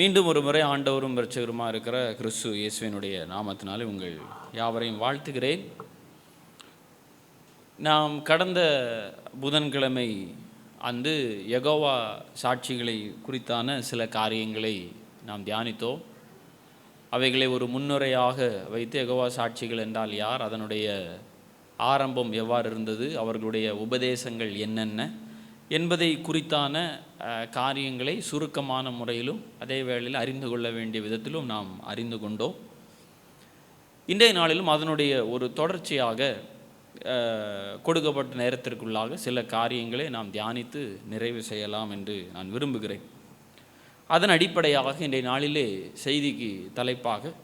மீண்டும் ஒரு முறை ஆண்டவரும் இரட்சகருமாக இருக்கிற கிறிஸ்து இயேசுவினுடைய நாமத்தினாலே உங்கள் யாவரையும் வாழ்த்துகிறேன். நாம் கடந்த புதன்கிழமை அன்று யெகோவா சாட்சிகளை குறித்தான சில காரியங்களை நாம் தியானித்தோம். அவைகளை ஒரு முன்னுரையாக வைத்து யெகோவா சாட்சிகள் என்றால் யார், அதனுடைய ஆரம்பம் எவ்வாறு இருந்தது, அவர்களுடைய உபதேசங்கள் என்னென்ன என்பதை குறித்தான காரியங்களை சுருக்கமான முறையிலும் அதே வேளையில் அறிந்து கொள்ள வேண்டிய விதத்திலும் நாம் அறிந்து கொண்டோம். இன்றைய நாளிலும் அதனுடைய ஒரு தொடர்ச்சியாக கொடுக்கப்பட்ட நேரத்திற்குள்ளாக சில காரியங்களை நாம் தியானித்து நிறைவு செய்யலாம் என்று நான் விரும்புகிறேன். அதன் அடிப்படையாக இன்றைய நாளிலே செய்திக்கு தலைப்பாக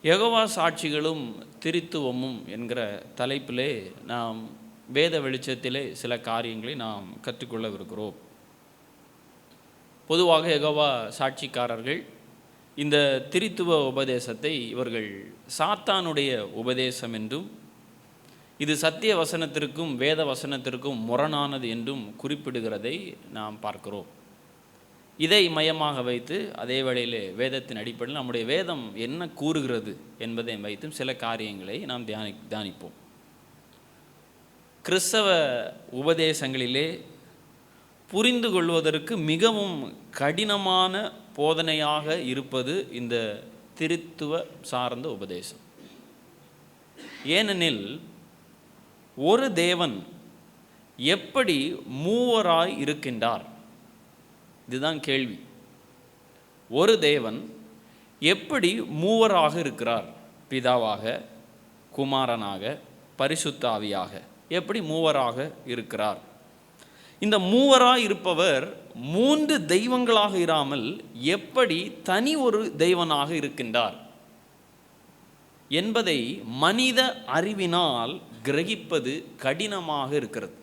யெகோவா சாட்சிகளும் திரித்துவமும் என்கிற தலைப்பிலே நாம் வேத வெளிச்சத்திலே சில காரியங்களை நாம் கற்றுக்கொள்ளவிருக்கிறோம். பொதுவாக யெகோவா சாட்சிக்காரர்கள் இந்த திரித்துவ உபதேசத்தை இவர்கள் சாத்தானுடைய உபதேசம் என்றும், இது சத்திய வசனத்திற்கும் வேத வசனத்திற்கும் முரணானது என்றும் குறிப்பிடுகிறதை நாம் பார்க்கிறோம். இதை மையமாக வைத்து அதே வேளையிலே வேதத்தின் அடிப்படையில் நம்முடைய வேதம் என்ன கூறுகிறது என்பதை வைத்தும் சில காரியங்களை நாம் தியானிப்போம். கிறிஸ்தவ உபதேசங்களிலே புரிந்து கொள்வதற்கு மிகவும் கடினமான போதனையாக இருப்பது இந்த திரித்துவ சார்ந்த உபதேசம். ஏனெனில் ஒரு தேவன் எப்படி மூவராய் இருக்கின்றார், இதுதான் கேள்வி. ஒரு தேவன் எப்படி மூவராக இருக்கிறார், பிதாவாக, குமாரனாக, பரிசுத்த ஆவியாக எப்படி மூவராக இருக்கிறார்? இந்த மூவராக இருப்பவர் மூன்று தெய்வங்களாக இராமல் எப்படி தனி ஒரு தெய்வனாக இருக்கின்றார் என்பதை மனித அறிவினால் கிரகிப்பது கடினமாக இருக்கிறது.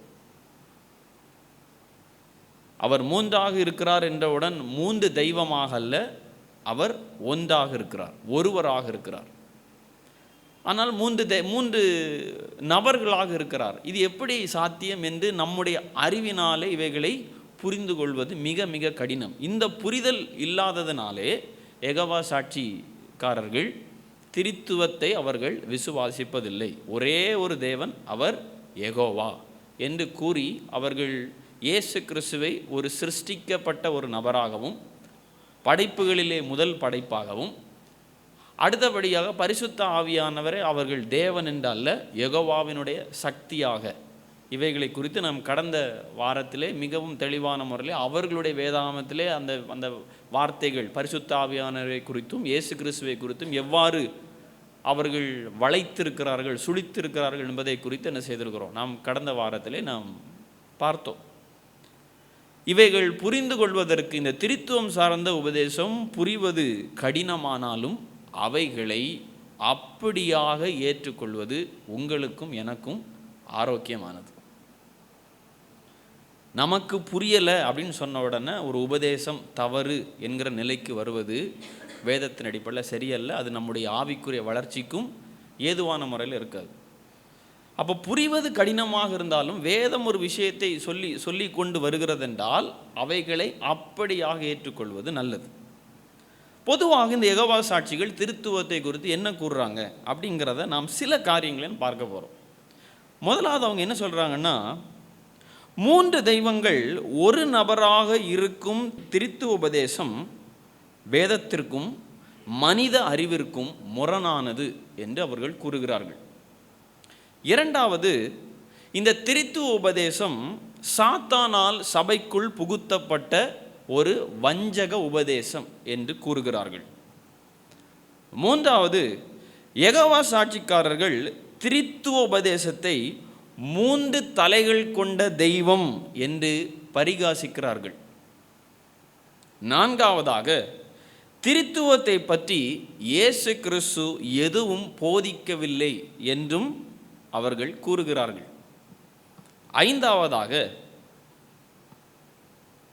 அவர் மூன்றாக இருக்கிறார் என்றவுடன் மூன்று தெய்வமாக அல்ல, அவர் ஒன்றாக இருக்கிறார், ஒருவராக இருக்கிறார். ஆனால் மூன்று நபர்களாக இருக்கிறார். இது எப்படி சாத்தியம் என்று நம்முடைய அறிவினாலே இவைகளை புரிந்து கொள்வது மிக மிக கடினம். இந்த புரிதல் இல்லாததினாலே யெகோவா சாட்சிக்காரர்கள் திரித்துவத்தை அவர்கள் விசுவாசிப்பதில்லை. ஒரே ஒரு தேவன், அவர் யெகோவா என்று கூறி அவர்கள் இயேசு கிறிஸ்துவை ஒரு சிருஷ்டிக்கப்பட்ட ஒரு நபராகவும், படைப்புகளிலே முதல் படைப்பாகவும், அடுத்தபடியாக பரிசுத்த ஆவியானவரை அவர்கள் தேவன் என்று அல்ல, யெகோவாவினுடைய சக்தியாக, இவைகளை குறித்து நாம் கடந்த வாரத்திலே மிகவும் தெளிவான முறையில் அவர்களுடைய வேதாகமத்திலே அந்த வார்த்தைகள் பரிசுத்த ஆவியானவரை குறித்தும் இயேசு கிறிஸ்துவை குறித்தும் எவ்வாறு அவர்கள் வளைத்திருக்கிறார்கள், சுழித்திருக்கிறார்கள் என்பதை குறித்து என்ன செய்திருக்கிறோம், நாம் கடந்த வாரத்திலே நாம் பார்த்தோம். இவைகள் புரிந்து கொள்வதற்கு இந்த திரித்துவம் சார்ந்த உபதேசம் புரிவது கடினமானாலும் அவைகளை அப்படியாக ஏற்றுக்கொள்வது உங்களுக்கும் எனக்கும் ஆரோக்கியமானது. நமக்கு புரியலை அப்படின்னு சொன்ன உடனே ஒரு உபதேசம் தவறு என்கிற நிலைக்கு வருவது வேதத்தின் அடிப்படையில் சரியல்ல. அது நம்முடைய ஆவிக்குரிய வளர்ச்சிக்கும் ஏதுவான முறையில் இருக்காது. அப்போ புரிவது கடினமாக இருந்தாலும் வேதம் ஒரு விஷயத்தை சொல்லி கொண்டு வருகிறதென்றால் அவைகளை அப்படியாக ஏற்றுக்கொள்வது நல்லது. பொதுவாக இந்த யெகோவா சாட்சிகள் திருத்துவத்தை குறித்து என்ன கூறுறாங்க அப்படிங்கிறத நாம் சில காரியங்களையும் பார்க்க போகிறோம். முதலாவது அவங்க என்ன சொல்கிறாங்கன்னா, மூன்று தெய்வங்கள் ஒரு நபராக இருக்கும் திரித்துவ உபதேசம் வேதத்திற்கும் மனித அறிவிற்கும் முரணானது என்று அவர்கள் கூறுகிறார்கள். இரண்டாவது, இந்த திரித்துவ உபதேசம் சாத்தானால் சபைக்குள் புகுத்தப்பட்ட ஒரு வஞ்சக உபதேசம் என்று கூறுகிறார்கள். மூன்றாவது, யெகோவா சாட்சிக்காரர்கள் திரித்துவ உபதேசத்தை மூன்று தலைகள் கொண்ட தெய்வம் என்று பரிகாசிக்கிறார்கள். நான்காவதாக, திரித்துவத்தை பற்றி இயேசு கிறிஸ்து எதுவும் போதிக்கவில்லை என்றும் அவர்கள் கூறுகிறார்கள். ஐந்தாவதாக,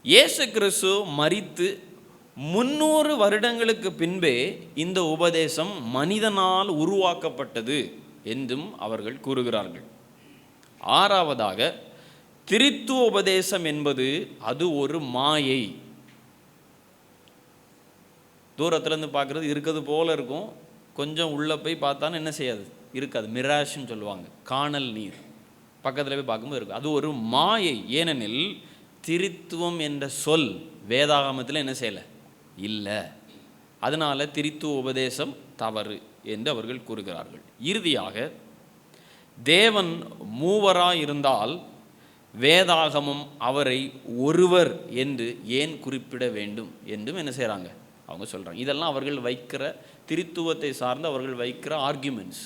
இயேசு கிறிஸ்து மரித்து 300 வருடங்களுக்கு பின்பே இந்த உபதேசம் மனிதனால் உருவாக்கப்பட்டது என்றும் அவர்கள் கூறுகிறார்கள். ஆறாவதாக, திரித்துவ உபதேசம் என்பது அது ஒரு மாயை. தூரத்துலேருந்து பார்க்குறது இருக்கிறது போல் இருக்கும், கொஞ்சம் உள்ளே போய் பார்த்தாலும் என்ன செய்யாது, இருக்காது. மிராஷ்ன்னு சொல்லுவாங்க, காணல் நீர். பக்கத்தில் போய் பார்க்கும்போது இருக்கும். அது ஒரு மாயை. ஏனெனில் திரித்துவம் என்ற சொல் வேதாகமத்தில் என்ன செய்யலை, இல்லை. அதனால் திரித்துவ உபதேசம் தவறு என்று அவர்கள் கூறுகிறார்கள். இறுதியாக, தேவன் மூவராக இருந்தால் வேதாகமம் அவரை ஒருவர் என்று ஏன் குறிப்பிட வேண்டும் என்றும் என்ன செய்கிறாங்க, அவங்க சொல்கிறாங்க. இதெல்லாம் அவர்கள் வைக்கிற, திரித்துவத்தை சார்ந்து அவர்கள் வைக்கிற ஆர்கியூமெண்ட்ஸ்.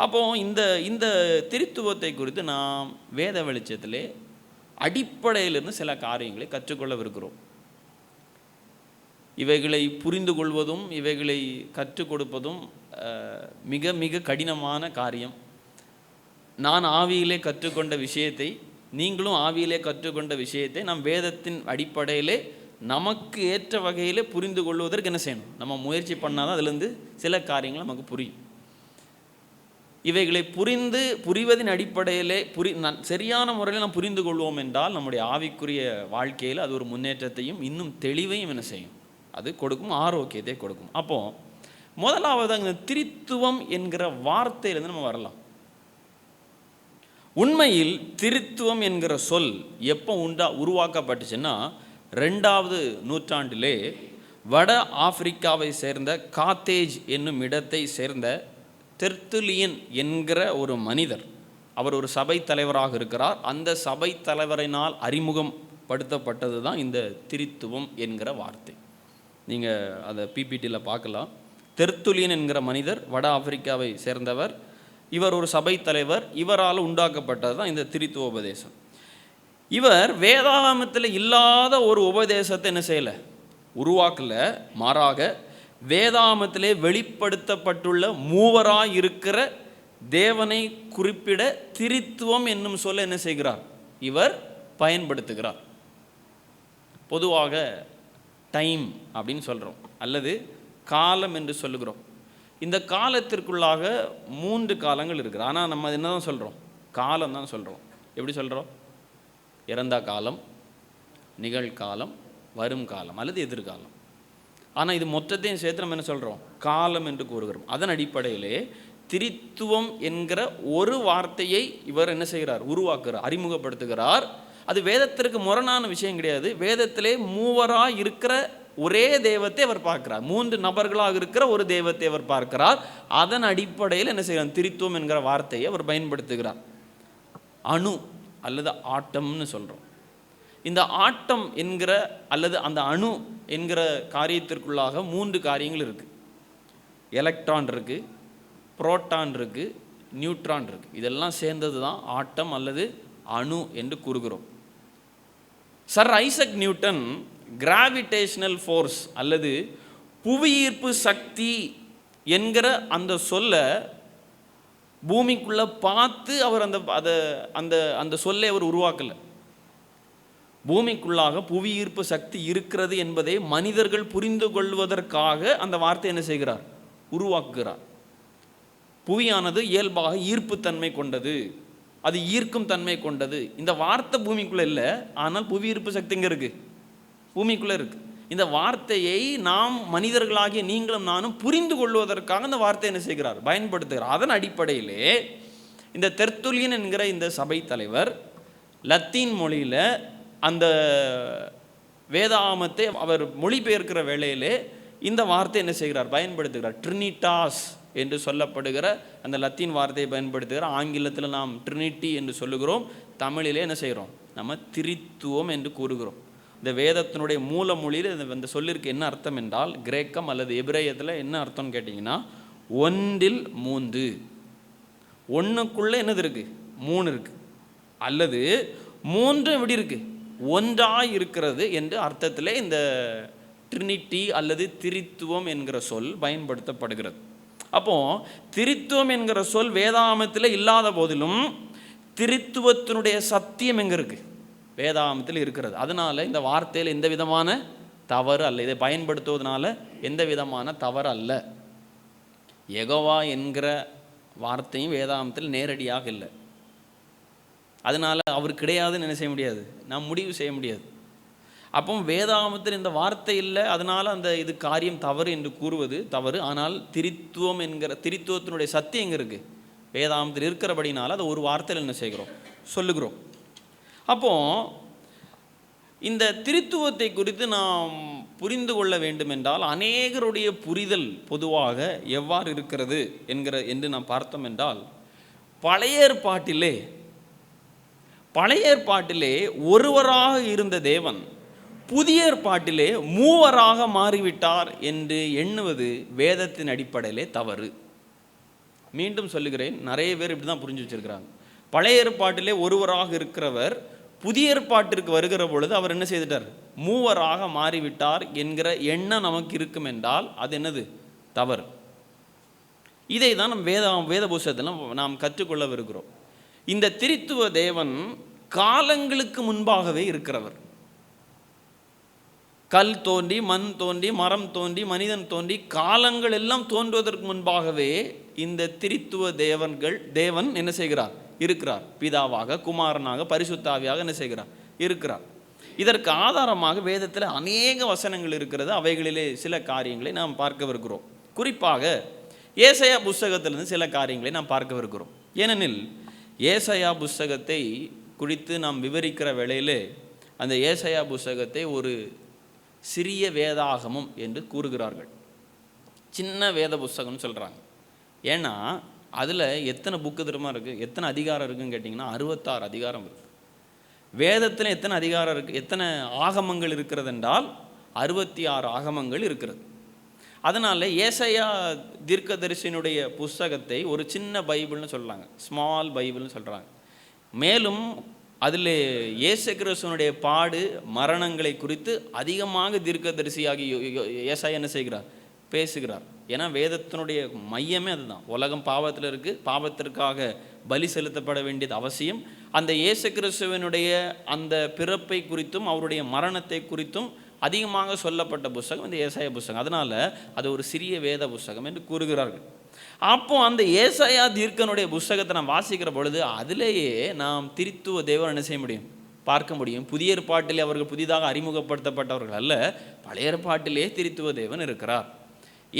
அப்போ இந்த திரித்துவத்தை குறித்து நாம் வேத வெளிச்சத்திலே அடிப்படையிலிருந்து சில காரியங்களை கற்றுக்கொள்ளவிருக்கிறோம். இவைகளை புரிந்து கொள்வதும் இவைகளை கற்றுக் கொடுப்பதும் மிக மிக கடினமான காரியம். நான் ஆவியிலே கற்றுக்கொண்ட விஷயத்தை, நீங்களும் ஆவியிலே கற்றுக்கொண்ட விஷயத்தை நாம் வேதத்தின் அடிப்படையிலே நமக்கு ஏற்ற வகையிலே புரிந்து கொள்வதற்கு என்ன செய்யணும், நம்ம முயற்சி பண்ணால் தான் அதுலேருந்து சில காரியங்கள் நமக்கு புரியும். இவைகளை புரிவதின் அடிப்படையிலே சரியான முறையில் நாம் புரிந்து கொள்வோம் என்றால் நம்முடைய ஆவிக்குரிய வாழ்க்கையில் அது ஒரு முன்னேற்றத்தையும் இன்னும் தெளிவையும் என்ன செய்யும், அது கொடுக்கும், ஆரோக்கியத்தை கொடுக்கும். அப்போது முதலாவது அங்கே திரித்துவம் என்கிற வார்த்தையிலேருந்து நம்ம வரலாம். உண்மையில் திரித்துவம் என்கிற சொல் எப்போ உருவாக்கப்பட்டுச்சுன்னா 2வது நூற்றாண்டிலே வட ஆப்பிரிக்காவை சேர்ந்த காத்தேஜ் என்னும் இடத்தை சேர்ந்த தெர்த்துலியன் என்கிற ஒரு மனிதர், அவர் ஒரு சபை தலைவராக இருக்கிறார். அந்த சபை தலைவரினால் அறிமுகப்படுத்தப்பட்டது தான் இந்த திரித்துவம் என்கிற வார்த்தை. நீங்கள் அதை பிபிடியில் பார்க்கலாம். தெர்த்துலியன் என்கிற மனிதர் வட ஆப்பிரிக்காவை சேர்ந்தவர், இவர் ஒரு சபை தலைவர், இவரால் உண்டாக்கப்பட்டது தான் இந்த திரித்துவ உபதேசம். இவர் வேதாகமத்தில் இல்லாத ஒரு உபதேசத்தை என்ன செய்யலை, உருவாக்கல. மாறாக வேதாகமத்திலே வெளிப்படுத்தப்பட்டுள்ள மூவராய் இருக்கிற தேவனை குறிப்பிட திரித்துவம் என்னும் சொல்ல என்ன செய்கிறார், இவர் பயன்படுத்துகிறார். பொதுவாக டைம் அப்படின்னு சொல்கிறோம், அல்லது காலம் என்று சொல்லுகிறோம். இந்த காலத்திற்குள்ளாக 3 காலங்கள் இருக்குது. ஆனால் நம்ம என்ன தான் சொல்கிறோம், காலம் தான் சொல்கிறோம். எப்படி சொல்கிறோம், இறந்த காலம், நிகழ்காலம், வரும் காலம் அல்லது எதிர்காலம். ஆனால் இது மொத்தத்தையும் சேர்த்து நம்ம என்ன சொல்கிறோம், காலம் என்று கூறுகிறோம். அதன் அடிப்படையிலே திரித்துவம் என்கிற ஒரு வார்த்தையை இவர் என்ன செய்கிறார், உருவாக்குகிறார், அறிமுகப்படுத்துகிறார். அது வேதத்திற்கு முரணான விஷயம் கிடையாது. வேதத்திலே மூவராக இருக்கிற ஒரே தெய்வத்தை அவர் பார்க்கிறார், 3 நபர்களாக இருக்கிற ஒரு தெய்வத்தை அவர் பார்க்கிறார். அதன் அடிப்படையில் என்ன செய்கிறார், திரித்துவம் என்கிற வார்த்தையை அவர் பயன்படுத்துகிறார். அணு அல்லது ஆட்டம்னு சொல்கிறோம். இந்த ஆட்டம் என்கிற அல்லது அந்த அணு என்கிற காரியத்திற்குள்ளாக 3 காரியங்கள் இருக்குது. எலக்ட்ரான் இருக்குது, புரோட்டான் இருக்குது, நியூட்ரான் இருக்குது. இதெல்லாம் சேர்ந்தது தான் ஆட்டம் அல்லது அணு என்று கூறுகிறோம். Sir Isaac Newton gravitational force அல்லது புவியீர்ப்பு சக்தி என்கிற அந்த சொல்ல பூமிக்குள்ளே பார்த்து அவர் அந்த சொல்லை அவர் உருவாக்கலை. பூமிக்குள்ளாக புவியீர்ப்பு சக்தி இருக்கிறது என்பதை மனிதர்கள் புரிந்து கொள்வதற்காக அந்த வார்த்தை என்ன செய்கிறார், உருவாக்குகிறார். புவியானது இயல்பாக ஈர்ப்புத்தன்மை கொண்டது, அது ஈர்க்கும் தன்மை கொண்டது. இந்த வார்த்தை பூமிக்குள்ளே இல்லை, ஆனால் புவியீர்ப்பு சக்தி எங்கே இருக்குது, பூமிக்குள்ளே இருக்குது. இந்த வார்த்தையை நாம் மனிதர்களாகிய நீங்களும் நானும் புரிந்து கொள்வதற்காக அந்த வார்த்தை என்ன செய்கிறார், பயன்படுத்துகிறார். அதன் அடிப்படையிலே இந்த தெர்த்துலியன் என்கிற இந்த சபை தலைவர் லத்தீன் மொழியில் அந்த வேதாகமத்தை அவர் மொழிபெயர்க்கிற வேளையிலே இந்த வார்த்தை என்ன செய்கிறார், பயன்படுத்துகிறார். ட்ரினிட்டாஸ் என்று சொல்லப்படுகிற அந்த லத்தீன் வார்த்தையை பயன்படுத்துகிறார். ஆங்கிலத்தில் நாம் ட்ரினிட்டி என்று சொல்லுகிறோம், தமிழிலே என்ன செய்கிறோம், நம்ம திரித்துவம் என்று கூறுகிறோம். இந்த வேதத்தினுடைய மூல மொழியில் இந்த சொல்லிற்கு என்ன அர்த்தம் என்றால், கிரேக்கம் அல்லது எபிரேயத்தில் என்ன அர்த்தம்னு கேட்டிங்கன்னா, 1ல் 3, 1க்குள்ளே என்னது இருக்குது, 3 இருக்குது, அல்லது 3 எப்படி இருக்குது, ஒன்றாக இருக்கிறது என்று அர்த்தத்திலே இந்த ட்ரினிட்டி அல்லது திரித்துவம் என்கிற சொல் பயன்படுத்தப்படுகிறது. அப்போது திரித்துவம் என்கிற சொல் வேதாகமத்தில் இல்லாத போதிலும் திரித்துவத்தினுடைய சத்தியம் எங்கே இருக்குது, வேதாகமத்தில் இருக்கிறது. அதனால் இந்த வார்த்தையில் எந்த விதமான தவறு அல்ல, இதை பயன்படுத்துவதனால எந்த விதமான தவறு அல்ல. யெகோவா என்கிற வார்த்தையும் வேதாகமத்தில் நேரடியாக இல்லை. அதனால் அவர் கிடையாதுன்னு என்ன செய்ய முடியாது, நாம் முடிவு செய்ய முடியாது. அப்போ வேதாகமத்தில் இந்த வார்த்தை இல்லை, அதனால் அந்த இது காரியம் தவறு என்று கூறுவது தவறு. ஆனால் திரித்துவம் என்கிற திரித்துவத்தினுடைய சத்தியம் எங்கே இருக்குது? வேதாகமத்தில் இருக்கிறபடினால அதை ஒரு வார்த்தையில் என்ன செய்கிறோம், சொல்லுகிறோம். அப்போ இந்த திரித்துவத்தை குறித்து நாம் புரிந்து கொள்ள வேண்டும் என்றால் அநேகருடைய புரிதல் பொதுவாக எவ்வாறு இருக்கிறது என்று நாம் பார்த்தோம் என்றால், பழைய ஏற்பாட்டிலே ஒருவராக இருந்த தேவன் புதிய ஏற்பாட்டிலே மூவராக மாறிவிட்டார் என்று எண்ணுவது வேதத்தின் அடிப்படையிலே தவறு. மீண்டும் சொல்லுகிறேன், நிறைய பேர் இப்படி தான் புரிஞ்சு வச்சிருக்கிறாங்க. பழைய ஏற்பாட்டிலே ஒருவராக இருக்கிறவர் புதிய ஏற்பாட்டிற்கு வருகிற பொழுது அவர் என்ன செய்துட்டார், மூவராக மாறிவிட்டார் என்கிற எண்ணம் நமக்கு இருக்கும் என்றால் அது என்னது, தவறு. இதை தான் நம் வேத புஸ்தகத்தில் நாம் கற்றுக்கொள்ளவிருக்கிறோம். இந்த திரித்துவ தேவன் காலங்களுக்கு முன்பாகவே இருக்கிறவர். கல் தோன்றி, மண் தோன்றி, மரம் தோன்றி, மனிதன் தோன்றி, காலங்கள் எல்லாம் தோன்றுவதற்கு முன்பாகவே இந்த திரித்துவ தேவன் என்ன செய்கிறார், இருக்கிறார். பிதாவாக, குமாரனாக, பரிசுத்தாவியாக என்ன செய்கிறார், இருக்கிறார். இதற்கு ஆதாரமாக வேதத்தில் அநேக வசனங்கள் இருக்கிறது. அவைகளிலே சில காரியங்களை நாம் பார்க்கவிருக்கிறோம். குறிப்பாக ஏசாயா புஸ்தகத்திலிருந்து சில காரியங்களை நாம் பார்க்கவிருக்கிறோம். ஏனெனில் ஏசாயா புஸ்தகத்தை குறித்து நாம் விவரிக்கிற வேளையிலே அந்த ஏசாயா புஸ்தகத்தை ஒரு சிறிய வேதாகமம் என்று கூறுகிறார்கள். சின்ன வேத புஸ்தகம்னு சொல்கிறாங்க. ஏன்னா அதில் எத்தனை புக்கு திரும்ப இருக்குது, எத்தனை அதிகாரம் இருக்குதுன்னு கேட்டிங்கன்னா 66 அதிகாரம் இருக்குது. வேதத்தில் எத்தனை அதிகாரம் இருக்குது, எத்தனை ஆகமங்கள் இருக்கிறது என்றால் 66 ஆகமங்கள் இருக்கிறது. அதனால் ஏசாயா தீர்க்கதரிசியினுடைய புஸ்தகத்தை ஒரு சின்ன பைபிள்னு சொல்கிறாங்க, ஸ்மால் பைபிள்னு சொல்கிறாங்க. மேலும் அதில் இயேசு கிறிஸ்துவனுடைய பாடு மரணங்களை குறித்து அதிகமாக தீர்க்கதரிசியாகி ஏசாயா என்ன செய்கிறார், பேசுகிறார். ஏன்னா வேதத்தினுடைய மையமே அதுதான். உலகம் பாவத்தில் இருக்குது, பாவத்திற்காக பலி செலுத்தப்பட வேண்டியது அவசியம். அந்த இயேசு கிறிஸ்துவனுடைய அந்த பிறப்பை குறித்தும் அவருடைய மரணத்தை குறித்தும் அதிகமாக சொல்லப்பட்ட புஸ்தகம் இந்த ஏசாயா புஸ்தகம். அதனால் அது ஒரு சிறிய வேத புஸ்தகம் என்று கூறுகிறார்கள். அப்போ அந்த ஏசாயா தீர்க்கனுடைய புஸ்தகத்தை நாம் வாசிக்கிற பொழுது அதிலேயே நாம் திரித்துவ தேவன் என்ன செய்ய முடியும், பார்க்க முடியும். புதிய ஏற்பாட்டிலே அவர்கள் புதிதாக அறிமுகப்படுத்தப்பட்டவர்கள் அல்ல, பழைய ஏற்பாட்டிலே திரித்துவ தேவன் இருக்கிறார்.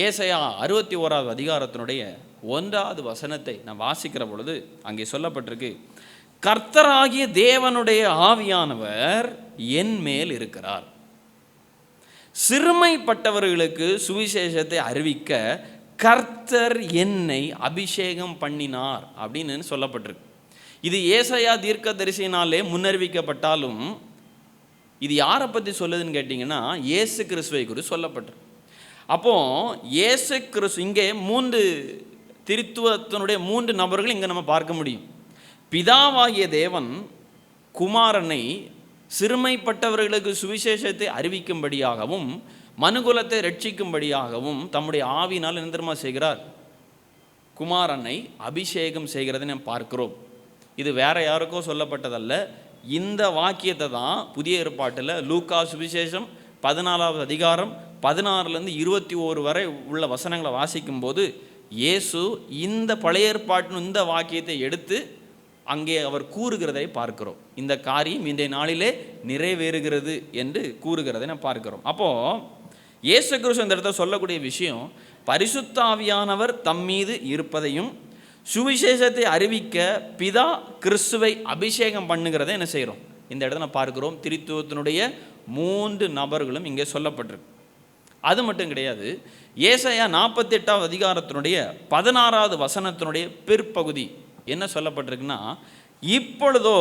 ஏசாயா 61வது அதிகாரத்தினுடைய 1வது வசனத்தை நாம் வாசிக்கிற பொழுது அங்கே சொல்லப்பட்டிருக்கு, கர்த்தராகிய தேவனுடைய ஆவியானவர் என் மேல் இருக்கிறார், சிறுமைப்பட்டவர்களுக்கு சுவிசேஷத்தை அறிவிக்க கர்த்தர் என்னை அபிஷேகம் பண்ணினார் அப்படின்னு சொல்லப்பட்டிருக்கு. இது ஏசாயா தீர்க்கதரிசியினாலே முன்னறிவிக்கப்பட்டாலும் இது யாரை பற்றி சொல்லுதுன்னு கேட்டிங்கன்னா இயேசு கிறிஸ்துவை குறித்து சொல்லப்பட்டிருக்கு. அப்போ இயேசு கிறிஸ்து இங்கே 3 திரித்துவத்தினுடைய 3 நபர்கள் இங்கே நம்ம பார்க்க முடியும். பிதாவாகிய தேவன் குமாரனை சிறுமைப்பட்டவர்களுக்கு சுவிசேஷத்தை அறிவிக்கும்படியாகவும் மனுகுலத்தை ரட்சிக்கும்படியாகவும் தம்முடைய ஆவினால் நிரந்தரமாக செய்கிறார், குமாரனை அபிஷேகம் செய்கிறதை நாம் பார்க்கிறோம். இது வேற யாருக்கோ சொல்லப்பட்டதல்ல. இந்த வாக்கியத்தை தான் புதிய ஏற்பாட்டில் லூக்கா சுவிசேஷம் 14வது அதிகாரம் 16லேருந்து 21 வரை உள்ள வசனங்களை வாசிக்கும்போது இயேசு இந்த பழைய ஏற்பாட்டின் இந்த வாக்கியத்தை எடுத்து அங்கே அவர் கூறுகிறதை பார்க்கிறோம். இந்த காரியம் இன்றைய நாளிலே நிறைவேறுகிறது என்று கூறுகிறதை நாம் பார்க்கிறோம். அப்போது இயேசு கிறிஸ்து இந்த இடத்துல சொல்லக்கூடிய விஷயம், பரிசுத்த ஆவியானவர் தம் மீது இருப்பதையும் சுவிசேஷத்தை அறிவிக்க பிதா கிறிஸ்துவை அபிஷேகம் பண்ணுகிறதை என்ன செய்கிறோம் இந்த இடத்துல பார்க்கிறோம். திரித்துவத்தினுடைய 3 நபர்களும் இங்கே சொல்லப்பட்டிருக்கு. அது மட்டும் கிடையாது, ஏசாயா 48வது அதிகாரத்தினுடைய 16வது வசனத்தினுடைய பிற்பகுதி என்ன சொல்லப்பட்டிருக்குன்னா, இப்பொழுதோ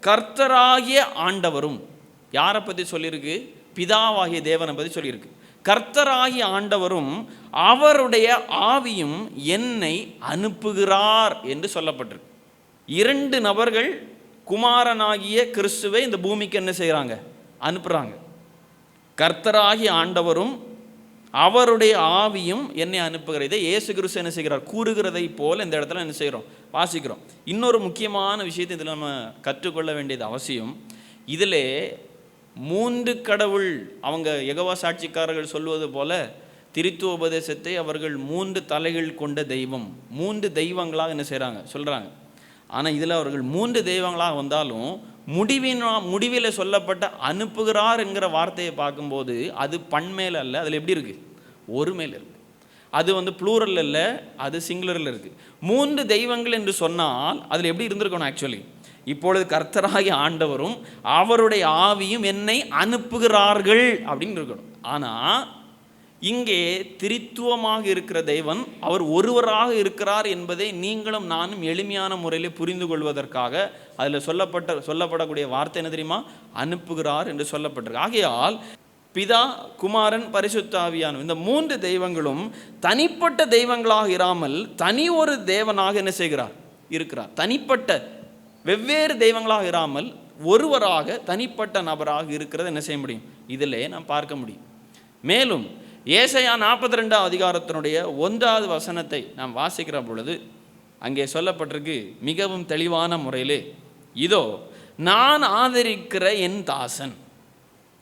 கர்த்தராகிய ஆண்டவரும், யாரை பற்றி சொல்லியிருக்கு, பிதாவாகிய தேவனை பற்றி சொல்லியிருக்கு. கர்த்தராகிய ஆண்டவரும் அவருடைய ஆவியும் என்னை அனுப்புகிறார் என்று சொல்லப்பட்டிருக்கு. 2 நபர்கள் குமாரனாகிய கிறிஸ்துவை இந்த பூமிக்கு என்ன செய்கிறாங்க, அனுப்புகிறாங்க. கர்த்தராகிய ஆண்டவரும் அவருடைய ஆவியும் என்னை அனுப்புகிறதை இயேசு கிறிஸ்து என்ன செய்கிறார், கூறுகிறதை போல் இந்த இடத்துல என்ன செய்கிறோம், வாசிக்கிறோம். இன்னொரு முக்கியமான விஷயத்தை இதில் நம்ம கற்றுக்கொள்ள வேண்டியது அவசியம். இதில் 3 கடவுள், அவங்க யெகோவா சாட்சிக்காரர்கள் சொல்வது போல திரித்துவ உபதேசத்தை அவர்கள் 3 தலைகள் கொண்ட தெய்வம், 3 தெய்வங்களாக என்ன செய்கிறாங்க சொல்கிறாங்க. ஆனால் இதில் அவர்கள் 3 தெய்வங்களாக வந்தாலும் முடிவில் சொல்லப்பட்ட அனுப்புகிறார் என்கிற வார்த்தையை பார்க்கும்போது அது பன்மேல் அல்ல, அதில் எப்படி இருக்குது? ஒரு மேல் இருக்குது. அது ப்ளூரல் இல்லை, அது சிங்குலரில் இருக்குது. 3 தெய்வங்கள் என்று சொன்னால் அதில் எப்படி இருந்திருக்கணும்? ஆக்சுவலி இப்பொழுது கர்த்தராகிய ஆண்டவரும் அவருடைய ஆவியும் என்னை அனுப்புகிறார்கள் அப்படின்னு இருக்கணும். ஆனால் இங்கே திரித்துவமாக இருக்கிற தெய்வன் அவர் ஒருவராக இருக்கிறார் என்பதை நீங்களும் நானும் எளிமையான முறையில் புரிந்து கொள்வதற்காக அதில் சொல்லப்படக்கூடிய வார்த்தை என்ன தெரியுமா? அனுப்புகிறார் என்று சொல்லப்பட்டிருக்கு. ஆகையால் பிதா, குமாரன், பரிசுத்த ஆவியானவர் இந்த 3 தெய்வங்களும் தனிப்பட்ட தெய்வங்களாக இராமல் தனி ஒரு தேவனாக என்ன செய்கிறார்? இருக்கிறார். தனிப்பட்ட வெவ்வேறு தெய்வங்களாக இராமல் ஒருவராக தனிப்பட்ட நபராக இருக்கிறது என்ன செய்ய முடியும்? இதிலே நாம் பார்க்க முடியும். மேலும் ஏசாயா 42 அதிகாரத்தினுடைய 1வது வசனத்தை நாம் வாசிக்கிற பொழுது அங்கே சொல்லப்பட்டிருக்கு மிகவும் தெளிவான முறையிலே, இதோ நான் ஆதரிக்கிற என் தாசன்.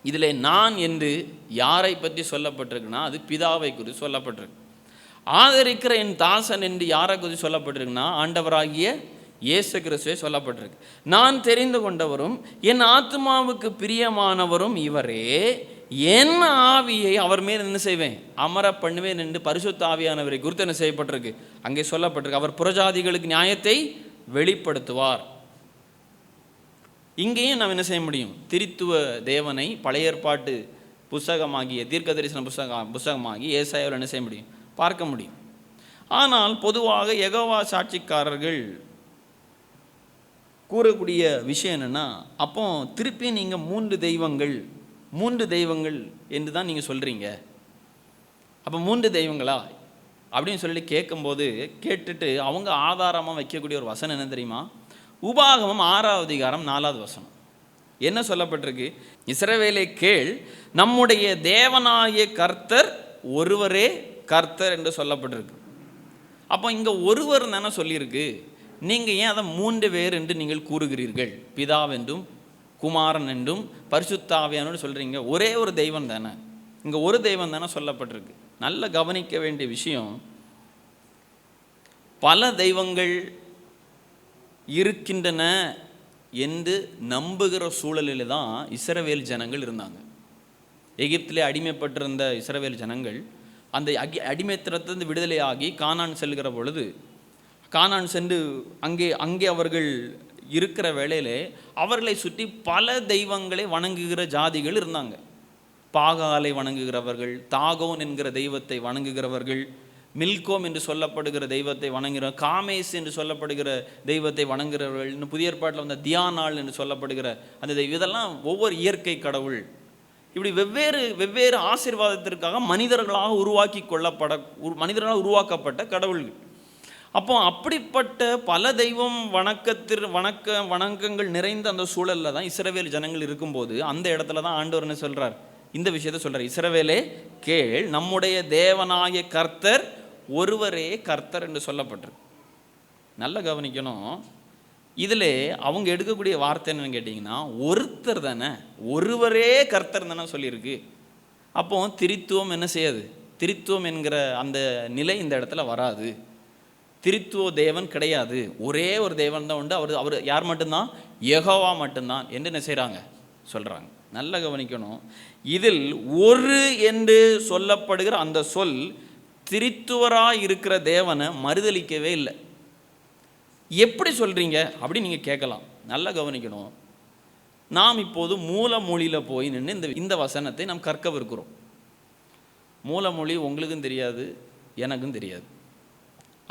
இதில் நான் என்று யாரை பற்றி சொல்லப்பட்டிருக்குன்னா அது பிதாவை குறித்து சொல்லப்பட்டிருக்கு. ஆதரிக்கிற என் தாசன் என்று யாரை குறித்து சொல்லப்பட்டிருக்குன்னா ஆண்டவராகிய இயேசு கிறிஸ்துவை சொல்லப்பட்டிருக்கு. நான் தெரிந்து கொண்டவரும் என் ஆத்மாவுக்கு பிரியமானவரும் இவரே, என் ஆவியை அவர் மேல் என்ன செய்வேன்? அமர பண்ணுவேன் என்று பரிசுத்த ஆவியானவரை குறித்து என்ன செய்யப்பட்டிருக்கு? அங்கே சொல்லப்பட்டிருக்கு. அவர் புறஜாதிகளுக்கு நியாயத்தை வெளிப்படுத்துவார். இங்கேயும் நாம் என்ன செய்ய முடியும்? திரித்துவ தேவனை பழைய ஏற்பாட்டு புஸ்தகமாகிய தீர்க்க தரிசன புஸ்தகமாகி ஏசாயாவில் என்ன செய்ய முடியும்? பார்க்க முடியும். ஆனால் பொதுவாக யெகோவா சாட்சிக்காரர்கள் கூறக்கூடிய விஷயம் என்னென்னா, அப்போ திருப்பி நீங்கள் 3 தெய்வங்கள் என்று தான் நீங்கள் சொல்கிறீங்க, அப்போ 3 தெய்வங்களா அப்படின்னு சொல்லி கேட்கும்போது கேட்டுட்டு அவங்க ஆதாரமாக வைக்கக்கூடிய ஒரு வசனம் என்ன தெரியுமா? உபாகமம் 6வது அதிகாரம் 4வது வசனம் என்ன சொல்லப்பட்டிருக்கு? இஸ்ரவேலே கேள், நம்முடைய தேவனாகிய கர்த்தர் ஒருவரே கர்த்தர் என்று சொல்லப்பட்டிருக்கு. அப்போ இங்கே ஒருவர் தானே சொல்லியிருக்கு, நீங்கள் ஏன் அதை 3 பேர் என்று நீங்கள் கூறுகிறீர்கள்? பிதாவென்றும் குமாரன் என்றும் பரிசுத்த ஆவியானவர்னு சொல்கிறீங்க. ஒரே ஒரு தெய்வம் தானே, இங்கே ஒரு தெய்வம் தானே சொல்லப்பட்டிருக்கு. நல்ல கவனிக்க வேண்டிய விஷயம், பல தெய்வங்கள் இருக்கின்றன என்று நம்புகிற சூழலில் தான் இஸ்ரவேல் ஜனங்கள் இருந்தாங்க. எகிப்திலே அடிமைப்பட்டிருந்த இஸ்ரவேல் ஜனங்கள் அந்த அடிமைத்தனத்திலிருந்து விடுதலையாகி கானான் செல்கிற பொழுது, கானான் சென்று அங்கே அவர்கள் இருக்கிற வேளையிலே அவர்களை சுற்றி பல தெய்வங்களை வணங்குகிற ஜாதிகள் இருந்தாங்க. பாகாலை வணங்குகிறவர்கள், தாகோன் என்கிற தெய்வத்தை வணங்குகிறவர்கள், மில்கோம் என்று சொல்லப்படுகிற தெய்வத்தை வணங்குகிற, காமேஸ் என்று சொல்லப்படுகிற தெய்வத்தை வணங்குகிறவர்கள், இன்னும் புதிய ஏற்பாட்டில் வந்த தியானாள் என்று சொல்லப்படுகிற அந்த தெய்வம். இதெல்லாம் ஒவ்வொரு இயற்கை கடவுள். இப்படி வெவ்வேறு ஆசீர்வாதத்திற்காக மனிதர்களாக மனிதர்களால் உருவாக்கப்பட்ட கடவுள்கள். அப்போ அப்படிப்பட்ட பல தெய்வம் வணக்கங்கள் நிறைந்த அந்த சூழலில் தான் இஸ்ரவேல் ஜனங்கள் இருக்கும்போது அந்த இடத்துல தான் ஆண்டவர் என்ன சொல்கிறார்? இந்த விஷயத்தை சொல்கிறார். இஸ்ரவேலே கேள், நம்முடைய தேவனாகிய கர்த்தர் ஒருவரே கர்த்தர் என்று சொல்லப்பட்டிருக்கு. நல்லா கவனிக்கணும். இதில் அவங்க எடுக்கக்கூடிய வார்த்தை என்னன்னு கேட்டிங்கன்னா, ஒருத்தர் தானே, ஒருவரே கர்த்தர் தானே சொல்லியிருக்கு. அப்போ திரித்துவம் என்ன செய்யாது? திரித்துவம் என்கிற அந்த நிலை இந்த இடத்துல வராது. திரித்துவ தேவன் கிடையாது, ஒரே ஒரு தேவன் தான் உண்டு. அவர் யார் மட்டும்தான்? யெகோவா மட்டும்தான் என்று என்ன செய்கிறாங்க? சொல்கிறாங்க. நல்லா கவனிக்கணும். இதில் ஒரு என்று சொல்லப்படுகிற அந்த சொல் திரித்துவராக இருக்கிற தேவனை மறுதலிக்கவே இல்லை. எப்படி சொல்கிறீங்க அப்படின்னு நீங்கள் கேட்கலாம். நல்லா கவனிக்கணும். நாம் இப்போது மூலமொழியில் போய் நின்று இந்த வசனத்தை நாம் கற்கவிருக்கிறோம். மூலமொழி உங்களுக்கும் தெரியாது, எனக்கும் தெரியாது.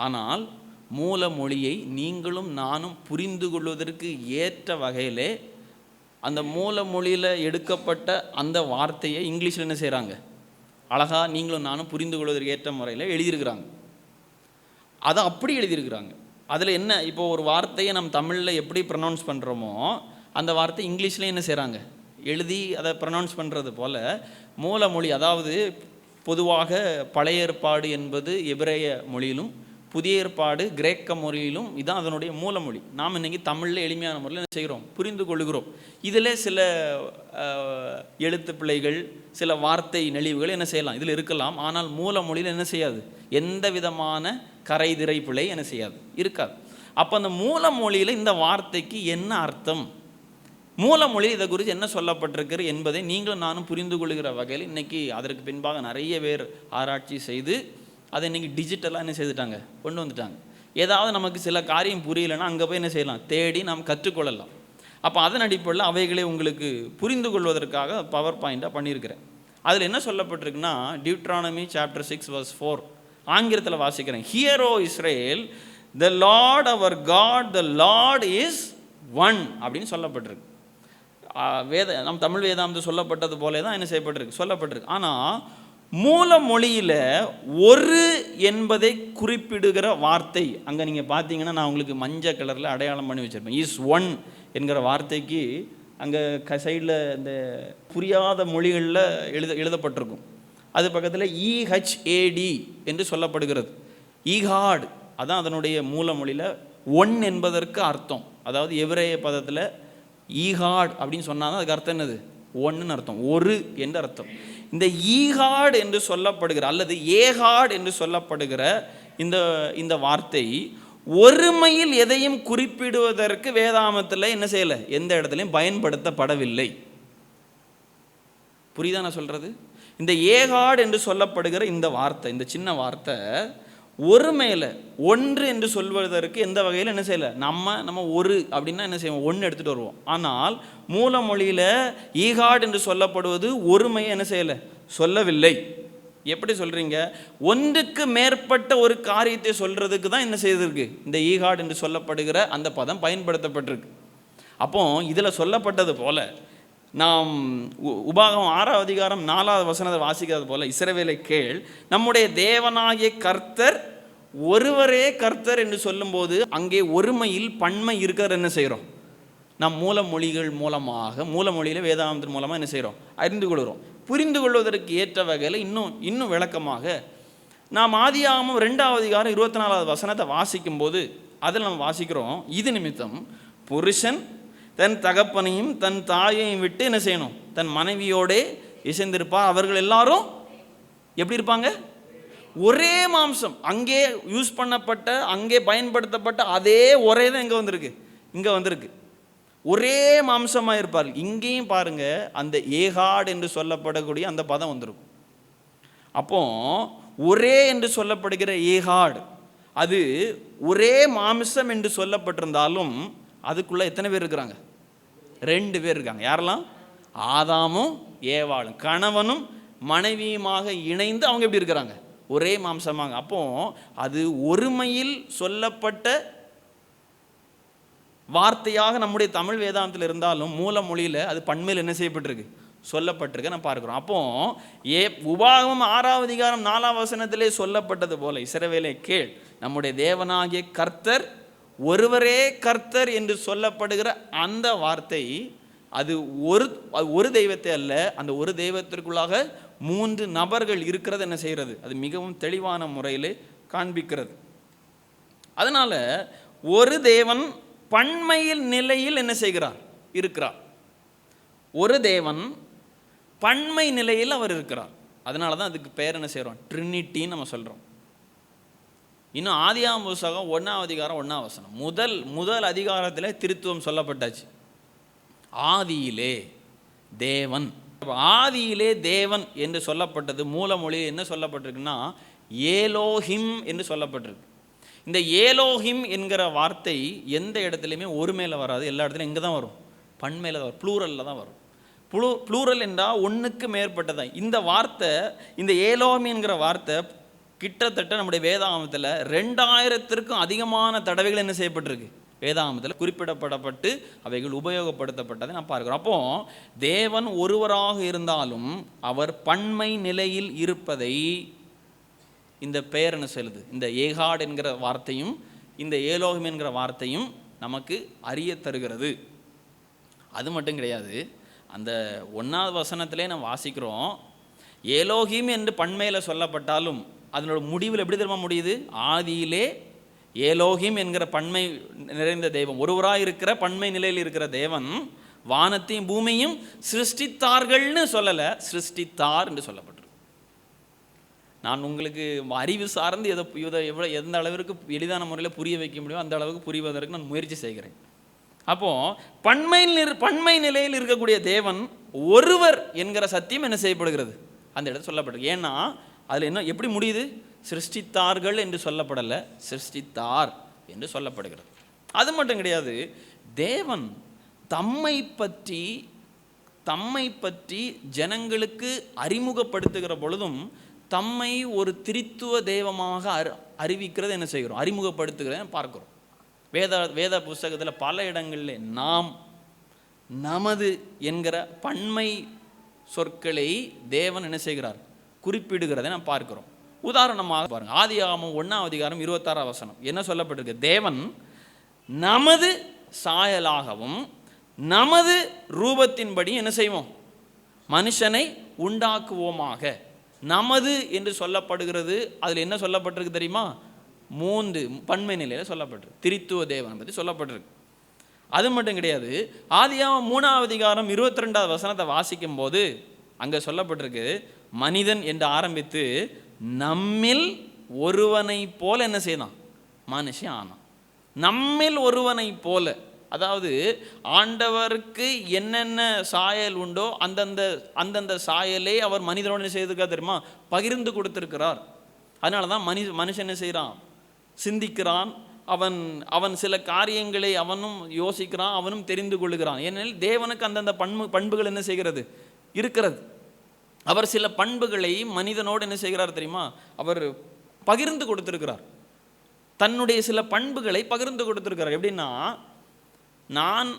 ஆனால் மூலமொழியை நீங்களும் நானும் புரிந்து கொள்வதற்கு ஏற்ற வகையிலே அந்த மூலமொழியில் எடுக்கப்பட்ட அந்த வார்த்தையை இங்கிலீஷில் என்ன செய்கிறாங்க? அழகாக நீங்களும் நானும் புரிந்து கொள்வதற்கு ஏற்ற முறையில் எழுதியிருக்கிறாங்க. அதை அப்படி எழுதியிருக்கிறாங்க. அதில் என்ன, இப்போ ஒரு வார்த்தையை நம்ம தமிழில் எப்படி ப்ரொனவுன்ஸ் பண்ணுறோமோ அந்த வார்த்தை இங்கிலீஷ்லேயும் என்ன செய்கிறாங்க? எழுதி அதை ப்ரொனவுன்ஸ் பண்ணுறது போல் மூலமொழி, அதாவது பொதுவாக பழைய ஏற்பாடு என்பது எபிரேய மொழியிலும் புதிய ஏற்பாடு கிரேக்க மொழியிலும் இதான் அதனுடைய மூலமொழி. நாம் இன்றைக்கி தமிழில் எளிமையான முறையில் என்ன செய்கிறோம்? புரிந்து கொள்கிறோம். இதில் சில எழுத்து பிழைகள், சில வார்த்தை நெளிவுகள் என்ன செய்யலாம், இதில் இருக்கலாம். ஆனால் மூலமொழியில் என்ன செய்யாது? எந்த விதமான கரைதிரை பிழை என்ன செய்யாது, இருக்காது. அப்போ அந்த மூலமொழியில் இந்த வார்த்தைக்கு என்ன அர்த்தம், மூலமொழி இதை குறித்து என்ன சொல்லப்பட்டிருக்கிறது என்பதை நீங்களும் நானும் புரிந்து கொள்கிற வகையில் இன்றைக்கி அதற்கு பின்பாக நிறைய பேர் ஆராய்ச்சி செய்து அதை இன்றைக்கி டிஜிட்டலாக என்ன செய்துட்டாங்க, கொண்டு வந்துட்டாங்க. ஏதாவது நமக்கு சில காரியம் புரியலைன்னா அங்கே போய் என்ன செய்யலாம், தேடி நாம் கற்றுக்கொள்ளலாம். அப்போ அதன் அடிப்படையில் அவைகளை உங்களுக்கு புரிந்து கொள்வதற்காக பவர் பாயிண்ட்டாக பண்ணியிருக்கிறேன். அதில் என்ன சொல்லப்பட்டிருக்குன்னா, டியூட்ரானமி சாப்டர் 6 verse 4 ஆங்கிலத்தில் வாசிக்கிறேன். Hear O Israel, the Lord our God, the Lord is one அப்படின்னு சொல்லப்பட்டிருக்கு. நம் தமிழ் வேதாந்தம் சொல்லப்பட்டது போல தான் என்ன செய்யப்பட்டிருக்கு, சொல்லப்பட்டிருக்கு. ஆனால் மூல மொழியில் ஒரு என்பதை குறிப்பிடுகிற வார்த்தை அங்கே நீங்கள் பார்த்தீங்கன்னா, நான் உங்களுக்கு மஞ்சள் கலரில் அடையாளம் பண்ணி வச்சுருப்பேன். இஸ் ஒன் என்கிற வார்த்தைக்கு அங்கே சைடில் இந்த புரியாத மொழிகளில் எழுதப்பட்டிருக்கும். அது பக்கத்தில் இஹெச்ஏடி என்று சொல்லப்படுகிறது. ஈகாட் அதான் அதனுடைய மூல மொழியில் ஒன் என்பதற்கு அர்த்தம். அதாவது எபிரேய பதத்தில் ஈகாட் அப்படின்னு சொன்னால் தான் அதுக்கு அர்த்தம் என்னது, ஒன்றுன்னு அர்த்தம், ஒரு என்று அர்த்தம். இந்த ஈகாட் என்று சொல்லப்படுகிற அல்லது ஏகாட் என்று சொல்லப்படுகிற இந்த வார்த்தை ஒருமையில் எதையும் குறிப்பிடுவதற்கு வேதாமத்தில் என்ன செய்யலை, எந்த இடத்துலையும் பயன்படுத்தப்படவில்லை. புரியுதா நான் சொல்கிறது? இந்த ஏகாட் என்று சொல்லப்படுகிற இந்த வார்த்தை, இந்த சின்ன வார்த்தை ஒருமையில் ஒன்று என்று சொல்வதற்கு எந்த வகையில் என்ன செய்யலை. நம்ம ஒரு அப்படின்னா என்ன செய்வோம், ஒன்று எடுத்துகிட்டு வருவோம். ஆனால் மூல மொழியில் ஈகாட் என்று சொல்லப்படுவது ஒருமையை என்ன செய்யலை, சொல்லவில்லை. எப்படி சொல்கிறீங்க, ஒன்றுக்கு மேற்பட்ட ஒரு காரியத்தை சொல்கிறதுக்கு தான் என்ன செய்திருக்கு, இந்த ஈகாட் என்று சொல்லப்படுகிற அந்த பதம் பயன்படுத்தப்பட்டிருக்கு. அப்போ இதில் சொல்லப்பட்டது போல நாம் உபாகமம் 6ஆம் அதிகாரம் 4வது வசனத்தை வாசிக்கிறது போல, இஸ்ரவேலை கேள், நம்முடைய தேவனாகிய கர்த்தர் ஒருவரே கர்த்தர் என்று சொல்லும்போது அங்கே ஒருமையில் பன்மை இருக்கிறது என்ன செய்கிறோம், நம் மூலமொழிகள் மூலமாக, மூலமொழியில் வேதாந்தத்தின் மூலமாக என்ன செய்கிறோம், அறிந்து கொள்கிறோம். புரிந்து கொள்வதற்கு ஏற்ற வகையில் இன்னும் விளக்கமாக நாம் ஆதியாகமம் 2ஆம் அதிகாரம் 24வது வசனத்தை வாசிக்கும்போது அதில் நம்ம வாசிக்கிறோம், இது நிமித்தம் புருஷன் தன் தகப்பனையும் தன் தாயையும் விட்டு என்ன செய்யணும், தன் மனைவியோடே இசைந்திருப்பார், அவர்கள் எல்லாரும் எப்படி இருப்பாங்க, ஒரே மாம்சம். அங்கே யூஸ் பண்ணப்பட்ட, அங்கே பயன்படுத்தப்பட்ட அதே ஒரே தான் இங்கே வந்திருக்கு, ஒரே மாம்சமாக இருப்பார்கள். இங்கேயும் பாருங்க, அந்த ஏகாட் என்று சொல்லப்படக்கூடிய அந்த பதம் வந்திருக்கும். அப்போ ஒரே என்று சொல்லப்படுகிற ஏகாட் அது ஒரே மாம்சம் என்று சொல்லப்பட்டிருந்தாலும் அதுக்குள்ள எத்தனை பேர் இருக்கிறாங்க, 2 பேர் இருக்காங்க. யாரெல்லாம், ஆதாமும் ஏவாளும், கணவனும் மனைவியுமாக இணைந்து அவங்க எப்படி இருக்கிறாங்க, ஒரே மாம்சமாக. அப்போ அது ஒருமையில் சொல்லப்பட்ட வார்த்தையாக நம்முடைய தமிழ் வேதாந்தத்தில் இருந்தாலும் மூல மொழியில் அது பன்மையில் என்ன செய்யப்பட்டிருக்கு, சொல்லப்பட்டிருக்கு நான் பார்க்கிறோம். அப்போ உபாகமம் 6ஆம் அதிகாரம் 4ஆம் வசனத்திலே சொல்லப்பட்டது போல, இஸ்ரவேலே கேள், நம்முடைய தேவனாகிய கர்த்தர் ஒருவரே கர்த்தர் என்று சொல்லப்படுகிற அந்த வார்த்தை அது ஒரு தெய்வத்தை அல்ல, அந்த ஒரு தெய்வத்திற்குள்ளாக 3 நபர்கள் இருக்கிறது என்ன செய்கிறது, அது மிகவும் தெளிவான முறையில் காண்பிக்கிறது. அதனால ஒரு தேவன் பன்மையில் நிலையில் என்ன செய்கிறார், இருக்கிறார். ஒரு தேவன் பன்மை நிலையில் அவர் இருக்கிறார். அதனால தான் அதுக்கு பேர் என்ன செய்கிறோம், ட்ரினிட்டின்னு நம்ம சொல்கிறோம். இன்னும் ஆதியாகம புத்தகம் 1ஆம் அதிகாரம் 1ஆம் வசனம், முதல் அதிகாரத்தில் திருத்துவம் சொல்லப்பட்டாச்சு. ஆதியிலே தேவன், ஆதியிலே தேவன் என்று சொல்லப்பட்டது மூல மொழியில் என்ன சொல்லப்பட்டிருக்குன்னா ஏலோஹிம் என்று சொல்லப்பட்டிருக்கு. இந்த ஏலோஹிம் என்கிற வார்த்தை எந்த இடத்துலையுமே ஒரு மேலே வராது, எல்லா இடத்துலையும் எங்கே தான் வரும், பன்மையில் தான் வரும், ப்ளூரலில் தான் வரும். ப்ளூரல் என்றால் ஒன்றுக்கு மேற்பட்டதான். இந்த வார்த்தை, இந்த ஏலோஹிம் என்கிற வார்த்தை கிட்டத்தட்ட நம்முடைய வேதாகமத்தில் 2000க்கும் அதிகமான தடவைகள் என்ன செய்யப்பட்டிருக்கு, வேதாகமத்தில் குறிப்பிடப்படப்பட்டு அவைகள் உபயோகப்படுத்தப்பட்டதை நான் பார்க்கிறோம். அப்போ தேவன் ஒருவராக இருந்தாலும் அவர் பன்மை நிலையில் இருப்பதை இந்த பெயர் என்ன சொல்லுது, இந்த ஏகாட் என்கிற வார்த்தையும் இந்த ஏலோஹிம் என்கிற வார்த்தையும் நமக்கு அறிய தருகிறது. அது மட்டும் கிடையாது, அந்த 1ஆவது வசனத்திலே நம்ம வாசிக்கிறோம், ஏலோஹிம் என்று பன்மையில் சொல்லப்பட்டாலும் அதனோட முடிவில் எப்படி தெரியுமா முடியுது, ஆதியிலே ஏலோஹிம் என்கிற பன்மை நிறைந்த தெய்வம், ஒருவராக இருக்கிற பன்மை நிலையில் இருக்கிற தேவன் வானத்தையும் பூமியும் சிருஷ்டித்தார்கள்னு சொல்லலை, சிருஷ்டித்தார் என்று சொல்லப்பட்டிருக்கு. நான் உங்களுக்கு அறிவு சார்ந்து எவ்வளோ எந்த அளவிற்கு எளிதான முறையில் புரிய வைக்க முடியும் அந்த அளவுக்கு புரிவதற்கு நான் முயற்சி செய்கிறேன். அப்போ பன்மை நிலையில் இருக்கக்கூடிய தேவன் ஒருவர் என்கிற சத்தியம் என்ன செய்யப்படுகிறது அந்த இடத்துல சொல்லப்படுது. ஏன்னா அதில் என்ன எப்படி முடியுது? சிருஷ்டித்தார்கள் என்று சொல்லப்படலை, சிருஷ்டித்தார் என்று சொல்லப்படுகிறது. அது மட்டும் கிடையாது, தேவன் தம்மை பற்றி ஜனங்களுக்கு அறிமுகப்படுத்துகிற பொழுதும் தம்மை ஒரு திரித்துவ தெய்வமாக அறிவிக்கிறது என்ன செய்கிறோம்? அறிமுகப்படுத்துகிறத பார்க்கிறோம். வேத புஸ்தகத்தில் பல இடங்களில் நாம், நமது என்கிற பன்மை சொற்களை தேவன் என்ன செய்கிறார்? குறிப்பிடுகிறதை நாம் பார்க்கிறோம். உதாரணமாக பாருங்க, ஆதியாகமம் 1:26 என்ன சொல்லப்பட்டிருக்கு? தேவன் நமது சாயலாகவும் நமது ரூபத்தின்படி என்ன செய்வோம்? மனுஷனை உண்டாக்குவோமாக. நமது என்று சொல்லப்படுகிறது. அதில் என்ன சொல்லப்பட்டிருக்கு தெரியுமா? 3 பன்மை நிலையில் சொல்லப்பட்டிருக்கு. திரித்துவ தேவனை பற்றி சொல்லப்பட்டிருக்கு. அது மட்டும் கிடையாது, ஆதியாகமம் 3:22 வாசிக்கும் போது அங்கே சொல்லப்பட்டிருக்கு, மனிதன் என்று ஆரம்பித்து நம்மில் ஒருவனை போல என்ன செய்தான்? மனுஷன் ஆனான். நம்மில் ஒருவனை போல, அதாவது ஆண்டவருக்கு என்னென்ன சாயல் உண்டோ அந்தந்த சாயலை அவர் மனிதனோடு செய்திருக்கார் தெரியுமா? பகிர்ந்து கொடுத்திருக்கிறார். அதனால தான் மனுஷன் என்ன செய்கிறான்? சிந்திக்கிறான். அவன் சில காரியங்களை அவனும் யோசிக்கிறான், அவனும் தெரிந்து கொள்ளுகிறான். ஏனெனில் தேவனுக்கு அந்தந்த பண்புகள் என்ன செய்கிறது? இருக்கிறது. அவர் சில பண்புகளை மனிதனோடு என்ன செய்கிறார் தெரியுமா? அவர் பகிர்ந்து கொடுத்திருக்கிறார். தன்னுடைய சில பண்புகளை பகிர்ந்து கொடுத்திருக்கிறார். எப்படின்னா, நான்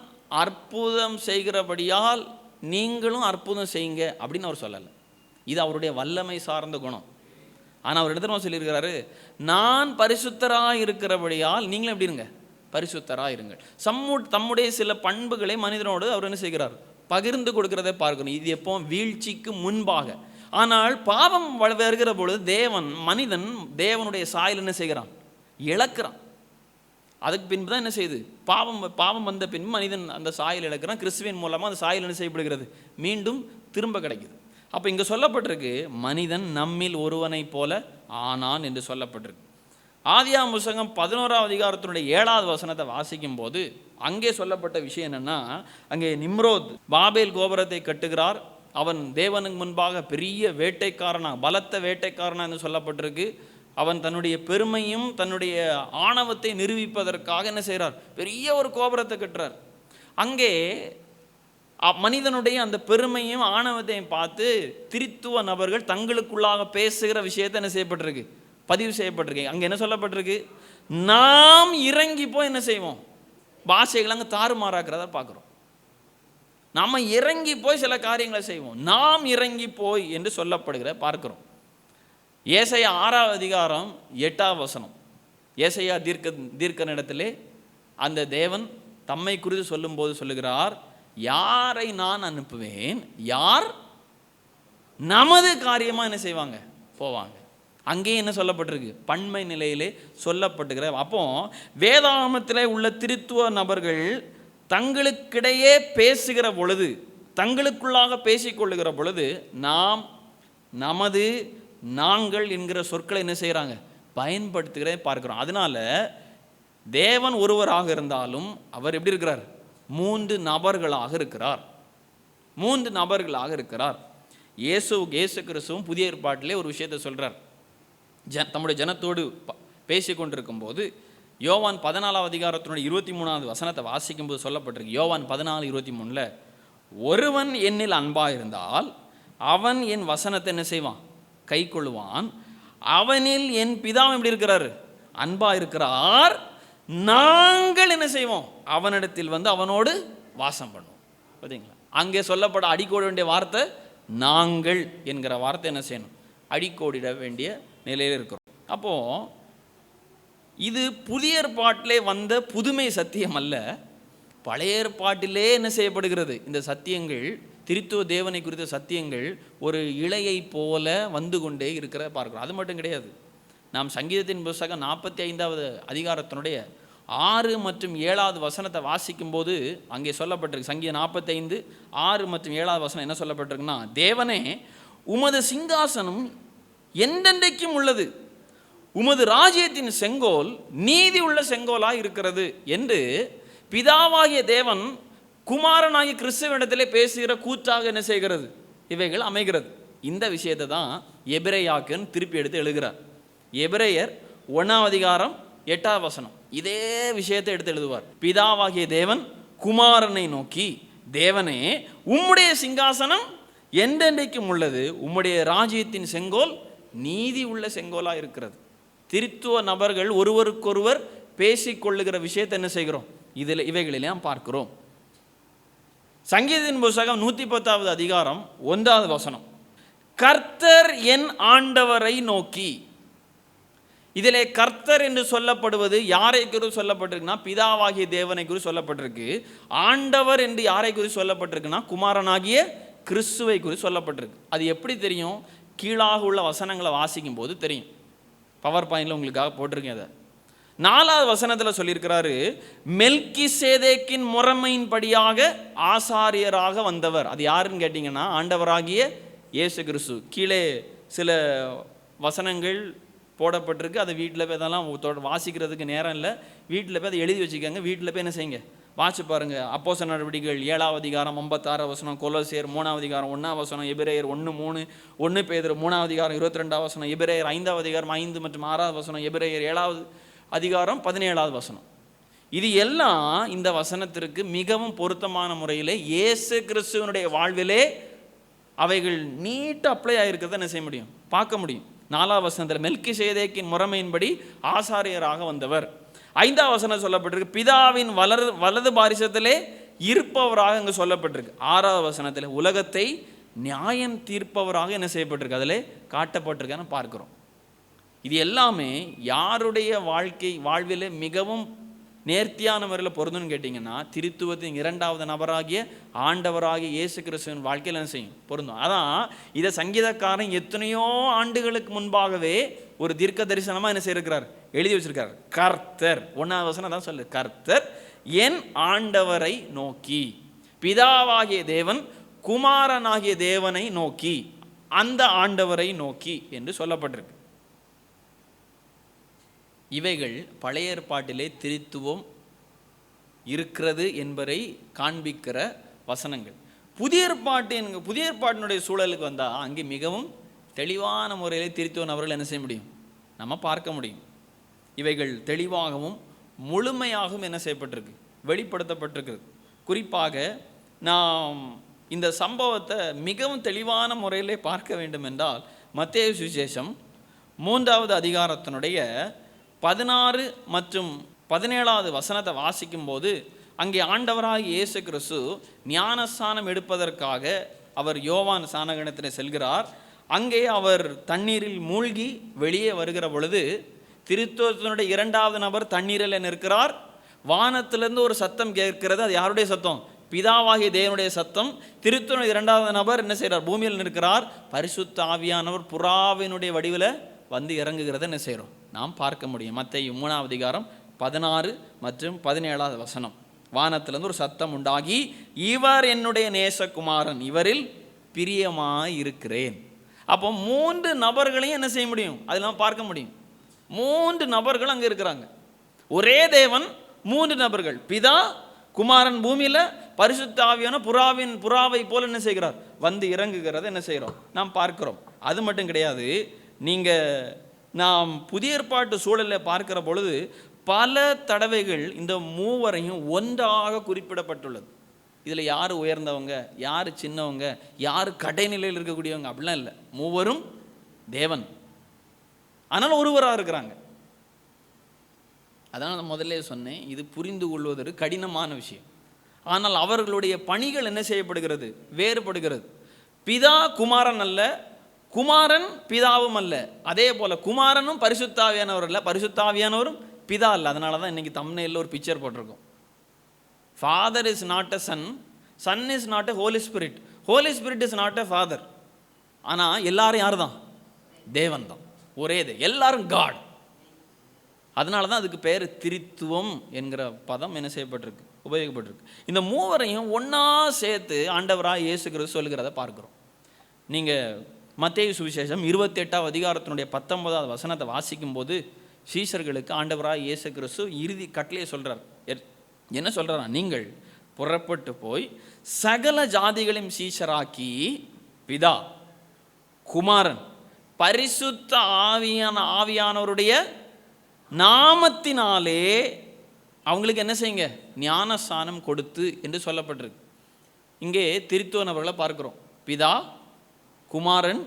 அற்புதம் செய்கிறபடியால் நீங்களும் அற்புதம் செய்யுங்க அப்படின்னு அவர் சொல்லலை. இது அவருடைய வல்லமை சார்ந்த குணம். ஆனால் அவர் இடத்துல சொல்லியிருக்கிறாரு, நான் பரிசுத்தராக இருக்கிறபடியால் நீங்களும் எப்படி இருங்க? பரிசுத்தராக இருங்கள். தம்முடைய சில பண்புகளை மனிதனோடு அவர் என்ன செய்கிறார்? பகிர்ந்து கொடுக்கிறதை பார்க்கணும். இது எப்போ? வீழ்ச்சிக்கு முன்பாக. ஆனால் பாவம் வருகிற பொழுது மனிதன் தேவனுடைய சாயல் என்ன செய்கிறான்? இழக்கிறான். அதுக்கு பின்பு தான் என்ன செய்யுது? பாவம் வந்த பின்பு மனிதன் அந்த சாயல் இழக்கிறான். கிறிஸ்துவின் மூலமாக அந்த சாயல் என்ன செய்யப்படுகிறது? மீண்டும் திரும்ப கிடைக்குது. அப்போ இங்கே சொல்லப்பட்டிருக்கு, மனிதன் நம்மில் ஒருவனை போல ஆனான் என்று சொல்லப்பட்டிருக்கு. ஆதியாகமம் புத்தகம் 11:7 வாசிக்கும் போது அங்கே சொல்லப்பட்ட விஷயம் என்னன்னா, அங்கே நிம்ரோத் பாபேல் கோபுரத்தை கட்டுகிறார். அவன் தேவனுக்கு முன்பாக பெரிய வேட்டைக்காரனா, பலத்த வேட்டைக்காரனா என்று சொல்லப்பட்டிருக்கு. அவன் தன்னுடைய பெருமையும் தன்னுடைய ஆணவத்தை நிரூபிப்பதற்காக என்ன செய்கிறார்? பெரிய ஒரு கோபுரத்தை கட்டுறார். அங்கே மனிதனுடைய அந்த பெருமையும் ஆணவத்தையும் பார்த்து திரித்துவ நபர்கள் தங்களுக்குள்ளாக பேசுகிற விஷயத்தை என்ன செய்யப்பட்டிருக்கு? பதிவு செய்யப்பட்டிருக்கு. அங்கே என்ன சொல்லப்பட்டிருக்கு? நாம் இறங்கி போய் என்ன செய்வோம்? பாஷைகள் அங்கே தாறுமாறாக்கிறத பார்க்குறோம். நாம் இறங்கி போய் சில காரியங்களை செய்வோம். நாம் இறங்கி போய் என்று சொல்லப்படுகிற பார்க்கிறோம். ஏசாயா 6:8 ஏசாயா தீர்க்கனிடத்திலே அந்த தேவன் தம்மை குறித்து சொல்லும்போது சொல்லுகிறார், யாரை நான் அனுப்புவேன், யார் நமது காரியமாக என்ன செய்வாங்க? போவாங்க. அங்கேயே என்ன சொல்லப்பட்டிருக்கு? பன்மை நிலையிலே சொல்லப்பட்டுகிற. அப்போ வேதாகமத்திலே உள்ள திருத்துவ நபர்கள் தங்களுக்கிடையே பேசுகிற பொழுது, தங்களுக்குள்ளாக பேசிக்கொள்ளுகிற பொழுது நாம், நமது, நாங்கள் என்கிற சொற்களை என்ன செய்கிறாங்க? பயன்படுத்துகிறத பார்க்கிறோம். அதனால தேவன் ஒருவராக இருந்தாலும் அவர் எப்படி இருக்கிறார்? 3 நபர்களாக இருக்கிறார். 3 நபர்களாக இருக்கிறார். இயேசு கிறிஸ்துவும் புதிய ஏற்பாட்டிலே ஒரு விஷயத்தை சொல்கிறார். தம்முடைய ஜனத்தோடு பேசி கொண்டிருக்கும் போது யோவான் 14:23 வாசிக்கும்போது சொல்லப்பட்டிருக்கு. யோவான் 14:23 ஒருவன் என்னில் அன்பாக இருந்தால் அவன் என் வசனத்தை என்ன செய்வான்? கை கொள்ளுவான். அவனில் என் பிதாவும் எப்படி இருக்கிறார்? அன்பா இருக்கிறார். நாங்கள் என்ன செய்வோம்? அவனிடத்தில் வந்து அவனோடு வாசம் பண்ணுவோம். பார்த்தீங்களா? அங்கே சொல்லப்பட அடிக்கோட வேண்டிய வார்த்தை நாங்கள் என்கிற வார்த்தை என்ன செய்யணும்? அடிக்கோடிட வேண்டிய நிலையில் இருக்கிறோம். அப்போது இது புதிய ஏற்பாட்டிலே வந்த புதுமை சத்தியம் அல்ல. பழைய ஏற்பாட்டிலே என்ன செய்யப்படுகிறது? இந்த சத்தியங்கள், திரித்துவ தேவனை குறித்த சத்தியங்கள் ஒரு இலையை போல வந்து கொண்டே இருக்கிற பார்க்கிறோம். அது மட்டும் கிடையாது. நாம் சங்கீதத்தின் புத்தகம் 45 6 மற்றும் 7 வாசிக்கும்போது அங்கே சொல்லப்பட்டிருக்கு. சங்கீதம் 45 6 மற்றும் 7 என்ன சொல்லப்பட்டிருக்குன்னா, தேவனே உமது சிங்காசனம் என்றென்றைக்கும் உள்ளது, உமது ராஜ்யத்தின் செங்கோல் நீதி உள்ள செங்கோலாக இருக்கிறது என்று பிதாவாகிய தேவன் குமாரனாகிய கிறிஸ்துவனிடத்திலே பேசுகிற கூற்றாக என்ன செய்கிறது? இவைகள் அமைகிறது. இந்த விஷயத்தை தான் எபிரேயாக்கன் திருப்பி எடுத்து எழுதுகிறார். எபிரேயர் 1:8 இதே விஷயத்தை எடுத்து எழுதுவார். பிதாவாகிய தேவன் குமாரனை நோக்கி, தேவனே, உம்முடைய சிங்காசனம் என்றென்றைக்கும் உள்ளது, உம்முடைய ராஜ்யத்தின் செங்கோல் நீதி உள்ள செங்கோலா இருக்கிறது. திருத்துவ நபர்கள் ஒருவருக்கொருவர் பேசிக்கொள்ளுகிற விஷயத்தை என்ன செய்கிறோம்? இவைகளெல்லாம் பார்க்கிறோம். சங்கீதத்தின் புத்தகம் 110 1 கர்த்தர் என் ஆண்டவரை நோக்கி. இதிலே கர்த்தர் என்று சொல்லப்படுவது யாரை குறித்து சொல்லப்பட்டிருக்குன்னா, பிதாவாகிய தேவனை குறித்து சொல்லப்பட்டிருக்கு. ஆண்டவர் என்று யாரை குறித்து சொல்லப்பட்டிருக்குன்னா, குமாரனாகிய கிறிஸ்துவை குறித்து சொல்லப்பட்டிருக்கு. அது எப்படி தெரியும்? கீழாக உள்ள வசனங்களை வாசிக்கும் போது தெரியும். பவர் பாயிண்டில் உங்களுக்காக போட்டிருக்கேன். அதை 4வது வசனத்தில் சொல்லியிருக்கிறாரு, மெல்கிசேதேக்கின் முறைமையின்படியாக ஆசாரியராக வந்தவர். அது யாருன்னு கேட்டிங்கன்னா, ஆண்டவராகிய இயேசு கிறிஸ்து. கீழே சில வசனங்கள் போடப்பட்டிருக்கு. அதை வீட்டில் போய் அதெல்லாம் வாசிக்கிறதுக்கு நேரம் இல்லை. வீட்டில் போய் அதை எழுதி வச்சுக்கோங்க. வீட்டில் போய் என்ன செய்யுங்க, வாசி பாருங்கள். அப்போஸ்தலர் நடவடிக்கைகள் 7 56 கொலோசியர் 3 1 எபிரேயர் 1:3 1 பேதுரு 3 22 எபிரேயர் 5 5 மற்றும் 6 எபிரேயர் 7 17 இது எல்லாம் இந்த வசனத்திற்கு மிகவும் பொருத்தமான முறையில் இயேசு கிறிஸ்துவனுடைய வாழ்விலே அவைகள் நீட்டாக அப்ளை ஆகிருக்கிறத என்ன செய்ய முடியும், பார்க்க முடியும். 4வது வசனத்தில் மெல்கிசேதேக்கின் முறைமையின்படி ஆசாரியராக வந்தவர். 5வது வசனம் சொல்லப்பட்டிருக்கு, பிதாவின் வலது பாரிசத்திலே இருப்பவராக இங்கே சொல்லப்பட்டிருக்கு. 6வது வசனத்தில் உலகத்தை நியாயம் தீர்ப்பவராக என்ன செய்யப்பட்டிருக்கு, அதில் காட்டப்பட்டிருக்கான்னு பார்க்குறோம். இது எல்லாமே யாருடைய வாழ்வில் மிகவும் நேர்த்தியான முறையில் பொருந்துன்னு கேட்டிங்கன்னா, திருத்துவத்தின் 2வது நபராகிய ஆண்டவராகிய இயேசு கிறிஸ்துவின் வாழ்க்கையில் என்ன செய்யும், பொருந்தும். அதான் இதை சங்கீதக்காரன் எத்தனையோ ஆண்டுகளுக்கு முன்பாகவே ஒரு தீர்க்க தரிசனமாக என்ன செய்திருக்கிறார், எழுதி வச்சிருக்கார். கர்த்தர் 1வது வசனம் தான் சொல்லு, கர்த்தர் என் ஆண்டவரை நோக்கி. பிதாவாகிய தேவன் குமாரனாகிய தேவனை நோக்கி, அந்த ஆண்டவரை நோக்கி என்று சொல்லப்பட்டிருக்கு. இவைகள் பழைய ஏற்பாட்டிலே திருத்துவம் இருக்கிறது என்பதை காண்பிக்கிற வசனங்கள். புதிய ஏற்பாட்டினுடைய சூழலுக்கு வந்தால் அங்கே மிகவும் தெளிவான முறையில் திருத்துவம் அவர்கள் என்ன செய்ய முடியும், நம்ம பார்க்க முடியும். இவைகள் தெளிவாகவும் முழுமையாகவும் என்ன செய்யப்பட்டிருக்கு, வெளிப்படுத்தப்பட்டிருக்கிறது. குறிப்பாக நாம் இந்த சம்பவத்தை மிகவும் தெளிவான முறையிலே பார்க்க வேண்டும் என்றால், மத்தேயு சுவிசேஷம் 3வது அதிகாரத்தினுடைய 16 மற்றும் 17 வசனத்தை வாசிக்கும் போது, அங்கே ஆண்டவராகிய இயேசு கிறிஸ்து ஞானஸ்நானம் எடுப்பதற்காக அவர் யோவான் ஸ்நானகணத்தில் செல்கிறார். அங்கே அவர் தண்ணீரில் மூழ்கி வெளியே வருகிற பொழுது, திருத்துவத்தினுடைய 2வது நபர் தண்ணீரில் நிற்கிறார். வானத்திலிருந்து ஒரு சத்தம் கேட்கிறது. அது யாருடைய சத்தம், பிதாவாகிய தேவனுடைய சத்தம். திருத்துவனுடைய 2வது நபர் என்ன செய்கிறார், பூமியில் நிற்கிறார். பரிசுத்த ஆவியானவர் புறாவினுடைய வடிவில் வந்து இறங்குகிறத என்ன செய்கிறோம், நாம் பார்க்க முடியும். மத்தேயு 3வது அதிகாரம் 16 மற்றும் 17 வசனம். வானத்திலிருந்து ஒரு சத்தம் உண்டாகி, இவர் என்னுடைய நேசகுமாரன், இவரில் பிரியமாய் இருக்கிறேன். அப்போ 3 நபர்களையும் என்ன செய்ய முடியும், அதெல்லாம் பார்க்க முடியும். 3 நபர்கள் அங்கே இருக்கிறாங்க. ஒரே தேவன் 3 நபர்கள், பிதா, குமாரன் பூமியில், பரிசுத்த ஆவியான புறாவை போல என்ன செய்கிறார், வந்து இறங்குகிறத என்ன செய்கிறோம், நாம் பார்க்கிறோம். அது மட்டும் கிடையாது, நாம் புதிய ஏற்பாட்டு சூழலில் பார்க்கிற பொழுது பல தடவைகள் இந்த மூவரையும் ஒன்றாக குறிப்பிடப்பட்டுள்ளது. இதில் யார் உயர்ந்தவங்க, யார் சின்னவங்க, யார் கடைநிலையில் இருக்கக்கூடியவங்க அப்படிலாம் இல்லை. மூவரும் தேவன், ஆனால் ஒருவராக இருக்கிறாங்க. அதான் நான் முதல்ல சொன்னேன், இது புரிந்து கொள்வதற்கு கடினமான விஷயம். ஆனால் அவர்களுடைய பணிகள் என்ன செய்யப்படுகிறது, வேறுபடுகிறது. பிதா குமாரன் அல்ல, குமாரன் பிதாவும் அல்ல. அதே போல் குமாரனும் பரிசுத்தாவியானவர் அல்ல, பரிசுத்தாவியானவரும் பிதா அல்ல. அதனால தான் இன்றைக்கி தம்ப்நெயில்ல ஒரு பிக்சர் போட்டிருக்கோம். Father is not a son, son is not a holy spirit, holy spirit is not a father. ஆனால் எல்லாரும் யார் தான், தேவன் தான், ஒரே எல்லாரும் காட். அதனால தான் அதுக்கு பேர் திரித்துவம் என்கிற பதம் என்ன செய்யப்பட்டிருக்கு, உபயோகப்பட்டிருக்கு. இந்த மூவரையும் ஒன்றா சேர்த்து ஆண்டவராக இயேசு கிறிஸ்து சொல்லுகிறத பார்க்குறோம். நீங்கள் மத்தேயு சுவிசேஷம் 28வது அதிகாரத்தினுடைய 19வது வசனத்தை வாசிக்கும் போது, சீஷர்களுக்கு ஆண்டவராக இயேசு கிறிஸ்து இறுதி கட்டளையை சொல்கிறார். என்ன சொல்கிறா, நீங்கள் புறப்பட்டு போய் சகல ஜாதிகளையும் சீஷராக்கி பிதா, குமாரன், பரிசுத்த ஆவியானவருடைய நாமத்தினாலே அவங்களுக்கு என்ன செய்யுங்க, ஞானஸ்நானம் கொடுத்து என்று சொல்லப்பட்டிருக்கு. இங்கே திருத்துவ நபர்களை பார்க்கிறோம். பிதா, குமாரன்,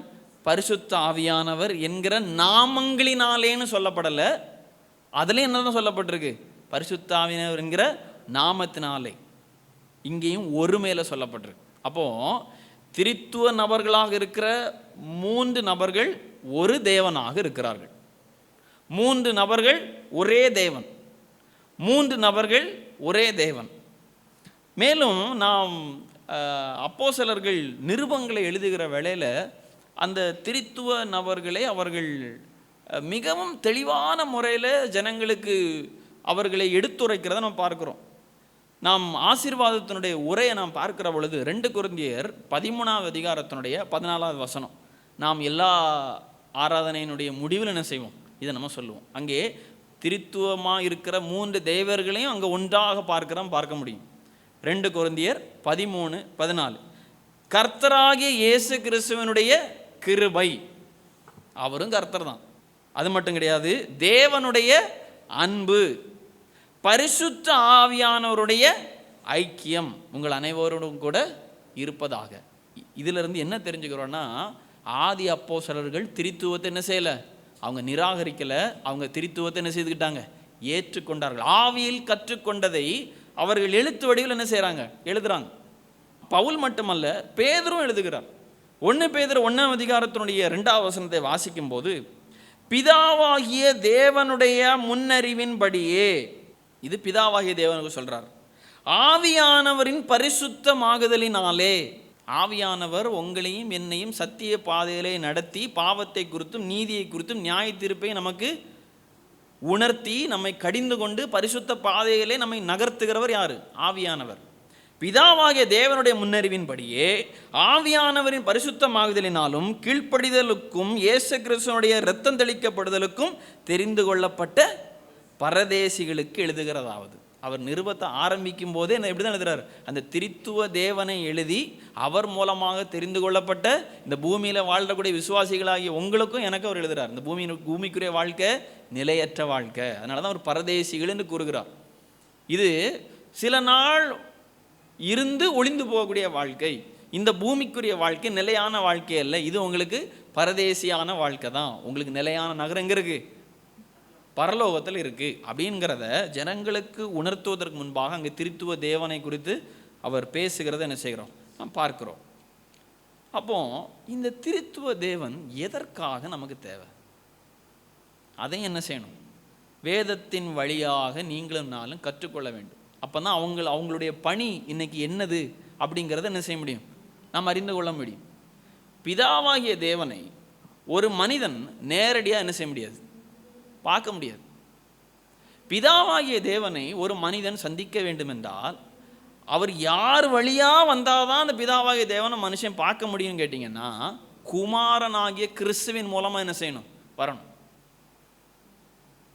பரிசுத்த ஆவியானவர் என்கிற நாமங்களினாலேன்னு சொல்லப்படலை. அதுலேயும் என்னதான் சொல்லப்பட்டிருக்கு, பரிசுத்த ஆவியானவர் என்கிற நாமத்தினாலே. இங்கேயும் ஒரு மேலே சொல்லப்பட்டிருக்கு. அப்போ திரித்துவ நபர்களாக இருக்கிற 3 நபர்கள் ஒரு தேவனாக இருக்கிறார்கள். 3 நபர்கள் ஒரே தேவன். 3 நபர்கள் ஒரே தேவன். மேலும் நாம் அப்போஸ்தலர்கள் நிருபங்களை எழுதுகிற வேளையில் அந்த திரித்துவ நபர்களை அவர்கள் மிகவும் தெளிவான முறையில் ஜனங்களுக்கு அவர்களை எடுத்துரைக்கிறத நம்ம பார்க்குறோம். நாம் ஆசீர்வாதத்தினுடைய உரையை நாம் பார்க்கிற பொழுது 2 கொரிந்தியர் 13வது அதிகாரத்தினுடைய 14வது வசனம், நாம் எல்லா ஆராதனையினுடைய முடிவில் என்ன செய்வோம், இதை நம்ம சொல்லுவோம். அங்கே திரித்துவமாக இருக்கிற 3 தேவர்களையும் அங்கே ஒன்றாக பார்க்க முடியும். 2 கொரிந்தியர் 13:14, கர்த்தராகிய இயேசு கிறிஸ்துவனுடைய கிருபை, அவரும் கர்த்தர் தான், அது மட்டும் கிடையாது, தேவனுடைய அன்பு, பரிசுத்த ஆவியானவருடைய ஐக்கியம் உங்கள் அனைவரோடும் கூட இருப்பதாக. இதிலிருந்து என்ன தெரிஞ்சுக்கிறோன்னா, ஆதி அப்போஸ்தலர்கள் திரித்துவத்தை என்ன செய்யலை, அவங்க நிராகரிக்கலை, அவங்க திரித்துவத்தை என்ன செய்துக்கிட்டாங்க, ஏற்றுக்கொண்டார்கள். ஆவியில் கற்றுக்கொண்டதை அவர்கள் எழுத்து வடிவில் என்ன செய்கிறாங்க, எழுதுகிறாங்க. பவுல் மட்டுமல்ல, பேதுரும் எழுதுகிறார். 1 பேதுரு 1ஆம் அதிகாரத்தினுடைய 2வது வசனத்தை வாசிக்கும் போது, பிதாவாகிய தேவனுடைய முன்னறிவின்படியே, இது பிதாவாகிய தேவனுக்கு சொல்றார், ஆவியானவரின் பரிசுத்தமாகுதலினாலே, ஆவியானவர் உங்களையும் என்னையும் சத்திய பாதையிலே நடத்தி பாவத்தை குறித்தும் நீதியை குறித்தும் நியாய தீர்ப்பை நமக்கு உணர்த்தி நம்மை கடிந்து கொண்டு பரிசுத்த பாதையிலே நம்மை நகர்த்துகிறவர் யாரு, ஆவியானவர். பிதாவாகிய தேவனுடைய முன்னறிவின்படியே ஆவியானவரின் பரிசுத்தமாகுதலினாலும் கீழ்ப்படிதலுக்கும் இயேசு கிறிஸ்துவனுடைய இரத்தம் தெளிக்கப்படுதலுக்கும் தெரிந்து கொள்ளப்பட்ட பரதேசிகளுக்கு எழுதுகிறதாவது. அவர் நிருபத்தை ஆரம்பிக்கும் போதே எப்படி தான் எழுதுறாரு, அந்த திரித்துவ தேவனை எழுதி அவர் மூலமாக தெரிந்து கொள்ளப்பட்ட இந்த பூமியில் வாழ்றக்கூடிய விசுவாசிகளாகிய உங்களுக்கும் எனக்கு அவர் எழுதுறார். இந்த பூமிக்குரிய வாழ்க்கை நிலையற்ற வாழ்க்கை, அதனால தான் அவர் பரதேசிகள் என்று கூறுகிறார். இது சில நாள் இருந்து ஒளிந்து போகக்கூடிய வாழ்க்கை. இந்த பூமிக்குரிய வாழ்க்கை நிலையான வாழ்க்கை அல்ல, இது உங்களுக்கு பரதேசியான வாழ்க்கை தான். உங்களுக்கு நிலையான நகரம் எங்கே இருக்குது, பரலோகத்தில் இருக்குது அப்படிங்கிறத ஜனங்களுக்கு உணர்த்துவதற்கு முன்பாக அங்கே திரித்துவ தேவனை குறித்து அவர் பேசுகிறத என்ன செய்கிறோம், நாம் பார்க்கிறோம். அப்போ இந்த திரித்துவ தேவன் எதற்காக நமக்கு தேவை, அதை என்ன செய்யணும், வேதத்தின் வழியாக நீங்களும் நாளும் கற்றுக்கொள்ள வேண்டும். அப்போ தான் அவங்களுடைய பணி இன்னைக்கு என்னது அப்படிங்கிறத என்ன செய்ய முடியும், நாம் அறிந்து கொள்ள முடியும். பிதாவாகிய தேவனை ஒரு மனிதன் நேரடியாக என்ன செய்ய முடியாது, பார்க்க முடியாது. பிதாவாகிய தேவனை ஒரு மனிதன் சந்திக்க வேண்டும் என்றால் அவர் யார் வழியாக வந்தால் தான் அந்த பிதாவாகிய தேவனை மனுஷன் பார்க்க முடியும்னு கேட்டிங்கன்னா, குமாரனாகிய கிறிஸ்துவின் மூலமாக என்ன செய்யணும், வரணும்.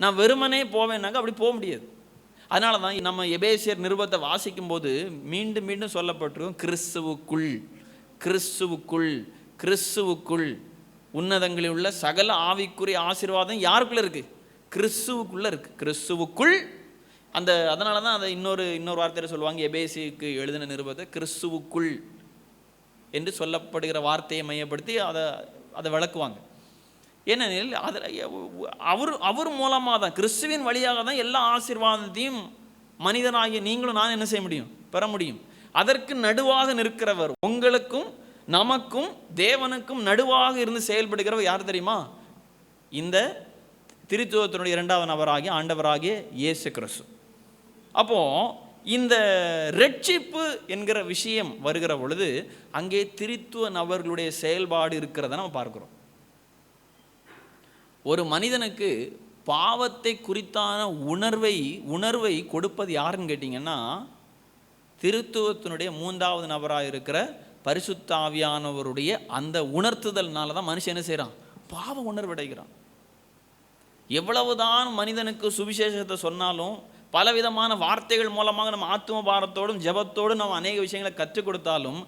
நான் வெறுமனே போவேன்னாக்க அப்படி போக முடியாது. அதனால தான் நம்ம எபேசியர் நிருபத்தை வாசிக்கும் போது மீண்டும் மீண்டும் சொல்லப்பட்டிருக்கும், கிறிஸ்துவுக்குள் கிறிஸ்துவுக்குள் கிறிஸ்துவுக்குள் உன்னதங்களில் உள்ள சகல ஆவிக்குரிய ஆசீர்வாதம் யாருக்குள்ள இருக்குது, கிறிஸ்துவுக்குள்ளே இருக்குது. கிறிஸ்துவுக்குள் அந்த அதனால தான் அதை இன்னொரு வார்த்தையில் சொல்லுவாங்க, எபேசிக்கு எழுதின நிருபத்தை கிறிஸ்துவுக்குள் என்று சொல்லப்படுகிற வார்த்தையை மையப்படுத்தி அதை விளக்குவாங்க. ஏனெனில் அதில் அவர் மூலமாக தான், கிறிஸ்துவின் வழியாக தான் எல்லா ஆசீர்வாதத்தையும் மனிதனாகிய நீங்களும் நான் என்ன செய்ய முடியும், பெற முடியும். அதற்கு நடுவாக நிற்கிறவர், உங்களுக்கும் நமக்கும் தேவனுக்கும் நடுவாக இருந்து செயல்படுகிறவர் யார் தெரியுமா, இந்த திரித்துவத்தினுடைய 2வது நபராகிய ஆண்டவராகிய இயேசு கிறிஸ்து. அப்போ இந்த ரட்சிப்பு என்கிற விஷயம் வருகிற பொழுது அங்கே திரித்துவ நபர்களுடைய செயல்பாடு இருக்கிறத நம்ம பார்க்கிறோம். ஒரு மனிதனுக்கு பாவத்தை குறித்தான உணர்வை கொடுப்பது யாருன்னு கேட்டிங்கன்னா, திருத்துவத்தினுடைய 3வது நபராக இருக்கிற பரிசுத்த ஆவியானவருடைய அந்த உணர்த்துதல்னால தான் மனுஷன் என்ன செய்கிறான், பாவ உணர்வடைகிறான். எவ்வளவுதான் மனிதனுக்கு சுவிசேஷத்தை சொன்னாலும் பலவிதமான வார்த்தைகள் மூலமாக நம்ம ஆத்தும பாரத்தோடும் ஜெபத்தோடும் நம்ம அநேக விஷயங்களை கற்றுக் கொடுத்தாலும்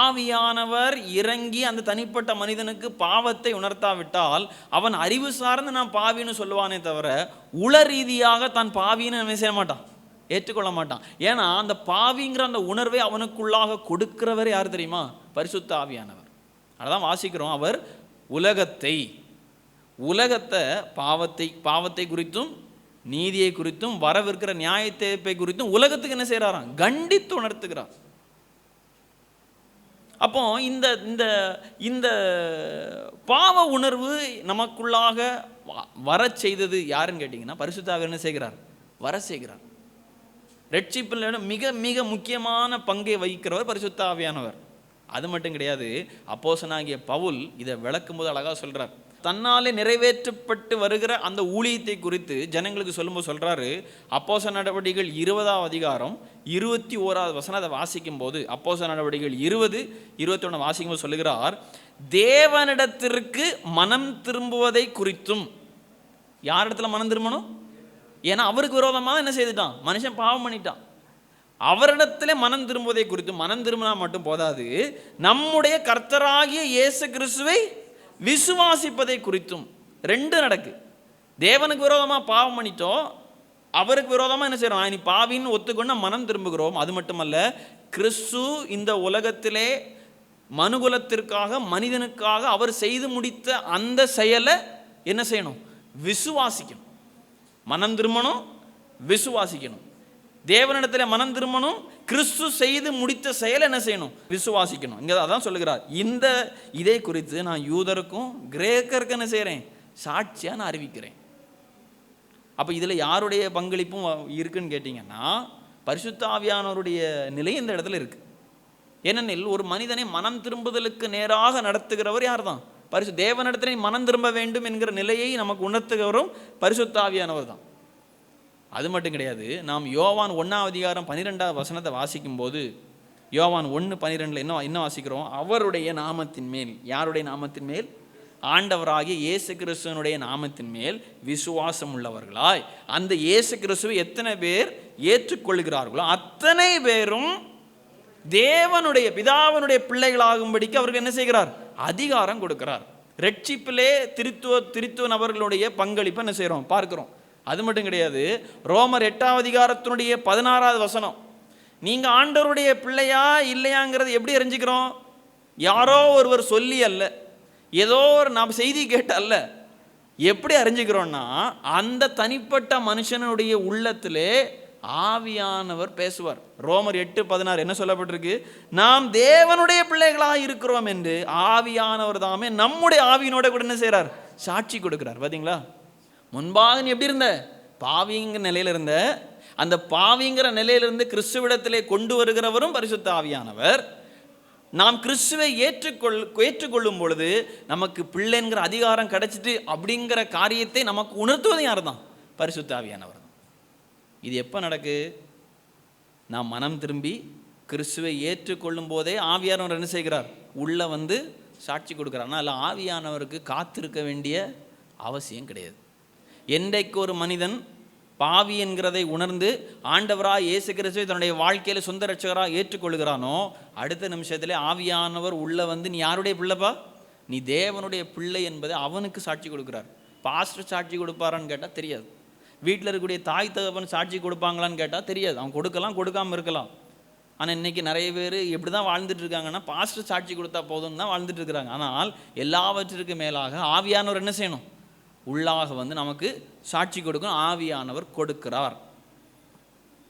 ஆவியானவர் இறங்கி அந்த தனிப்பட்ட மனிதனுக்கு பாவத்தை உணர்த்தாவிட்டால் அவன் அறிவு சார்ந்து நான் பாவின்னு சொல்லுவானே தவிர உள ரீதியாக தான் பாவின்னு நம்ம செய்ய மாட்டான், ஏற்றுக்கொள்ள மாட்டான். ஏன்னா அந்த பாவிங்கிற அந்த உணர்வை அவனுக்குள்ளாக கொடுக்கிறவர் யார் தெரியுமா? பரிசுத்த ஆவியானவர். அதான் வாசிக்கிறோம், அவர் உலகத்தை பாவத்தை குறித்தும் நீதியை குறித்தும் வரவிருக்கிற நியாய தீர்ப்பை குறித்தும் உலகத்துக்கு என்ன செய்யறாராம்? கண்டித்து உணர்த்துகிறார். அப்போ இந்த இந்த இந்த பாவ உணர்வு நமக்குள்ளாக வர செய்தது யாருன்னு கேட்டீங்கன்னா பரிசுத்த ஆவியானவர் என்ன செய்கிறார்? வர செய்கிறார். ரட்சிப்பில் மிக மிக முக்கியமான பங்கை வகிக்கிறவர் பரிசுத்த ஆவியானவர். அது மட்டும் கிடையாது, அப்போஸ்தலனாகிய பவுல் இதை விளக்கும் போது அழகாக சொல்றார். தன்னாலே நிறைவேற்றப்பட்டு வருகிற அந்த ஊழியத்தை குறித்து ஜனங்களுக்கு சொல்லும்போது சொல்றாரு, அப்போஸ்தலர் நடவடிக்கைகள் 20ஆம் அதிகாரம் 21வது வசனத்தை வாசிக்கும் போது, அப்போஸ்தலர் நடவடிக்கைகள் 20:21 வாசிக்கும் போது சொல்லுகிறார், தேவனிடத்திற்கு மனம் திரும்புவதை குறித்தும். யார் இடத்துல மனம் திரும்பணும்? ஏன்னா அவருக்கு விரோதமாக என்ன செய்துட்டான்? மனுஷன் பாவம் பண்ணிட்டான். அவரிடத்துல மனம் திரும்புவதை குறித்தும். மனம் திரும்பினா மட்டும் போதாது, நம்முடைய கர்த்தராகிய இயேசு கிறிஸ்துவை விசுவாசிப்பதை குறித்தும். ரெண்டு நடக்கு. தேவனுக்கு விரோதமாக பாவம் பண்ணிட்டோம், அவருக்கு விரோதமாக என்ன செய்யறோம்? நீ பாவின்னு ஒத்துக்கொண்டு மனம் திரும்புகிறோம். அது மட்டுமல்ல, கிறிஸ்து இந்த உலகத்திலே மனுகுலத்திற்காக மனிதனுக்காக அவர் செய்து முடித்த அந்த செயலை என்ன செய்யணும்? விசுவாசிக்கணும். மனம் திரும்பணும், விசுவாசிக்கணும். தேவனிடத்தில் மனம் திரும்பணும், கிறிஸ்து செய்து முடித்த செயல் என்ன செய்யணும்? விசுவாசிக்கணும். இங்கே அதான் சொல்லுகிறார், இதை குறித்து நான் யூதருக்கும் கிரேக்கருக்கும் என்ன செய்கிறேன்? சாட்சியாக நான் அறிவிக்கிறேன். அப்போ இதில் யாருடைய பங்களிப்பும் இருக்குன்னு கேட்டிங்கன்னா பரிசுத்த ஆவியானவருடைய நிலை இந்த இடத்துல இருக்குது. ஏனெனில் ஒரு மனிதனை மனம் திரும்புதலுக்கு நேராக நடத்துகிறவர் யார் தான்? தேவனிடத்திலே மனம் திரும்ப வேண்டும் என்கிற நிலையை நமக்கு உணர்த்துகிறவரும் பரிசுத்த ஆவியானவர் தான். அது மட்டும் கிடையாது, நாம் யோவான் 1ஆம் அதிகாரம் 12வது வசனத்தை வாசிக்கும் போது, யோவான் 1:12 என்ன வாசிக்கிறோம்? அவருடைய நாமத்தின் மேல். யாருடைய நாமத்தின் மேல்? ஆண்டவராகிய இயேசு கிறிஸ்துவனுடைய நாமத்தின் மேல் விசுவாசம் உள்ளவர்களாய் அந்த இயேசு கிறிஸ்துவை எத்தனை பேர் ஏற்றுக்கொள்கிறார்களோ அத்தனை பேரும் தேவனுடைய பிதாவினுடைய பிள்ளைகளாகும்படிக்கு அவருக்கு என்ன செய்கிறார்? அதிகாரம் கொடுக்கிறார். ரட்சிப்பிலே திருத்துவ நபர்களுடைய பங்களிப்பு என்ன செய்கிறோம்? பார்க்கிறோம். அது மட்டும் கிடையாது, ரோமர் 8ஆம் அதிகாரத்தினுடைய 16வது வசனம், நீங்க ஆண்டவருடைய பிள்ளையா இல்லையாங்கிறது எப்படி அறிஞ்சிக்கிறோம்? யாரோ ஒருவர் சொல்லி அல்ல, ஏதோ ஒரு நாம் செய்தி கேட்ட அல்ல. எப்படி அறிஞ்சிக்கிறோம்னா அந்த தனிப்பட்ட மனுஷனுடைய உள்ளத்திலே ஆவியானவர் பேசுவார். ரோமர் 8:16 என்ன சொல்லப்பட்டிருக்கு? நாம் தேவனுடைய பிள்ளைகளாக இருக்கிறோம் என்று ஆவியானவர் தாமே நம்முடைய ஆவியினோட கூட என்ன செய்கிறார்? சாட்சி கொடுக்கிறார். பார்த்தீங்களா? முன்பாக நீ எப்படி இருந்த? பாவிங்கிற நிலையில் இருந்த. அந்த பாவிங்கிற நிலையிலிருந்து கிறிஸ்துவிடத்திலே கொண்டு வருகிறவரும் பரிசுத்த ஆவியானவர். நாம் கிறிஸ்துவை ஏற்றுக்கொள்ளும் பொழுது நமக்கு பிள்ளைங்கிற அதிகாரம் கிடைச்சிட்டு அப்படிங்கிற காரியத்தை நமக்கு உணர்த்துவது யார் தான்? பரிசுத்த ஆவியானவர். இது எப்போ நடக்கு? நாம் மனம் திரும்பி கிறிஸ்துவை ஏற்றுக்கொள்ளும் போதே ஆவியானவர் என்ன செய்கிறார்? உள்ளே வந்து சாட்சி கொடுக்குறார். ஆனால் ஆவியானவருக்கு காத்திருக்க வேண்டிய அவசியம் கிடையாது. என்றைக்கு ஒரு மனிதன் பாவி என்கிறதை உணர்ந்து ஆண்டவராக இயேசு கிறிஸ்துவை தன்னுடைய வாழ்க்கையில் சொந்த ரட்சகராக ஏற்றுக்கொள்கிறானோ அடுத்த நிமிஷத்திலே ஆவியானவர் உள்ளே வந்து நீ யாருடைய பிள்ளைப்பா? நீ தேவனுடைய பிள்ளை என்பதை அவனுக்கு சாட்சி கொடுக்குறார். பாஸ்டர் சாட்சி கொடுப்பாரான்னு கேட்டால் தெரியாது. வீட்டில் இருக்கக்கூடிய தாய் தகப்பன் சாட்சி கொடுப்பாங்களான்னு கேட்டால் தெரியாது. அவன் கொடுக்கலாம், கொடுக்காமல் இருக்கலாம். ஆனால் இன்றைக்கி நிறைய பேர் எப்படி தான் வாழ்ந்துட்டு இருக்காங்கன்னா பாஸ்டர் சாட்சி கொடுத்தா போதும் தான் வாழ்ந்துட்டு இருக்கிறாங்க. ஆனால் எல்லாவற்றிற்கு மேலாக ஆவியானவர் என்ன செய்யணும்? உள்ளாக வந்து நமக்கு சாட்சி கொடுக்கணும். ஆவியானவர் கொடுக்கிறார்.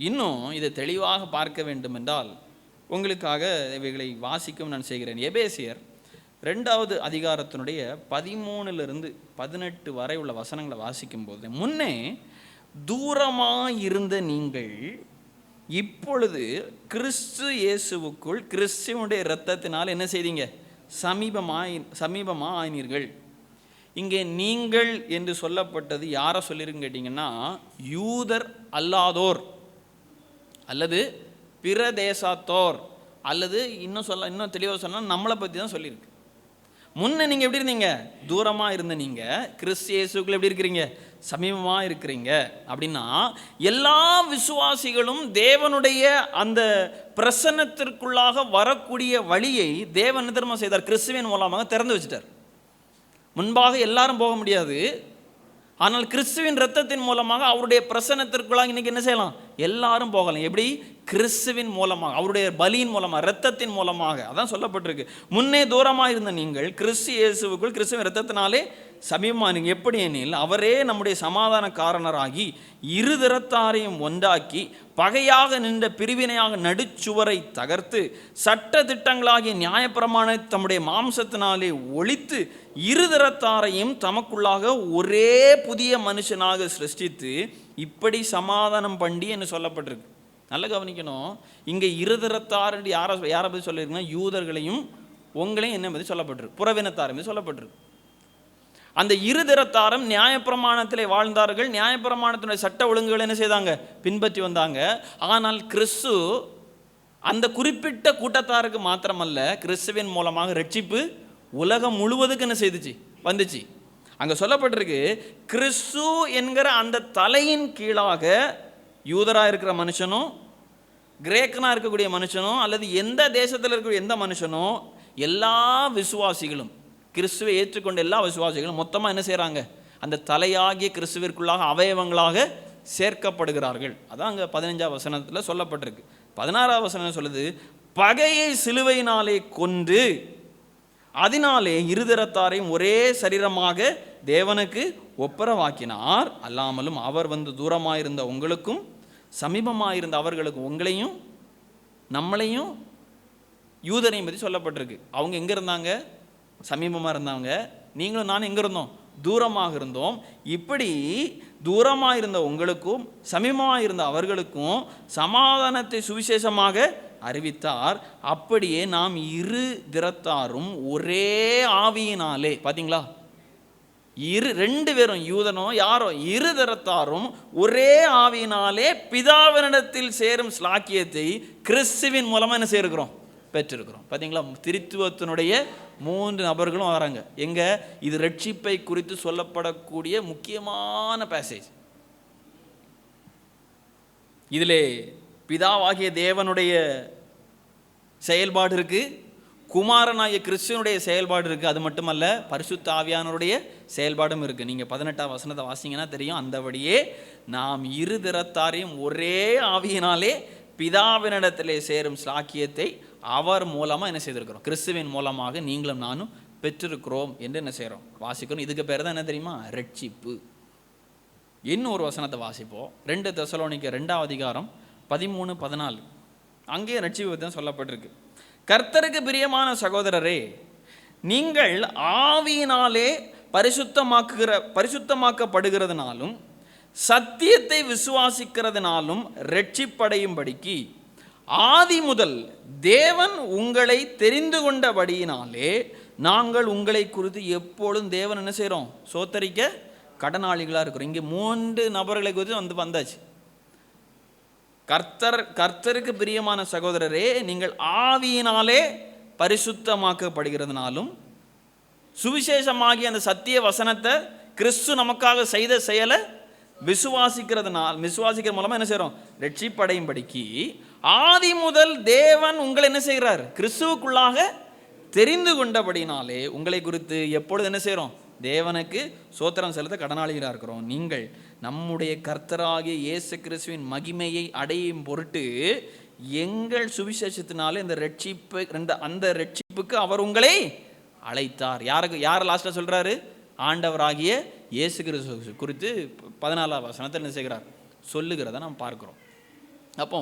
இன்னும் இதை தெளிவாக பார்க்க வேண்டும் என்றால் உங்களுக்காக இவைகளை வாசிக்கும் நான் செய்கிறேன். எபேசியர் 2வது அதிகாரத்தினுடைய 13 to 18 வரை உள்ள வசனங்களை வாசிக்கும் போது, முன்னே தூரமாயிருந்த நீங்கள் இப்பொழுது கிறிஸ்து இயேசுவுக்குள் கிறிஸ்துவனுடைய இரத்தத்தினால் என்ன செய்தீங்க? சமீபமாக ஆயினீர்கள். இங்கே நீங்கள் என்று சொல்லப்பட்டது யாரை சொல்லிருக்குன்னு கேட்டிங்கன்னா யூதர் அல்லாதோர் அல்லது பிற தேசத்தோர் அல்லது இன்னும் தெளிவாக சொன்னால் நம்மளை பற்றி தான் சொல்லியிருக்கு. முன்ன நீங்கள் எப்படி இருந்தீங்க? தூரமாக இருந்த நீங்கள் கிறிஸ்து இயேசுக்குள்ள எப்படி இருக்கிறீங்க? சமீபமாக இருக்கிறீங்க அப்படின்னா, எல்லா விசுவாசிகளும் தேவனுடைய அந்த பிரசன்னத்திற்குள்ளாக வரக்கூடிய வழியை தேவன் நிர்மாணம் செய்தார். கிறிஸ்துவின் மூலமாக திறந்து வச்சுட்டார். முன்பாக எல்லாரும் போக முடியாது, ஆனால் கிறிஸ்துவின் இரத்தத்தின் மூலமாக அவருடைய பிரசன்னத்திற்குள்ளாக இன்னைக்கு என்ன செய்யலாம்? எல்லாரும் போகலாம். எப்படி? கிறிஸ்துவின் மூலமாக, அவருடைய பலியின் மூலமாக, இரத்தத்தின் மூலமாக. அதான் சொல்லப்பட்டிருக்கு, முன்னே தூரமாக இருந்த நீங்கள் கிறிஸ்து இயேசுவுக்குள் கிறிஸ்துவின் இரத்தத்தினாலே சமீபமாக. எப்படி எனில் அவரே நம்முடைய சமாதான காரணராகி இருதரத்தாரையும் ஒன்றாக்கி பகையாக நின்ற பிரிவினையாக நடுச்சுவரை தகர்த்து சட்ட திட்டங்களாகிய நியாயப்பிரமாண தம்முடைய மாம்சத்தினாலே ஒழித்து இருதரத்தாரையும் தமக்குள்ளாக ஒரே புதிய மனுஷனாக சிருஷ்டித்து இப்படி சமாதானம் பண்ணி என்று சொல்லப்பட்டிருக்கு. நல்லா கவனிக்கணும். இங்கே இருதரத்தார் யாரை பற்றி சொல்லியிருக்குன்னா, யூதர்களையும் உங்களையும் என்ன பற்றி சொல்லப்பட்டிருக்கு? புறவினத்தாரை பற்றி சொல்லப்பட்டிருக்கு. அந்த இருதரத்தாரும் நியாயப்பிரமாணத்திலே வாழ்ந்தார்கள். நியாயப்பிரமாணத்தினுடைய சட்ட ஒழுங்குகளை என்ன செய்தாங்க? பின்பற்றி வந்தாங்க. ஆனால் கிறிஸ்து அந்த குறிப்பிட்ட கூட்டத்தாருக்கு மாத்திரமல்ல, கிறிஸ்துவின் மூலமாக ரட்சிப்பு உலகம் முழுவதுக்கு என்ன செய்துச்சு? வந்துச்சு. அங்கே சொல்லப்பட்டிருக்கு, கிறிஸ்து என்கிற அந்த தலையின் கீழாக யூதராக இருக்கிற மனுஷனும் கிரேக்கனாக இருக்கக்கூடிய மனுஷனும் அல்லது எந்த தேசத்தில் இருக்கக்கூடிய எந்த மனுஷனும், எல்லா விசுவாசிகளும், கிறிஸ்துவை ஏற்றுக்கொண்ட எல்லா விசுவாசிகளும் மொத்தமாக என்ன செய்கிறாங்க? அந்த தலையாகிய கிறிஸ்துவிற்குள்ளாக அவயவங்களாக சேர்க்கப்படுகிறார்கள். அதான் அங்கே 15ஆம் வசனத்தில் சொல்லப்பட்டிருக்கு. 16ஆம் வசனம் சொல்லுது, பகையை சிலுவையினாலே கொன்று அதனாலே இருதரத்தாரையும் ஒரே சரீரமாக தேவனுக்கு ஒப்புரவாக்கினார். அல்லாமலும் அவர் வந்து தூரமாயிருந்த உங்களுக்கும் சமீபமாயிருந்த அவர்களுக்கும், உங்களையும் நம்மளையும் யூதரையும் பற்றி சொல்லப்பட்டிருக்கு. அவங்க எங்கே இருந்தாங்க? சமீபமாக இருந்தாங்க. நீங்களும் நானும் எங்கே இருந்தோம்? தூரமாக இருந்தோம். இப்படி தூரமாக இருந்த உங்களுக்கும் சமீபமாக இருந்த அவர்களுக்கும் சமாதானத்தை சுவிசேஷமாக அறிவித்தார். அப்படியே நாம் இரு திறத்தாரும் ஒரே ஆவியினாலே, பார்த்தீங்களா? ரெண்டு பேரும், யூதனோ யாரோ, இரு திறத்தாரும் ஒரே ஆவியினாலே பிதாவினிடத்தில் சேரும் ஸ்லாக்கியத்தை கிறிஸ்துவின் மூலமாக என்ன செய்யிருக்கிறோம்? பெற்றிருக்கிறோம். பார்த்தீங்களா? திரித்துவத்தினுடைய 3 நபர்களும் வராங்க. எங்க? இது ரட்சிப்பை குறித்து சொல்லப்படக்கூடிய முக்கியமான பேசேஜ். இதிலே பிதாவாகிய தேவனுடைய செயல்பாடு இருக்கு, குமாரனாகிய கிறிஸ்துவனுடைய செயல்பாடு இருக்கு. அது மட்டுமல்ல, பரிசுத்த ஆவியானவருடைய செயல்பாடும் இருக்கு. நீங்க 18ஆம் வசனத்தை வாசிங்கன்னா தெரியும். அந்தபடியே நாம் இரு திறத்தாரையும் ஒரே ஆவியினாலே பிதாவினிடத்திலே சேரும் சாக்கியத்தை அவர் மூலமாக என்ன செய்திருக்கிறோம்? கிறிஸ்துவின் மூலமாக நீங்களும் நானும் பெற்றிருக்கிறோம் என்று என்ன செய்கிறோம்? வாசிக்கணும். இதுக்கு பேர் தான் என்ன தெரியுமா? ரட்சிப்பு. இன்னும் ஒரு வசனத்தை வாசிப்போம். 2 தெசலோனிக்கர் 2ஆம் அதிகாரம் 13-14. அங்கே ரட்சிப்பு தான் சொல்லப்பட்டிருக்கு. கர்த்தருக்கு பிரியமான சகோதரரே, நீங்கள் ஆவியினாலே பரிசுத்தமாக்கப்படுகிறதுனாலும் சத்தியத்தை விசுவாசிக்கிறதுனாலும் ரட்சிப்படையும்படிக்கு ஆதி முதல் தேவன் உங்களை தெரிந்து கொண்டபடியினாலே நாங்கள் உங்களை குறித்து எப்பொழுதும் தேவன் என்ன செய்கிறோம்? சோத்தரிக்க கடனாளிகளாக இருக்கிறோம். இங்கே 3 நபர்களை குறித்து வந்தாச்சு. கர்த்தருக்கு பிரியமான சகோதரரே, நீங்கள் ஆவியினாலே பரிசுத்தமாக்கப்படுகிறதுனாலும் சுவிசேஷமாகிய அந்த சத்திய வசனத்தை, கிறிஸ்து நமக்காக செய்த செயலை விசுவாசிக்கிற மூலமாக என்ன செய்கிறோம்? ரட்சிப்படையும்படிக்கு ஆதி முதல் தேவன் உங்களை என்ன செய்கிறார்? கிறிஸ்துவுக்குள்ளாக தெரிந்து கொண்டபடினாலே உங்களை குறித்து எப்பொழுது என்ன செய்கிறோம்? தேவனுக்கு சோத்திரம் செலுத்த கடனாளிகளாக இருக்கிறோம். நீங்கள் நம்முடைய கர்த்தராகிய இயேசு கிறிஸ்துவின் மகிமையை அடையும் பொருட்டு எங்கள் சுவிசேஷத்தினாலே அந்த ரட்சிப்புக்கு அவர் உங்களை அழைத்தார். யார் லாஸ்ட்டாக சொல்கிறாரு? ஆண்டவராகிய இயேசு கிறிஸ்து குறித்து 14ஆம் வசனத்தில் என்ன செய்கிறார்? சொல்லுகிறத நாம் பார்க்கிறோம். அப்போ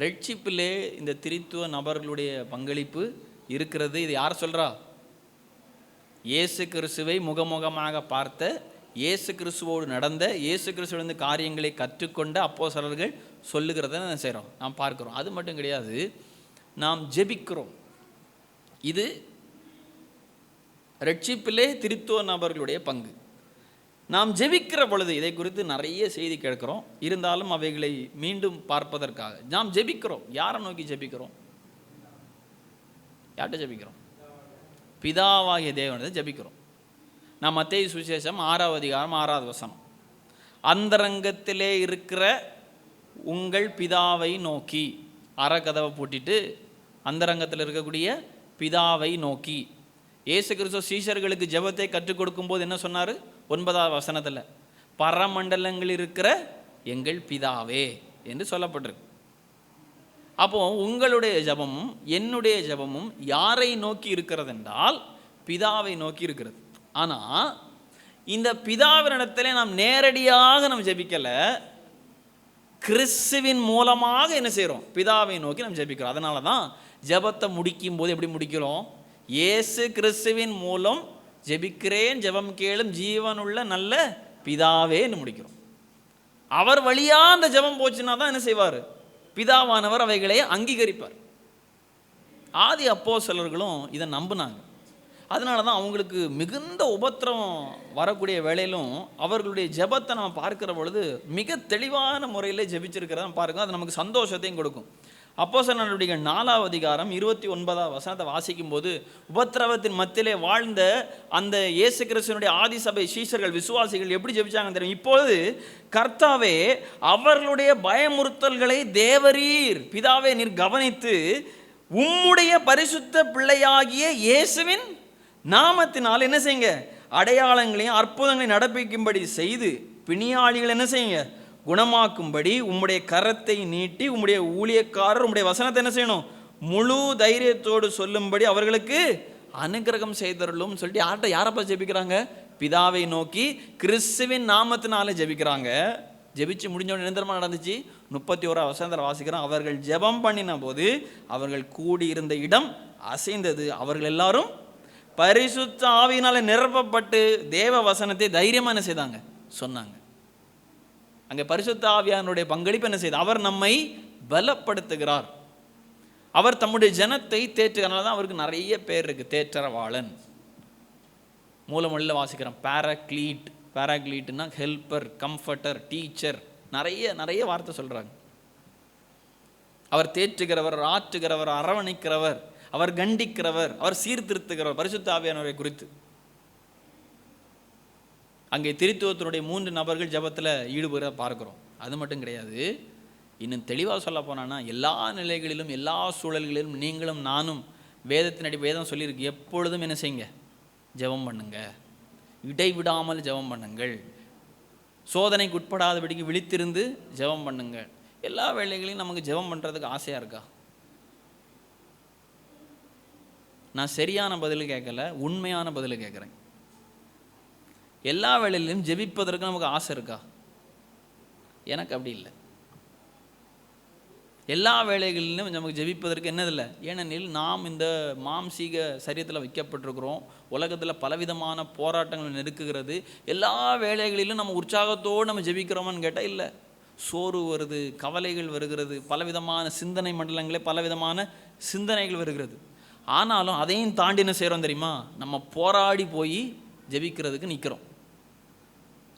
ரட்சிப்பிலே இந்த திரித்துவ நபர்களுடைய பங்களிப்பு இருக்கிறது. இது யார் சொல்கிறா? இயேசு கிறிஸ்துவை முகமுகமாக பார்த்த, இயேசு கிறிஸ்துவோடு நடந்த, இயேசு கிறிஸ்துவிலிருந்து காரியங்களை கற்றுக்கொண்ட அப்போஸ்தலர்கள் சொல்லுகிறத என்ன செய்கிறோம்? நாம் பார்க்கிறோம். அது மட்டும் கிடையாது, நாம் ஜெபிக்கிறோம். இது ரட்சிப்பிலே திரித்துவ நபர்களுடைய பங்கு. நாம் ஜெபிக்கிற பொழுது இதை குறித்து நிறைய செய்தி கேட்கிறோம். இருந்தாலும் அவைகளை மீண்டும் பார்ப்பதற்காக நாம் ஜெபிக்கிறோம். யாரை நோக்கி ஜெபிக்கிறோம்? யார்கிட்ட ஜெபிக்கிறோம்? பிதாவாகிய தேவனை ஜெபிக்கிறோம். நாம் மத்தேயு சுவிசேஷம் 6ஆம் அதிகாரம் 6வது வசனம் அந்தரங்கத்திலே இருக்கிற உங்கள் பிதாவை நோக்கி, அறக்கதவை பூட்டிட்டு அந்தரங்கத்தில் இருக்கக்கூடிய பிதாவை நோக்கி. இயேசு கிறிஸ்து சீஷர்களுக்கு ஜெபத்தை கற்றுக் கொடுக்கும் போது என்ன சொன்னார்? 9வது வசனத்தில் பரமண்டலங்கள் இருக்கிற எங்கள் பிதாவே என்று சொல்லப்பட்டிருக்கு. அப்போ உங்களுடைய ஜெபமும் என்னுடைய ஜெபமும் யாரை நோக்கி இருக்கிறது என்றால் பிதாவை நோக்கி இருக்கிறது. ஆனால் இந்த பிதாவினிடத்தில் நாம் நேரடியாக நம்ம ஜெபிக்கலை, கிறிஸ்துவின் மூலமாக என்ன செய்கிறோம்? பிதாவை நோக்கி நம்ம ஜெபிக்கிறோம். அதனால தான் ஜெபத்தை முடிக்கும் போது எப்படி முடிக்கிறோம்? இயேசு கிறிஸ்துவின் மூலம் ஜெபிக்கிறேன், ஜெபம் கேளும் ஜீவனுள்ள நல்ல பிதாவேன்னு முடிக்கிறோம். அவர் வழியாக அந்த ஜெபம் போச்சுன்னா தான் என்ன செய்வார்? பிதாவானவர் அவைகளை அங்கீகரிப்பார். ஆதி அப்போஸ்தலர்களும் இதை நம்பினாங்க. அதனால தான் அவங்களுக்கு மிகுந்த உபத்திரவம் வரக்கூடிய வேளையிலும் அவர்களுடைய ஜெபத்தை நம்ம பார்க்கிற பொழுது மிக தெளிவான முறையில் ஜெபிச்சிருக்கிறத பாருங்க. அது நமக்கு சந்தோஷத்தையும் கொடுக்கும். அப்போஸ்தலர்களுடைய 4வது அதிகாரம் 29வது வசனத்தை வாசிக்கும் போது, உபத்திரவத்தின் மத்தியிலே வாழ்ந்த அந்த இயேசு கிறிஸ்துவினுடைய ஆதி சபை சீஷர்கள், விசுவாசிகள் எப்படி ஜெபிச்சாங்க தெரியும்? இப்பொழுது கர்த்தாவே, அவர்களுடைய பயமுறுத்தல்களை தேவரீர் பிதாவே நீர் கவனித்து உம்முடைய பரிசுத்த பிள்ளையாகிய இயேசுவின் நாமத்தினால் என்ன செய்யுங்க? அடையாளங்களையும் அற்புதங்களையும் நடப்பிக்கும்படி செய்து பிணியாளிகள் என்ன செய்யுங்க? குணமாக்கும்படி உம்முடைய கரத்தை நீட்டி உம்முடைய ஊழியக்காரர் உம்முடைய வசனத்தை என்ன செய்யணும்? முழு தைரியத்தோடு சொல்லும்படி அவர்களுக்கு அனுக்கிரகம் செய்தருளும் சொல்லிட்டு யாரப்பா ஜெபிக்கிறாங்க? பிதாவை நோக்கி கிறிஸ்துவின் நாமத்தினால ஜெபிக்கிறாங்க. ஜெபிச்சு முடிஞ்சோட நிரந்தரமாக நடந்துச்சு. 31வது வசனத்தில் வாசிக்கிறோம், அவர்கள் ஜெபம் பண்ணின போது அவர்கள் கூடியிருந்த இடம் அசைந்தது, அவர்கள் எல்லாரும் பரிசுத்த ஆவியினால நிரப்பப்பட்டு தேவ வசனத்தை தைரியமாக என்ன செய்தாங்க? சொன்னாங்க. அங்கே பரிசுத்த ஆவியானுடைய பங்களிப்பு என்ன செய்தார்? அவர் நம்மை பலப்படுத்துகிறார். அவர் தம்முடைய ஜனத்தை தேற்றுகிறனால தான் அவருக்கு நிறைய பேர் இருக்கு. தேற்றரவாளன், மூலமொழியில் வாசிக்கிறோம் பாராக்ளீட். பாராக்ளீட்னா ஹெல்ப்பர், கம்ஃபர்டர், டீச்சர், நிறைய வார்த்தை சொல்றாங்க. அவர் தேற்றுகிறவர், ஆற்றுகிறவர், அரவணைக்கிறவர், அவர் கண்டிக்கிறவர், அவர் சீர்திருத்துகிறவர். பரிசுத்த ஆவியானவரை குறித்து அங்கே திருத்துவத்தினுடைய 3 நபர்கள் ஜெபத்தில் ஈடுபட பார்க்கிறோம். அது மட்டும் கிடையாது, இன்னும் தெளிவாக சொல்ல போனான்னா எல்லா நிலைகளிலும் எல்லா சூழல்களிலும் நீங்களும் நானும் வேதத்தின் வேதம் சொல்லியிருக்கு, எப்பொழுதும் என்ன செய்யுங்க? ஜெபம் பண்ணுங்க, இடைவிடாமல் ஜெபம் பண்ணுங்கள், சோதனைக்கு உட்படாதபடிக்கு விழித்திருந்து ஜெபம் பண்ணுங்க. எல்லா வேளைகளையும் நமக்கு ஜெபம் பண்ணுறதுக்கு ஆசையாக இருக்கா? நான் சரியான பதில் கேட்கல, உண்மையான பதில் கேட்குறேன். எல்லா வேளையிலும் ஜெபிப்பதற்கு நமக்கு ஆசை இருக்கா? எனக்கு அப்படி இல்லை. எல்லா வேளைகளிலும் நமக்கு ஜெபிப்பதற்கு என்னதில்லை. ஏனெனில் நாம் இந்த மாம்சீக சரீரத்தில் வைக்கப்பட்டிருக்கிறோம். உலகத்தில் பலவிதமான போராட்டங்கள் நெருக்குகிறது. எல்லா வேளைகளிலும் நம்ம உற்சாகத்தோடு நம்ம ஜெபிக்கிறோமான்னு கேட்டால் இல்லை. சோறு வருது, கவலைகள் வருகிறது, பலவிதமான சிந்தனை மண்டலங்களே பலவிதமான சிந்தனைகள் வருகிறது. ஆனாலும் அதையும் தாண்டி என்ன செய்கிறோம் தெரியுமா? நம்ம போராடி போய் ஜெபிக்கிறதுக்கு நிற்கிறோம்.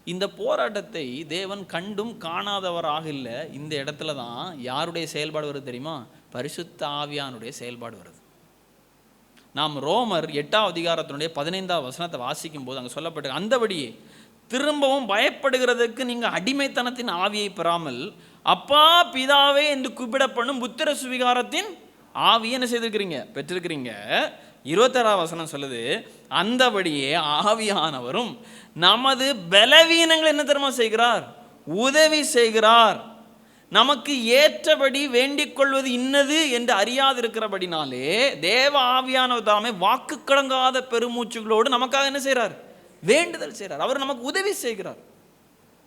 இந்த போராட்டத்தை தேவன் கண்டும் காணாதவராக இல்லை. இந்த இடத்துல தான் யாருடைய செயல்பாடு வருது தெரியுமா? பரிசுத்த ஆவியானுடைய செயல்பாடு வருது. நாம் ரோமர் 8வது அதிகாரத்தினுடைய 15வது வசனத்தை வாசிக்கும் போது அங்கே சொல்லப்பட்ட அந்தபடியே திரும்பவும் பயப்படுகிறதுக்கு நீங்கள் அடிமைத்தனத்தின் ஆவியை பெறாமல் அப்பா பிதாவே என்று கூப்பிடப்படும் புத்திர சுவிகாரத்தின் ஆவியை என்ன செய்திருக்கிறீங்க? பெற்றிருக்கிறீங்க. 26வது வசனம் சொல்லுது, அந்தபடியே ஆவியானவரும் நமது பலவீனங்கள் என்ன தெரியுமா செய்கிறார்? உதவி செய்கிறார். நமக்கு ஏற்றபடி வேண்டிக் கொள்வது இன்னது என்று அறியாதிருக்கிறபடினாலே தேவ ஆவியானவர் தாமே வாக்கு கடங்காத பெருமூச்சுகளோடு நமக்காக என்ன செய்கிறார்? வேண்டுதல் செய்கிறார். அவர் நமக்கு உதவி செய்கிறார்.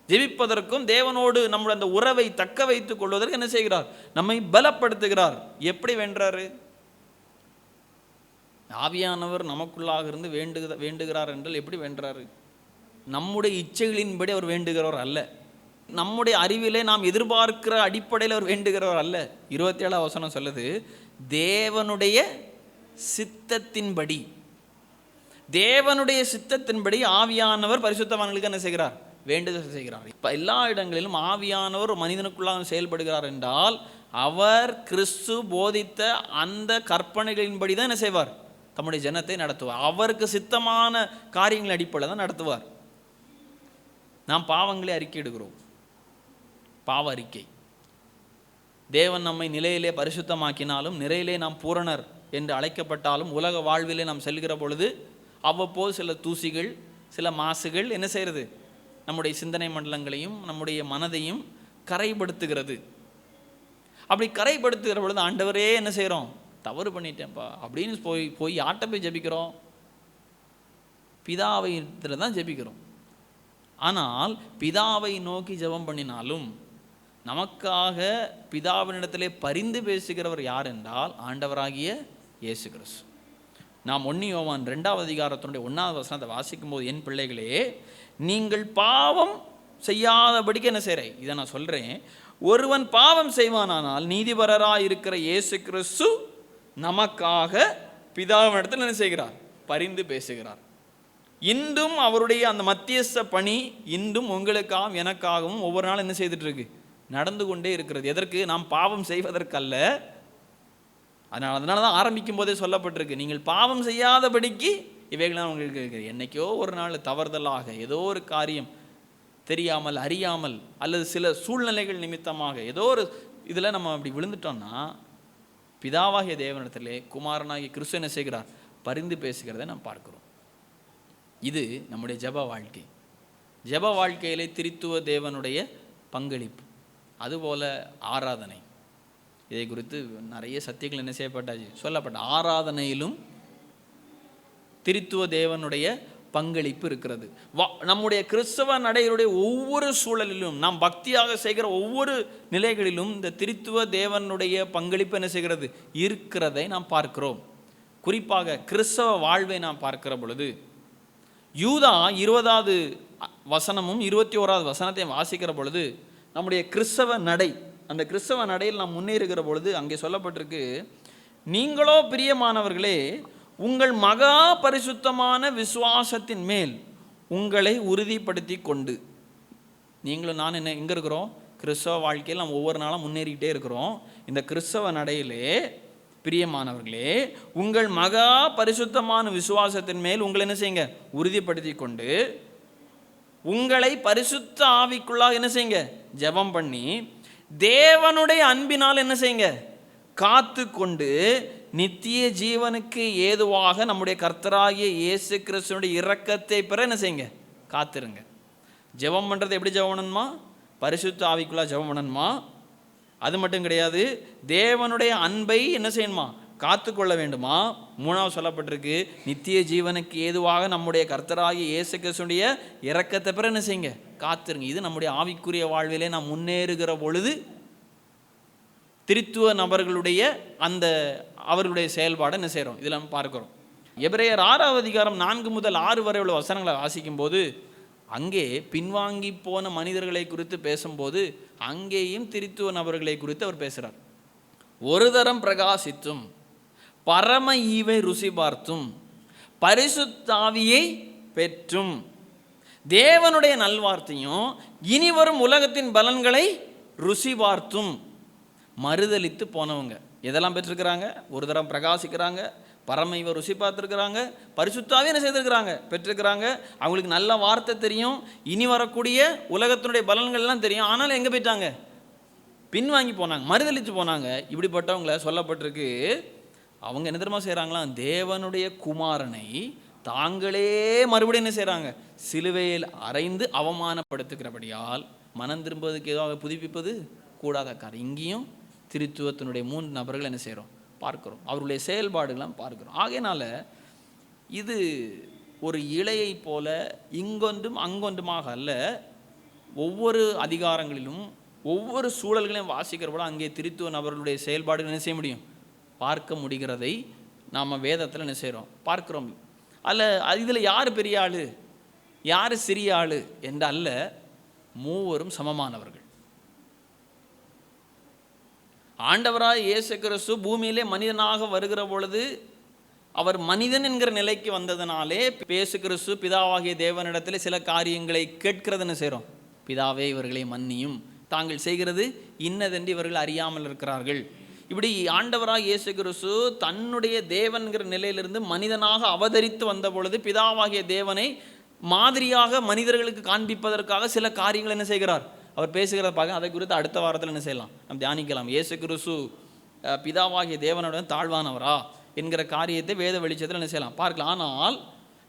ஜெபிப்பதற்கும் தேவனோடு நம்முடைய அந்த உறவை தக்க வைத்துக் கொள்வதற்கு என்ன செய்கிறார்? நம்மை பலப்படுத்துகிறார். எப்படி வென்றாரு? ஆவியானவர் நமக்குள்ளாக இருந்து வேண்டுகிறார் என்றால் எப்படி வென்றாரு? நம்முடைய இச்சைகளின்படி அவர் வேண்டுகிறவர் அல்ல. நம்முடைய அறிவிலே நாம் எதிர்பார்க்கிற அடிப்படையில் அவர் வேண்டுகிறவர் அல்ல. 27வது வசனம் சொல்லுது, தேவனுடைய சித்தத்தின்படி. தேவனுடைய சித்தத்தின்படி ஆவியானவர் பரிசுத்தவான்களுக்கு என்ன செய்கிறார்? வேண்டுதல் செய்கிறார். இப்போ எல்லா இடங்களிலும் ஆவியானவர் மனிதனுக்குள்ளாக செயல்படுகிறார் என்றால் அவர் கிறிஸ்து போதித்த அந்த கற்பனைகளின்படி தான் என்ன செய்வார்? தம்முடைய ஜனத்தை நடத்துவார். அவருக்கு சித்தமான காரியங்கள் அடிப்படையில் தான் நடத்துவார். நாம் பாவங்களை அறிக்கையிடுகிறோம். பாவ அறிக்கை. தேவன் நம்மை நிலையிலே பரிசுத்தமாக்கினாலும் நிறையிலே நாம் பூரணர் என்று அழைக்கப்பட்டாலும் உலக வாழ்விலே நாம் செல்கிற பொழுது அவ்வப்போது சில தூசிகள், சில மாசுகள் என்ன செய்கிறது? நம்முடைய சிந்தனை மண்டலங்களையும் நம்முடைய மனதையும் கரைப்படுத்துகிறது. அப்படி கரைப்படுத்துகிற பொழுது ஆண்டவரே என்ன செய்கிறோம்? தவறு பண்ணிட்டேன்ப்பா அப்படின்னு போய் யார்கிட்ட போய் ஜெபிக்கிறோம்? பிதாவை தான் ஜெபிக்கிறோம். ஆனால் பிதாவை நோக்கி ஜெபம் பண்ணினாலும் நமக்காக பிதாவினிடத்திலே பரிந்து பேசுகிறவர் யார் என்றால் ஆண்டவராகிய இயேசு கிறிஸ்து. நாம் 1 யோவான் 2வது அதிகாரத்தினுடைய 1வது வசனத்தை வாசிக்கும் போது, என் பிள்ளைகளே, நீங்கள் பாவம் செய்யாதபடிக்கு என்ன செய்கிறேன்? இதை நான் சொல்கிறேன். ஒருவன் பாவம் செய்வானானால் நீதிபரராக இருக்கிற இயேசு கிறிஸ்து நமக்காக பிதாவினிடத்தில் என்ன செய்கிறார்? பரிந்து பேசுகிறார். இன்றும் அவருடைய அந்த மத்தியஸ்த பணி இன்றும் உங்களுக்காகவும் எனக்காகவும் ஒவ்வொரு நாளும் என்ன செய்துட்டு இருக்கு? நடந்து கொண்டே இருக்கிறது. எதற்கு? நாம் பாவம் செய்வதற்கல்ல. அதனால தான் ஆரம்பிக்கும் போதே சொல்லப்பட்டிருக்கு, நீங்கள் பாவம் செய்யாதபடிக்கு இவைகளாம் உங்களுக்கு இருக்கு. என்னைக்கோ ஒரு நாள் தவறுதலாக ஏதோ ஒரு காரியம் தெரியாமல் அறியாமல் அல்லது சில சூழ்நிலைகள் நிமித்தமாக ஏதோ ஒரு இதில் நம்ம அப்படி விழுந்துட்டோம்னா பிதாவாகிய தேவனிடத்திலே குமாரனாகிய கிறிஸ்து என்ன செய்கிறார்? பரிந்து பேசுகிறதை நாம் பார்க்கிறோம். இது நம்முடைய ஜெப வாழ்க்கை. ஜெப வாழ்க்கையிலே திரித்துவ தேவனுடைய பங்களிப்பு, அதுபோல் ஆராதனை. இதை குறித்து நிறைய சத்தியங்கள் என்ன செய்யப்பட்டாச்சு, சொல்லப்பட்ட. ஆராதனையிலும் திரித்துவ தேவனுடைய பங்களிப்பு இருக்கிறது. நம்முடைய கிறிஸ்தவ நடையினுடைய ஒவ்வொரு சூழலிலும், நாம் பக்தியாக செய்கிற ஒவ்வொரு நிலைகளிலும் இந்த திரித்துவ தேவனுடைய பங்களிப்பு என்ன செய்கிறது? இருக்கிறதை நாம் பார்க்கிறோம். குறிப்பாக கிறிஸ்தவ வாழ்வை நாம் பார்க்கிற பொழுது யூதா 20வது வசனமும் 21வது வசனத்தையும் வாசிக்கிற பொழுது நம்முடைய கிறிஸ்தவ நடை, அந்த கிறிஸ்தவ நடையில் நாம் முன்னேறுகிற பொழுது அங்கே சொல்லப்பட்டிருக்கு, நீங்களோ பிரியமானவர்களே உங்கள் மகா பரிசுத்தமான விசுவாசத்தின் மேல் உங்களை உறுதிப்படுத்தி கொண்டு. நீங்களும் நான் என்ன எங்கே இருக்கிறோம்? கிறிஸ்தவ வாழ்க்கையில் நாம் ஒவ்வொரு நாளும் முன்னேறிக்கிட்டே இருக்கிறோம். இந்த கிறிஸ்தவ நடையிலே பிரியமானவர்களே உங்கள் மகா பரிசுத்தமான விசுவாசத்தின் மேல் உங்களை என்ன செய்யுங்க? உறுதிப்படுத்தி கொண்டு உங்களை பரிசுத்த ஆவிக்குள்ளாக என்ன செய்யுங்க? ஜெபம் பண்ணி தேவனுடைய அன்பினால் என்ன செய்யுங்க? காத்து கொண்டு நித்திய ஜீவனுக்கு ஏதுவாக நம்முடைய கர்த்தராகிய இயேசு கிறிஸ்துவினுடைய இரக்கத்தை பெற என்ன செய்யுங்க? காத்திருங்க. ஜெபம் பண்ணுறது எப்படி ஜெபம் பண்ணணுமா? பரிசுத்த ஆவிக்குள்ளாக ஜெபம் பண்ணணுமா? அது மட்டும் கிடையாது, தேவனுடைய அன்பை என்ன செய்யணுமா? காத்து கொள்ள வேண்டுமா? 3வது சொல்லப்பட்டிருக்கு, நித்திய ஜீவனுக்கு ஏதுவாக நம்முடைய கர்த்தராகிய இயேசு கிறிஸ்துவினுடைய இரக்கத்தை பெற என்ன செய்யுங்க? காத்திருங்க. இது நம்முடைய ஆவிக்குரிய வாழ்விலே நாம் முன்னேறுகிற பொழுது திரித்துவ நபர்களுடைய அந்த அவர்களுடைய செயல்பாடை என்ன செய்கிறோம்? இதில் நம்ம பார்க்கிறோம். எபிரேயர் 6வது அதிகாரம் 4 முதல் 6 வரை உள்ள வசனங்களை வாசிக்கும் போது அங்கே பின்வாங்கி போன மனிதர்களை குறித்து பேசும்போது அங்கேயும் திரித்துவ நபர்களை குறித்து அவர் பேசுகிறார். ஒரு தரம் பிரகாசித்தும் பரம ஈவை ருசி பார்த்தும் பரிசுத்தாவியை பெற்றும் தேவனுடைய நல்வார்த்தையும் இனி வரும் உலகத்தின் பலன்களை ருசி பார்த்தும் மறுதலித்து போனவங்க எதெல்லாம் பெற்றிருக்கிறாங்க? ஒரு தரம் பிரகாசிக்கிறாங்க, பரம ஈவை ருசி பார்த்துருக்கிறாங்க, பரிசுத்தாவே என்ன செய்திருக்கிறாங்க? பெற்றிருக்கிறாங்க. அவங்களுக்கு நல்ல வார்த்தை தெரியும், இனி வரக்கூடிய உலகத்தினுடைய பலன்கள்லாம் தெரியும். ஆனாலும் எங்கே போயிட்டாங்க? பின்வாங்கி போனாங்க, மறுதலித்து போனாங்க. இப்படிப்பட்டவங்களை சொல்லப்பட்டிருக்கு, அவங்க என்ன தெரியுமா செய்கிறாங்களாம்? தேவனுடைய குமாரனை தாங்களே மறுபடியும் என்ன செய்கிறாங்க? சிலுவையில் அறைந்து அவமானப்படுத்துகிறபடியால் மனம் திரும்புவதற்கு ஏதாவது புதுப்பிப்பது கூடாத காரியம். இங்கேயும் திரித்துவத்தினுடைய 3 நபர்கள் என்ன செய்கிறோம்? பார்க்கிறோம். அவருடைய செயல்பாடுகளாம் பார்க்கிறோம். ஆகையினால இது ஒரு இலையை போல இங்கொன்றும் அங்கொன்றுமாக அல்ல, ஒவ்வொரு அதிகாரங்களிலும் ஒவ்வொரு சூழல்களையும் வாசிக்கிற போல அங்கே திரித்துவ நபர்களுடைய செயல்பாடுகள் என்ன செய்ய முடியும்? பார்க்க முடிகிறதை நாம் வேதத்தில் என்ன செய்கிறோம்? பார்க்கிறோம். அல்ல இதில் யார் பெரிய ஆள் யார் சிறிய ஆள் என்று அல்ல, மூவரும் சமமானவர்கள். ஆண்டவராய் இயேசு கிறிஸ்து பூமியிலே மனிதனாக வருகிற பொழுது அவர் மனிதன் என்கிற நிலைக்கு வந்ததினாலே இயேசு கிறிஸ்து பிதாவாகிய தேவனிடத்தில் சில காரியங்களை கேட்கிறதுன்னு செய்கிறோம். பிதாவே இவர்களை மன்னியும், தாங்கள் செய்கிறது இன்னதென்று இவர்கள் அறியாமல் இருக்கிறார்கள். இப்படி ஆண்டவராக இயேசு கிறிஸ்து தன்னுடைய தேவன்கிற நிலையிலிருந்து மனிதனாக அவதரித்து வந்த பொழுது பிதாவாகிய தேவனை மாதிரியாக மனிதர்களுக்கு காண்பிப்பதற்காக சில காரியங்கள் என்ன செய்கிறார், அவர் பேசுகிறத பார்க்க. அதை குறித்து அடுத்த வாரத்தில் என்ன செய்யலாம், நம்ம தியானிக்கலாம். இயேசு கிறிஸ்து பிதாவாகிய தேவனுடன் தாழ்வானவரா என்கிற காரியத்தை வேத வெளிச்சத்தில் என்ன செய்யலாம், பார்க்கலாம். ஆனால்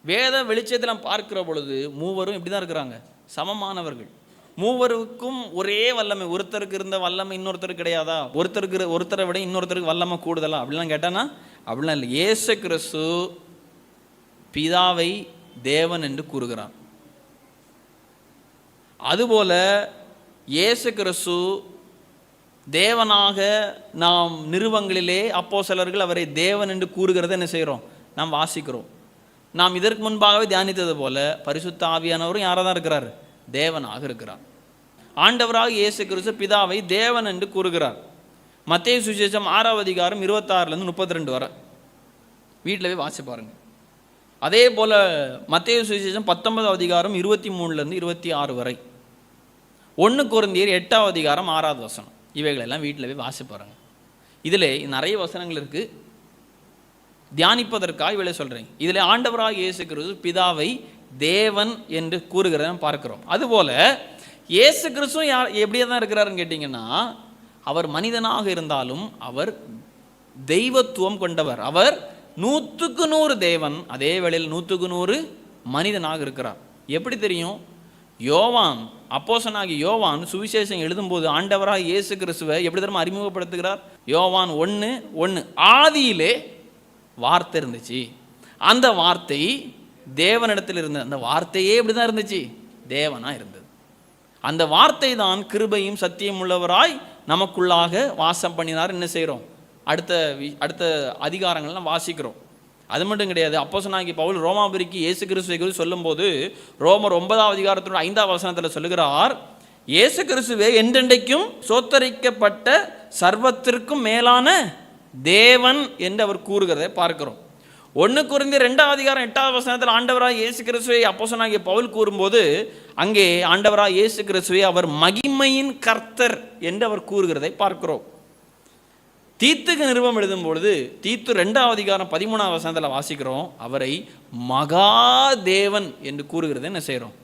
வேத வெளிச்சத்தில் நம்ம பார்க்கிற பொழுது மூவரும் இப்படி தான் இருக்கிறாங்க, சமமானவர்கள். மூவருக்கும் ஒரே வல்லமை. ஒருத்தருக்கு இருந்த வல்லமை இன்னொருத்தருக்கு கிடையாதா? ஒருத்தரை விட இன்னொருத்தருக்கு வல்லமை கூடுதலா அப்படிலாம் கேட்டானா அப்படிலாம் இல்லை. இயேசு கிறிஸ்து பிதாவை தேவன் என்று கூறுகிறார். அதுபோல இயேசு கிறிஸ்து தேவனாக நாம் நிருபங்களிலே அப்போஸ்தலர்கள் அவரை தேவன் என்று கூறுகிறத என்ன செய்கிறோம், நாம் வாசிக்கிறோம். நாம் இதற்கு முன்பாகவே தியானித்தது போல பரிசுத்த ஆவியானவரும் யாராக தான் இருக்கிறார், தேவனாக இருக்கிறார். ஆண்டவராக இயேசு கிறிஸ்து பிதாவை தேவன் என்று கூறுகிறார். மத்தேயு சுவிசேஷம் 6ஆம் அதிகாரம் 26 32 வரை வீட்டில் போய் வாசி பாருங்க. அதே போல மத்தேயு சுவிசேஷம் 19ஆம் அதிகாரம் 23 26 வரை, 1 கொரிந்தியர் 8ஆம் அதிகாரம் 6வது வசனம், இவைகளெல்லாம் வீட்டில் போய் வாசி பாருங்க. இதில் நிறைய வசனங்கள் இருக்குது, தியானிப்பதற்காக இவளை சொல்கிறேன். இதில் ஆண்டவராக இயேசு கிறிஸ்து பிதாவை தேவன் என்று கூறுகிறத பார்க்கிறோம். அதுபோல இயேசு கிறிஸ்து எப்படியே தான் இருக்கிறாருன்னு கேட்டிங்கன்னா, அவர் மனிதனாக இருந்தாலும் அவர் தெய்வத்துவம் கொண்டவர். அவர் 100க்கு 100 தேவன், அதே வேளையில் 100க்கு 100 மனிதனாக இருக்கிறார். எப்படி தெரியும்? யோவான், அப்போஸ்தலனாகிய யோவான் சுவிசேஷம் எழுதும்போது ஆண்டவராக இயேசு கிறிஸ்துவை எப்படி தெரியுமா அறிமுகப்படுத்துகிறார்? யோவான் 1:1, ஆதியிலே வார்த்தை இருந்துச்சு, அந்த வார்த்தை தேவனிடத்தில் இருந்தது, அந்த வார்த்தையே எப்படி தான் இருந்துச்சு, தேவனாக இருந்தது. அந்த வார்த்தை தான் கிருபையும் சத்தியம் உள்ளவராய் நமக்குள்ளாக வாசம் பண்ணினார். என்ன செய்கிறோம், அடுத்த அதிகாரங்கள்லாம் வாசிக்கிறோம். அது மட்டும் கிடையாது, அப்போஸ்தலனாகிய பவுல் ரோமாபுரிக்கு இயேசு கிறிஸ்துவை குறித்து சொல்லும்போது ரோமர் 9ஆம் அதிகாரத்தோட 5ஆம் வசனத்தில் சொல்லுகிறார், இயேசு கிறிஸ்துவே என்றென்றைக்கும் சோத்தரிக்கப்பட்ட சர்வத்திற்கும் மேலான தேவன் என்று அவர் கூறுகிறதை பார்க்கிறோம். 1 கொரிந்தியர் 2ஆம் அதிகாரம் 8ஆவது வசனத்தில் ஆண்டவராக இயேசு கிறிஸ்துவை அப்போஸ்தலனாகிய பவுல் கூறும்போது அங்கே ஆண்டவராக இயேசு கிறிஸ்துவை அவர் மகிமையின் கர்த்தர் என்று அவர் கூறுகிறதை பார்க்கிறோம். தீத்துக்கு நிருபம் எழுதும்பொழுது தீத்து 2ஆம் அதிகாரம் 13ஆம் வசனத்தில் வாசிக்கிறோம், அவரை மகாதேவன் என்று கூறுகிறதை என்ன செய்கிறோம்.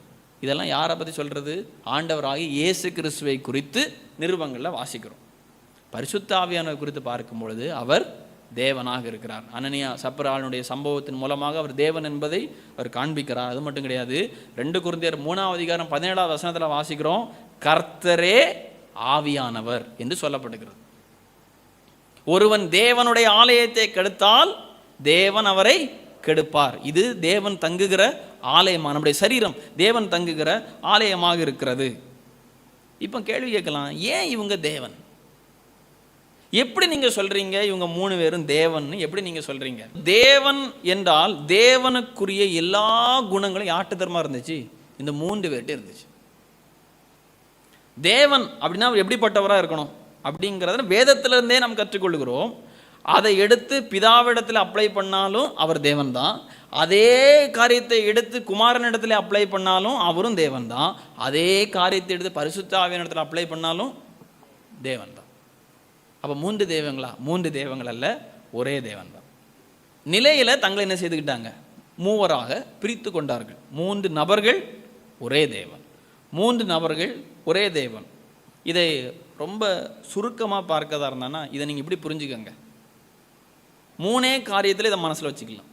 இதெல்லாம் யாரை பற்றி சொல்கிறது? ஆண்டவராகி இயேசு கிறிஸ்துவை குறித்து நிருபங்களில் வாசிக்கிறோம். பரிசுத்த ஆவியானவர் குறித்து பார்க்கும் பொழுது அவர் தேவனாக இருக்கிறார். அனனியா சப்பராளுடைய சம்பவத்தின் மூலமாக அவர் தேவன் என்பதை அவர் காண்பிக்கிறார். அது மட்டும் கிடையாது, 2 கொரிந்தியர் 3ஆம் அதிகாரம் 17ஆவது வசனத்தில் வாசிக்கிறோம், கர்த்தரே ஆவியானவர் என்று சொல்லப்படுகிறது. ஒருவன் தேவனுடைய ஆலயத்தை கெடுத்தால் தேவன் அவரை கெடுப்பார். இது தேவன் தங்குகிற ஆலயமாக, நம்முடைய சரீரம் தேவன் தங்குகிற ஆலயமாக இருக்கிறது. இப்போ கேள்வி கேட்கலாம், ஏன் இவங்க தேவன்? எப்படி நீங்க சொல்றீங்க இவங்க 3 பேரும் தேவன்? எப்படி நீங்க சொல்றீங்க? தேவன் என்றால் தேவனுக்குரிய எல்லா குணங்களும் யார்கிட்ட தரமா இருந்துச்சு? இந்த 3 பேர்கிட்ட இருந்துச்சு. தேவன் அப்படின்னா அவர் எப்படிப்பட்டவராக இருக்கணும் அப்படிங்கிறத வேதத்திலிருந்தே நாம் கற்றுக்கொள்கிறோம். அதை எடுத்து பிதாவிடத்தில் அப்ளை பண்ணாலும் அவர் தேவன் தான். அதே காரியத்தை எடுத்து குமாரனிடத்தில் அப்ளை பண்ணாலும் அவரும் தேவன் தான். அதே காரியத்தை எடுத்து பரிசுத்த ஆவியானவரிடத்தில் அப்ளை பண்ணாலும் தேவன் தான். அப்போ 3 தெய்வங்களா? 3 தெய்வங்கள் அல்ல, ஒரே தேவன் தான். நிலையில் தங்களை என்ன செய்துக்கிட்டாங்க? மூவராக பிரித்து கொண்டார்கள். 3 நபர்கள் ஒரே தேவன், 3 நபர்கள் ஒரே தேவன். இதை ரொம்ப சுருக்கமாக பார்க்கதா இருந்தானா இதை நீங்கள் இப்படி புரிஞ்சுக்கங்க. 3 காரியத்தில் இதை மனசில் வச்சுக்கலாம்.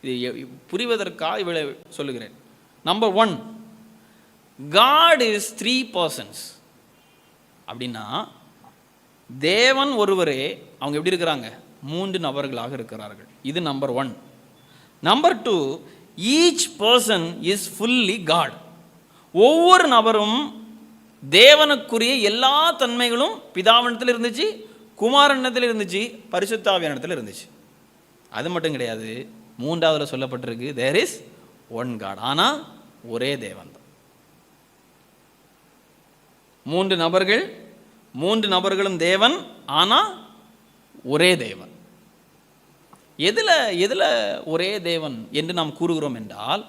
இது புரிவதற்காக இவளை சொல்லுகிறேன். Number 1, God is 3 persons. அப்படின்னா தேவன் ஒருவரே, அவங்க எப்படி இருக்கிறாங்க? 3 நபர்களாக இருக்கிறார்கள். இது number 1. Number 2, each person is fully God. ஒவ்வொரு நபரும் தேவனுக்குரிய எல்லா தன்மைகளும் பிதாவினத்தில் இருந்துச்சு, குமாரனிடத்தில் இருந்துச்சு, பரிசுத்த ஆவியானவரிடத்தில் இருந்துச்சு. அது மட்டும் கிடையாது, 3ஆவதுல சொல்லப்பட்டிருக்கு தேர் இஸ் ஒன் காட். ஆனால் ஒரே தேவன் தான். 3 நபர்கள், 3 நபர்களும் தேவன், ஆனால் ஒரே தேவன். எதில் ஒரே தேவன் என்று நாம் கூறுகிறோம் என்றால்,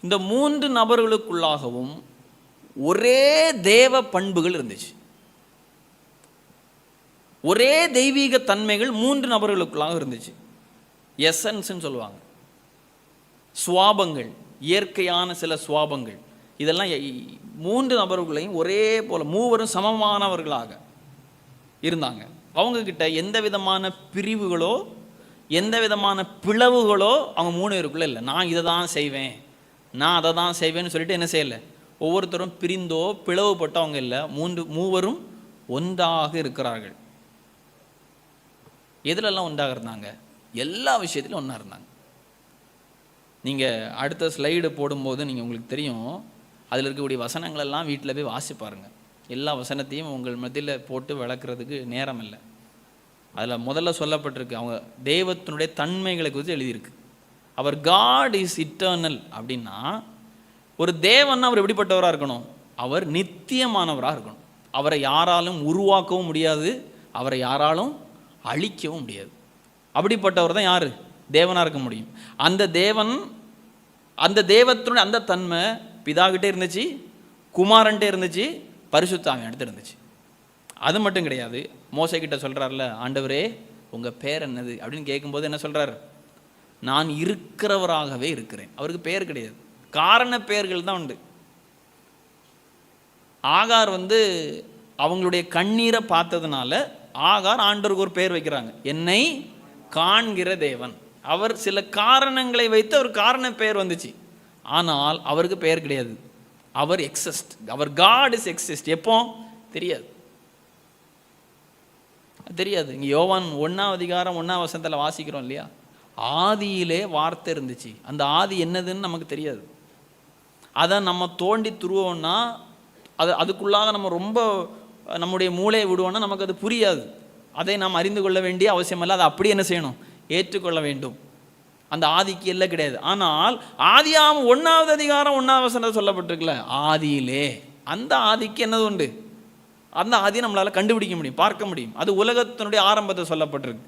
இந்த 3 நபர்களுக்குள்ளாகவும் ஒரே தேவ பண்புகள் இருந்துச்சு. ஒரே தெய்வீக தன்மைகள் 3 நபர்களுக்குள்ளாக இருந்துச்சு. எசன்ஸ்ன்னு சொல்லுவாங்க, சுவாபங்கள், இயற்கையான சில சுவாபங்கள், இதெல்லாம் 3 நபர்களையும் ஒரே போல மூவரும் சமமானவர்களாக இருந்தாங்க. அவங்கக்கிட்ட எந்த விதமான பிரிவுகளோ எந்த விதமான பிளவுகளோ அவங்க 3 பேருக்குள்ளே இல்லை. நான் இதை தான் செய்வேன், நான் அதை தான் செய்வேன்னு சொல்லிட்டு என்ன செய்யலை, ஒவ்வொருத்தரும் பிரிந்தோ பிளவுபட்டவங்க இல்லை. மூவரும் ஒன்றாக இருக்கிறார்கள். எதுலெல்லாம் ஒன்றாக இருந்தாங்க? எல்லா விஷயத்திலும் ஒன்றா இருந்தாங்க. நீங்கள் அடுத்த ஸ்லைடு போடும்போது நீங்கள் உங்களுக்கு தெரியும், அதில் இருக்கக்கூடிய வசனங்களெல்லாம் வீட்டில் போய் வாசி பாருங்கள். எல்லா வசனத்தையும் உங்கள் மத்தியில் போட்டு விளக்குறதுக்கு நேரம் இல்லை. அதில் முதல்ல சொல்லப்பட்டிருக்கு, அவங்க தெய்வத்தினுடைய தன்மைகளை குறித்து எழுதியிருக்கு. அவர் காட் இஸ் இட்டர்னல் அப்படின்னா, ஒரு தேவன் அவர் எப்படிப்பட்டவராக இருக்கணும்? அவர் நித்தியமானவராக இருக்கணும். அவரை யாராலும் உருவாக்கவும் முடியாது, அவரை யாராலும் அழிக்கவும் முடியாது. அப்படிப்பட்டவர் தான் யார்? தேவனாக இருக்க முடியும். அந்த தேவன், அந்த தெய்வத்தினுடைய அந்த தன்மை பிதாகிட்டே இருந்துச்சு, குமாரன்ட்டே இருந்துச்சு, பரிசுத்த ஆவியானவர்கிட்ட இருந்துச்சு. அது மட்டும் கிடையாது, மோசே கிட்ட சொல்கிறார்ல, ஆண்டவரே உங்கள் பேர் என்னது அப்படின்னு கேட்கும்போது என்ன சொல்கிறார்? நான் இருக்கிறவராகவே இருக்கிறேன். அவருக்கு பேர் கிடையாது, காரண பெயர்கள் தான் உண்டு. ஆகார் அவங்களுடைய கண்ணீரை பார்த்ததுனால ஆகார் ஆண்டவருக்கு ஒரு பேர் வைக்கிறாங்க, என்னை காண்கிற தேவன். அவர் சில காரணங்களை வைத்து அவர் காரண பெயர் வந்துச்சு, ஆனால் அவருக்கு பெயர் கிடையாது. அவர் எக்ஸிஸ்ட், அவர் காட் இஸ் எக்ஸிஸ்ட். எப்போ தெரியாது, தெரியாது. இங்கே யோவான் 1ஆம் அதிகாரம் 1ஆம் வசனத்தில் வாசிக்கிறோம் இல்லையா, ஆதியிலே வார்த்தை இருந்துச்சு. அந்த ஆதி என்னதுன்னு நமக்கு தெரியாது. அதை நம்ம தோண்டி துருவோம்னா அதுக்குள்ளாக நம்ம ரொம்ப நம்முடைய மூளையை விடுவோம்னா நமக்கு அது புரியாது. அதை நாம் அறிந்து கொள்ள வேண்டிய அவசியம் இல்லை. அதை அப்படி என்ன செய்யணும்? ஏற்றுக்கொள்ள வேண்டும். அந்த ஆதிக்கு எல்லாம் கிடையாது. ஆனால் ஆதியாகமம் 1ஆவது அதிகாரம் 1ஆம் வசனத்தில் சொல்லப்பட்டிருக்குல்ல, ஆதியிலே, அந்த ஆதிக்கு என்னது உண்டு? அந்த ஆதியை நம்மளால் கண்டுபிடிக்க முடியும், பார்க்க முடியும். அது உலகத்தினுடைய ஆரம்பத்தை சொல்லப்பட்டிருக்கு.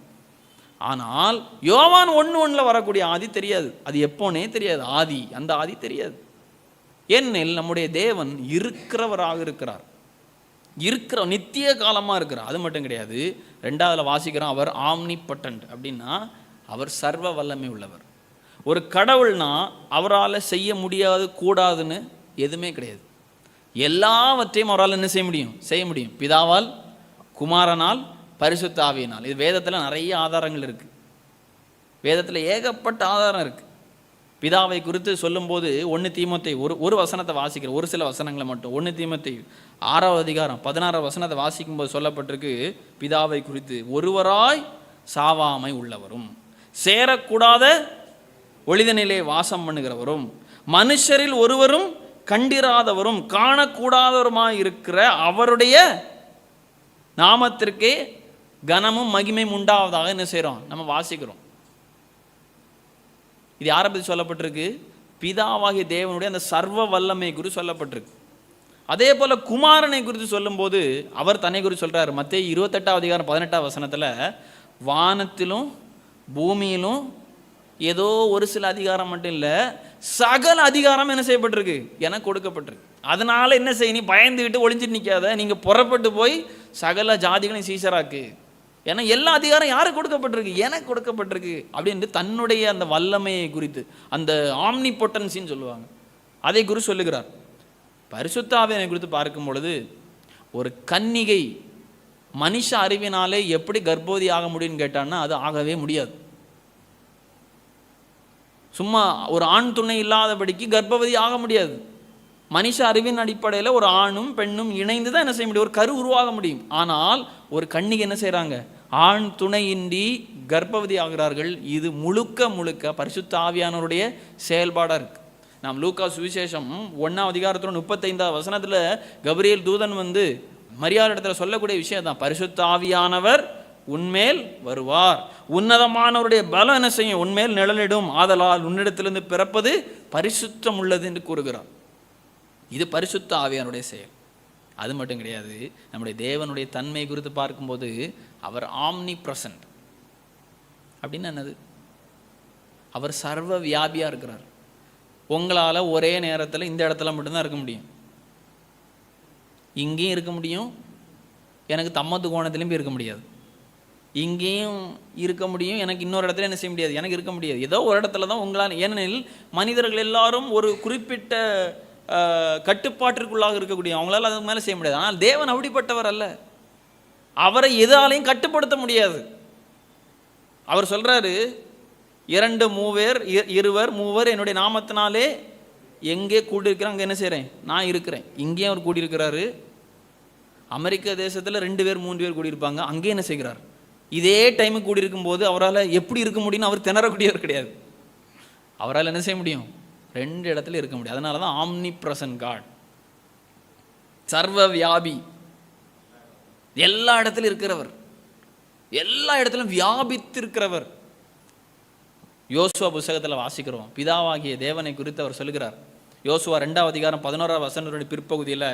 ஆனால் யோவான் 1:1 வரக்கூடிய ஆதி தெரியாது. அது எப்போனே தெரியாது. ஆதி, அந்த ஆதி தெரியாது. ஏனெனில் நம்முடைய தேவன் இருக்கிறவராக இருக்கிறார், நித்திய காலமாக இருக்கிறார். அது மட்டும் கிடையாது, 2ஆவதுல வாசிக்கிறோம், அவர் ஆம்னிபொட்டன்ட் அப்படின்னா அவர் சர்வ வல்லமை உள்ளவர். ஒரு கடவுள்னா அவரால் செய்ய முடியாது கூடாதுன்னு எதுவுமே கிடையாது. எல்லாவற்றையும் அவரால் என்ன செய்ய முடியும்? செய்ய முடியும். பிதாவால், குமாரனால், பரிசுத்த ஆவியினால். இது வேதத்தில் நிறைய ஆதாரங்கள் இருக்குது. வேதத்தில் ஏகப்பட்ட ஆதாரம் இருக்குது. பிதாவை குறித்து சொல்லும்போது 1 தீமோத்தேயு ஒரு வசனத்தை வாசிக்கிறோம், ஒரு சில வசனங்களை மட்டும். 1 தீமோத்தேயு 6ஆவது அதிகாரம் 16ஆம் வசனத்தை வாசிக்கும்போது சொல்லப்பட்டிருக்கு, பிதாவை குறித்து, ஒருவராய் சாவாமை உள்ளவரும், சேரக்கூடாத ஒளிதனிலே வாசம் பண்ணுகிறவரும், மனுஷரில் ஒருவரும் கண்டிராதவரும், காணக்கூடாதவருமாய் இருக்கிற அவருடைய நாமத்திற்கே கனமும் மகிமையும் உண்டாவதாக என்ன செய்கிறோம்? நம்ம வாசிக்கிறோம். இது யாரை பற்றி சொல்லப்பட்டிருக்கு? பிதாவாகிய தேவனுடைய அந்த சர்வ வல்லமை குறித்து சொல்லப்பட்டிருக்கு. அதே போல் குமாரனை குறித்து சொல்லும்போது அவர் தன்னை குறித்து சொல்கிறார். மத்தேயு 28ஆம் அதிகாரம் 18ஆம் வசனத்தில், வானத்திலும் பூமியிலும் ஏதோ ஒரு சில அதிகாரம் மட்டும் இல்லை, சகல அதிகாரம் என்ன செய்யப்பட்டிருக்கு? எனக்கு கொடுக்கப்பட்டிருக்கு. அதனால என்ன செய்ய, நீ பயந்துக்கிட்டு ஒளிஞ்சிட்டு நிற்காத, நீங்கள் புறப்பட்டு போய் சகல ஜாதிகளையும் சீசராக்கு. ஏன்னா எல்லா அதிகாரம் யாருக்கு கொடுக்கப்பட்டிருக்கு? எனக்கு கொடுக்கப்பட்டிருக்கு அப்படின்ட்டு தன்னுடைய அந்த வல்லமையை குறித்து, அந்த ஆம்னிபொட்டன்சின்னு சொல்லுவாங்க, அதை குறித்து சொல்லுகிறார். பரிசுத்த ஆவியானவரை குறித்து பார்க்கும் பொழுது, ஒரு கன்னிகை மனுஷ அறிவினாலே எப்படி கர்ப்பவதி ஆக முடியும்னு கேட்டான்னா அது ஆகவே முடியாது. சும்மா ஒரு ஆண் துணை இல்லாதபடிக்கு கர்ப்பவதி ஆக முடியாது. மனுஷ அறிவின் அடிப்படையில் ஒரு ஆணும் பெண்ணும் இணைந்து தான் என்ன செய்ய முடியும்? ஒரு கரு உருவாக முடியும். ஆனால் ஒரு கன்னிகை என்ன செய்கிறாங்க? ஆண் துணையின்றி கர்ப்பவதி ஆகிறார்கள். இது முழுக்க பரிசுத்த ஆவியானவருடைய செயல்பாடாக இருக்குது. நாம் லூக்கா சுவிசேஷம் 1ஆம் அதிகாரத்தோட 35ஆம் வசனத்தில் கபிரியேல் தூதன் மரியாதை இடத்துல சொல்லக்கூடிய விஷயம் தான், பரிசுத்த ஆவியானவர் உன்மேல் வருவார், உன்னதமானவருடைய பலம் என்ன செய்யும்? உன்மேல் நிழலிடும், ஆதலால் உன்னிடத்திலிருந்து பிறப்பது பரிசுத்தம் உள்ளது என்று கூறுகிறார். இது பரிசுத்த ஆவியானுடைய செயல். அது மட்டும் கிடையாது, நம்முடைய தேவனுடைய தன்மை குறித்து பார்க்கும்போது அவர் ஆம்னி பிரசன்ட் அப்படின்னு என்னது? அவர் சர்வ வியாபியாக இருக்கிறார். உங்களால் ஒரே நேரத்தில் இந்த இடத்துல மட்டும்தான் இருக்க முடியும், இங்கேயும் இருக்க முடியும், எனக்கு தம்மத்து கோணத்திலையும் இருக்க முடியாது. இங்கேயும் இருக்க முடியும், எனக்கு இன்னொரு இடத்துல என்ன செய்ய முடியாது, எனக்கு இருக்க முடியாது. ஏதோ ஒரு இடத்துல தான் உங்களால். ஏனெனில் மனிதர்கள் எல்லாரும் ஒரு குறிப்பிட்ட கட்டுப்பாட்டிற்குள்ளாக இருக்கக்கூடிய, அவங்களால அதுக்கு மேலே செய்ய முடியாது. ஆனால் தேவன் அப்படிப்பட்டவர் அல்ல. அவரை எதாலையும் கட்டுப்படுத்த முடியாது. அவர் சொல்றாரு, 2 மூவர் 2 என்னுடைய நாமத்தினாலே எங்கே கூடியிருக்கிறாங்க, அங்கே என்ன செய்கிறேன், நான் இருக்கிறேன். இங்கேயும் அவர் கூடியிருக்கிறாரு. அமெரிக்க தேசத்தில் 2 பேர் 3 பேர் கூடியிருப்பாங்க, அங்கே என்ன செய்கிறார். இதே டைமுக்கு கூடியிருக்கும் போது அவரால் எப்படி இருக்க முடியும்னு அவர் திணறக்கூடியவர் கிடையாது. அவரால் என்ன செய்ய முடியும், 2 இடத்துல இருக்க முடியும். அதனால தான் ஆம்னி பிரசன்ட் காட், சர்வ வியாபி, எல்லா இடத்துலையும் இருக்கிறவர், எல்லா இடத்திலும் வியாபித்திருக்கிறவர். யோசுவா புத்தகத்தில் வாசிக்கிறோம், பிதாவாகிய தேவனை குறித்து அவர் சொல்லுகிறார். யோசுவா 2ஆம் அதிகாரம் 11ஆம் வசனத்தினுடைய பிற்பகுதியில்,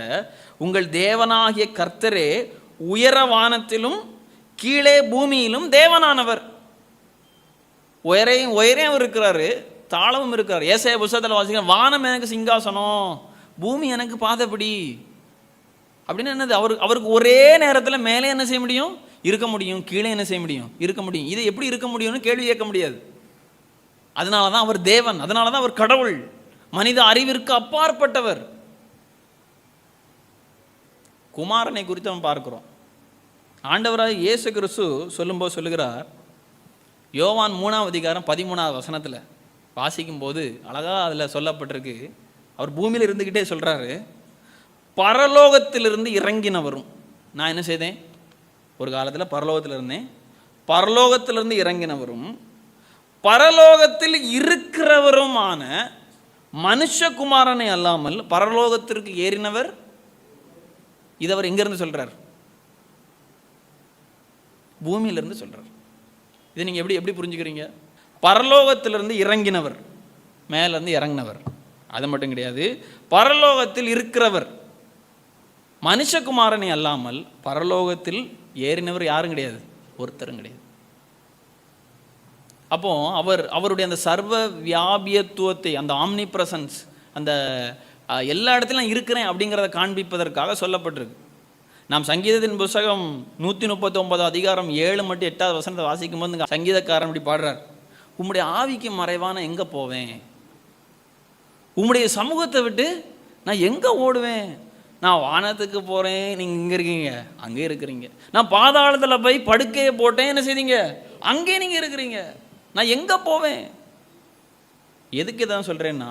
உங்கள் தேவனாகிய கர்த்தரே உயர வானத்திலும் கீழே பூமியிலும் தேவனானவர். உயரையும் அவர் இருக்கிறாரு, தாளமும் இருக்கிறார். ஏசாயா புத்தகத்தில் வாசிக்கிறோம், வானம் எனக்கு சிங்காசனம், பூமி எனக்கு பாதப்படி. அப்படின்னு என்னது, அவருக்கு ஒரே நேரத்தில் மேலே என்ன செய்ய முடியும், இருக்க முடியும், கீழே என்ன செய்ய முடியும், இருக்க முடியும். இது எப்படி இருக்க முடியும்னு கேள்வி கேட்க முடியாது. அதனால தான் அவர் தேவன், அதனால தான் அவர் கடவுள், மனித அறிவிற்கு அப்பாற்பட்டவர். குமாரனை குறித்து நம்ம பார்க்கிறோம். ஆண்டவராக இயேசு கிறிஸ்து சொல்லும்போது சொல்லுகிறார், யோவான் 3ஆம் அதிகாரம் 13ஆம் வசனத்தில் வாசிக்கும் போது அழகாக அதில் சொல்லப்பட்டிருக்கு. அவர் பூமியில் இருந்துக்கிட்டே சொல்கிறாரு, பரலோகத்திலிருந்து இறங்கினவரும். நான் என்ன செய்தேன், ஒரு காலத்தில் பரலோகத்தில் இருந்தேன், பரலோகத்திலிருந்து இறங்கினவரும் பரலோகத்தில் இருக்கிறவருமான மனுஷகுமாரனை அல்லாமல் பரலோகத்திற்கு ஏறினவர். இது அவர் எங்கிருந்து சொல்றார், பூமியிலிருந்து சொல்றார். இதை நீங்க எப்படி புரிஞ்சுக்கிறீங்க? பரலோகத்திலிருந்து இறங்கினவர், மேலிருந்து இறங்கினவர், அது மட்டும் கிடையாது, பரலோகத்தில் இருக்கிறவர். மனுஷகுமாரனை அல்லாமல் பரலோகத்தில் ஏறினவர் யாரும் கிடையாது, ஒருத்தரும் கிடையாது. அப்போ அவருடைய அந்த சர்வ வியாபியத்துவத்தை, அந்த ஆம்னி பிரசன்ஸ், அந்த எல்லா இடத்துலையும் இருக்கிறேன் அப்படிங்கிறத காண்பிப்பதற்காக சொல்லப்பட்டிருக்கு. நாம் சங்கீதத்தின் புஸ்தகம் 139 அதிகாரம் 7 மற்றும் 8ஆவது வசனத்தை வாசிக்கும் போது சங்கீதக்காரன் இப்படி பாடுறார், உம்முடைய ஆவிக்கு மறைவான எங்கே போவேன், உம்முடைய சமூகத்தை விட்டு நான் எங்கே ஓடுவேன். நான் வானத்துக்கு போகிறேன், நீங்கள் இங்கே இருக்கீங்க, அங்கே இருக்கிறீங்க. நான் பாதாளத்தில் போய் படுக்கையை போட்டேன், என்ன செய்தீங்க, அங்கே நீங்கள் இருக்கிறீங்க. நான் எங்கே போவேன்? எதுக்கு தான் சொல்கிறேன்னா,